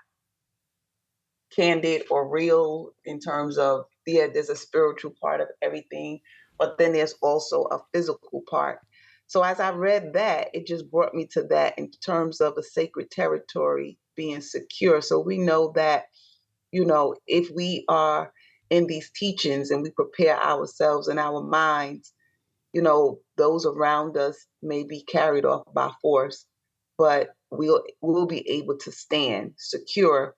S20: candid or real in terms of, yeah, there's a spiritual part of everything, but then there's also a physical part. So as I read that, it just brought me to that in terms of a sacred territory being secure. So we know that, if we are in these teachings and we prepare ourselves and our minds, those around us may be carried off by force, but we'll be able to stand secure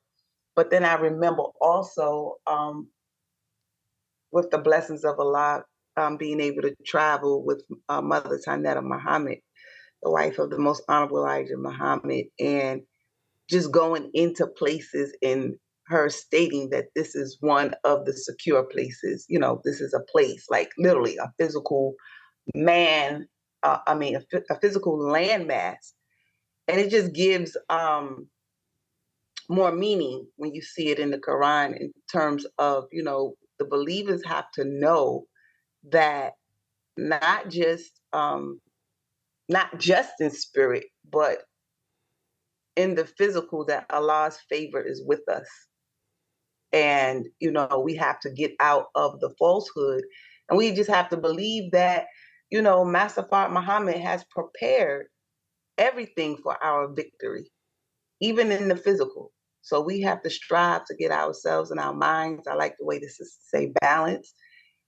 S20: But then I remember also with the blessings of Allah, being able to travel with Mother Tanetta Muhammad, the wife of the most honorable Elijah Muhammad, and just going into places and her stating that this is one of the secure places. You know, this is a place, like literally a physical man, a physical landmass. And it just gives more meaning when you see it in the Quran in terms of, you know, the believers have to know that not just in spirit, but in the physical, that Allah's favor is with us. And, you know, we have to get out of the falsehood. And we just have to believe that, you know, Master Fard Muhammad has prepared everything for our victory, even in the physical. So we have to strive to get ourselves and our minds. I like the way this is say balance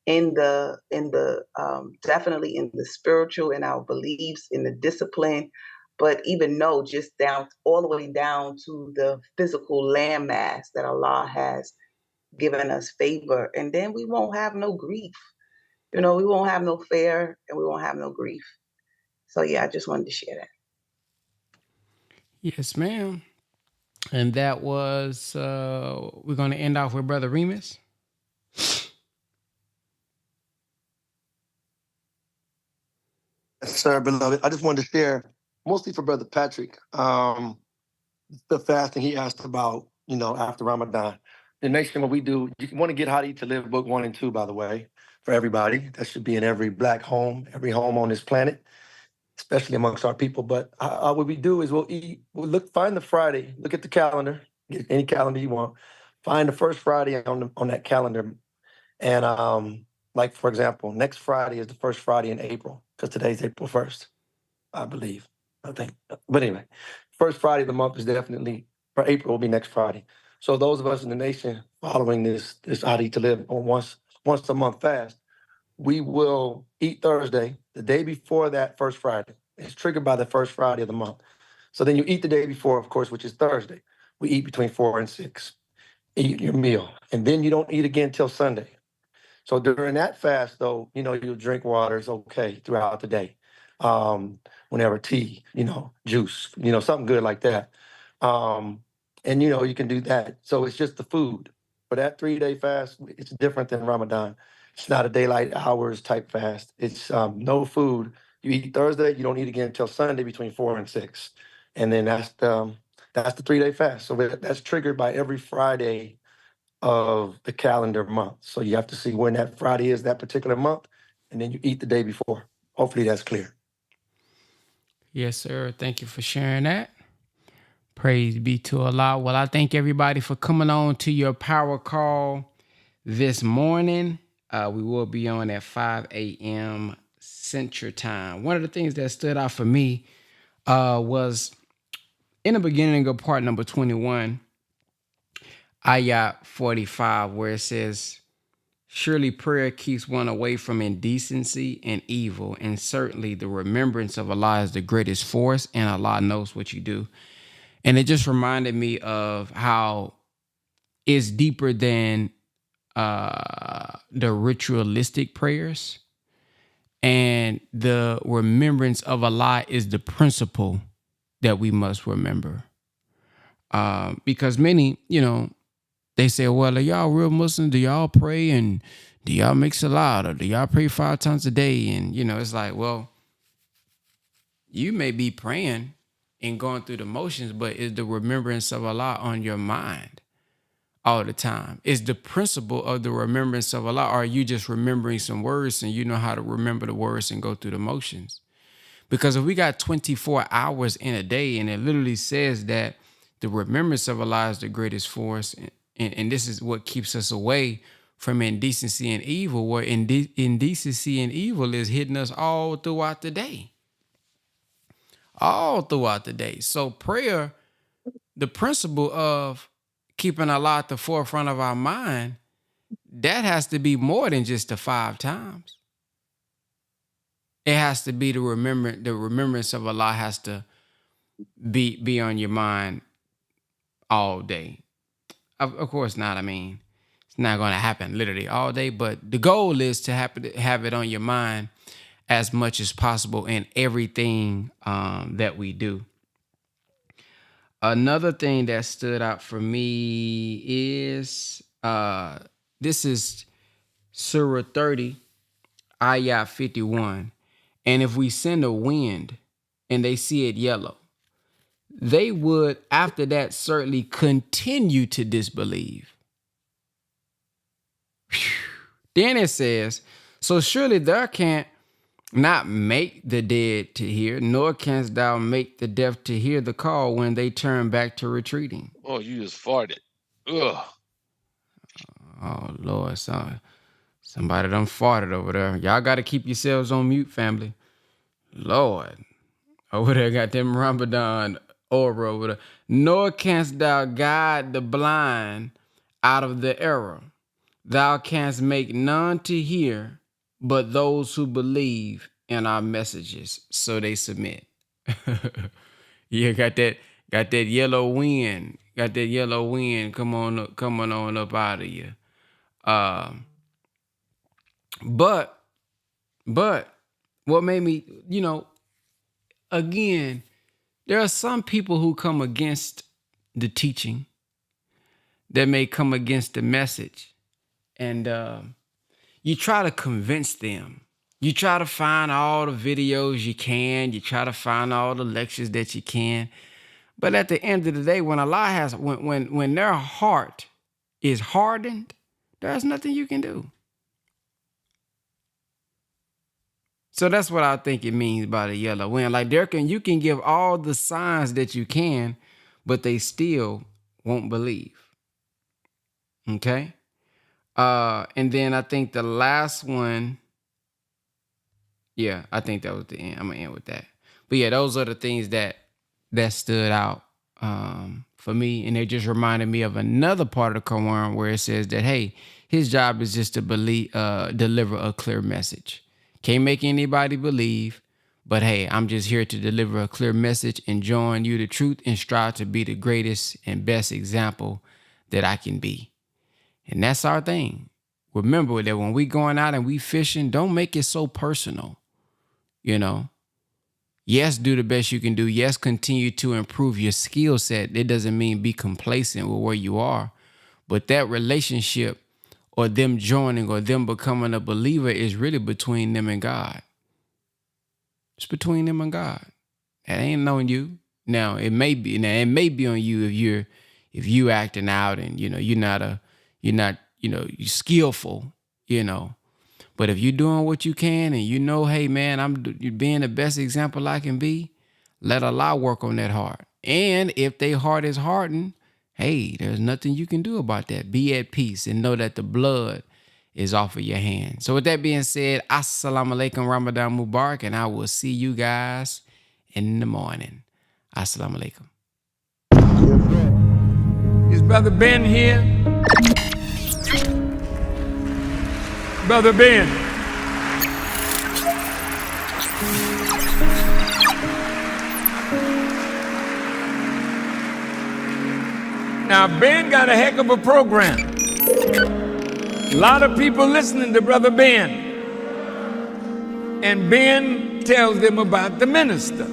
S20: in the definitely in the spiritual, in our beliefs, in the discipline, but even know just down all the way down to the physical landmass that Allah has given us favor, and then we won't have no grief. You know, we won't have no fear and we won't have no grief. So yeah, I just wanted to share that.
S2: Yes, ma'am. And that was, we're going to end off with Brother Remus.
S7: Yes, sir, beloved. I just wanted to share, mostly for Brother Patrick, the fasting he asked about, you know, after Ramadan. The next thing what we do, you want to get How to Eat to Live, book 1 and 2, by the way, for everybody. That should be in every Black home, every home on this planet, especially amongst our people. But what we do is we'll find the Friday, look at the calendar, get any calendar you want, find the first Friday on that calendar. And like, for example, next Friday is the first Friday in April, because today's April 1st, I believe. I think. But anyway, first Friday of the month is definitely, for April will be next Friday. So those of us in the nation following this How to Eat to Live on once a month fast, we will eat Thursday, the day before that first Friday. It's triggered by the first Friday of the month. So then you eat the day before, of course, which is Thursday. We eat between 4 and 6. Eat your meal. And then you don't eat again till Sunday. So during that fast, though, you know, you'll drink water, it's okay throughout the day. Whenever tea, you know, juice, you know, something good like that. And, you know, you can do that. So it's just the food. For that 3-day fast, it's different than Ramadan. It's not a daylight hours type fast. It's no food. You eat Thursday, you don't eat again until Sunday between 4 and 6. And then that's the 3-day fast. So that's triggered by every Friday of the calendar month. So you have to see when that Friday is that particular month, and then you eat the day before. Hopefully that's clear.
S2: Yes, sir. Thank you for sharing that. Praise be to Allah. Well, I thank everybody for coming on to your power call this morning. We will be on at 5 a.m. Central Time. One of the things that stood out for me was in the beginning of part number 21, ayat 45, where it says, surely prayer keeps one away from indecency and evil, and certainly the remembrance of Allah is the greatest force, and Allah knows what you do. And it just reminded me of how it's deeper than the ritualistic prayers, and the remembrance of Allah is the principle that we must remember. Because many, you know, they say, well, are y'all real Muslims? Do y'all pray? And do y'all make salat? Or do y'all pray 5 times a day? And, you know, it's like, well, you may be praying and going through the motions, but is the remembrance of Allah on your mind all the time? Is the principle of the remembrance of Allah, or are you just remembering some words and you know how to remember the words and go through the motions? Because if we got 24 hours in a day, and it literally says that the remembrance of Allah is the greatest force, and this is what keeps us away from indecency and evil, where indecency and evil is hitting us all throughout the day. All throughout the day. So prayer, the principle of keeping Allah at the forefront of our mind, that has to be more than just the 5 times. It has to be the remembrance of Allah has to be on your mind all day. Of course not. I mean, it's not going to happen literally all day, but the goal is to have it on your mind as much as possible in everything that we do. Another thing that stood out for me is this is Surah 30, Ayah 51. And if we send a wind and they see it yellow, they would after that certainly continue to disbelieve. Whew. Then it says, so surely thou can't not make the dead to hear, nor canst thou make the deaf to hear the call when they turn back to retreating.
S19: Oh, you just farted. Ugh.
S2: Oh, Lord, somebody done farted over there. Y'all got to keep yourselves on mute, family. Lord, over there got them Ramadan aura over there. Nor canst thou guide the blind out of the error. Thou canst make none to hear, but those who believe in our messages, so they submit. Yeah, got that yellow wind. Got that yellow wind coming on up out of you. But what made me, again, there are some people who come against the teaching, that may come against the message. And you try to convince them. You try to find all the videos you can. You try to find all the lectures that you can. But at the end of the day, when Allah has, when their heart is hardened, there's nothing you can do. So that's what I think it means by the yellow wind. Like you can give all the signs that you can, but they still won't believe. Okay? And then I think the last one, yeah, I think that was the end. I'm gonna end with that. But yeah, those are the things that stood out for me, and they just reminded me of another part of the Quran where it says that, hey, his job is just to deliver a clear message. Can't make anybody believe, but hey, I'm just here to deliver a clear message and join you the truth and strive to be the greatest and best example that I can be. And that's our thing. Remember that when we going out and we fishing, don't make it so personal. Yes, do the best you can do. Yes, continue to improve your skill set. It doesn't mean be complacent with where you are. But that relationship or them joining or them becoming a believer is really between them and God. It's between them and God. That ain't on you. Now, it may be on you if you acting out and you're not you're skillful, But if you're doing what you can and hey man, I'm being the best example I can be, let Allah work on that heart. And if their heart is hardened, hey, there's nothing you can do about that. Be at peace and know that the blood is off of your hands. So with that being said, Assalamu alaikum, Ramadan Mubarak, and I will see you guys in the morning. Assalamu alaikum.
S1: Is Brother Ben here? Brother Ben. Now, Ben got a heck of a program. A lot of people listening to Brother Ben. And Ben tells them about the minister.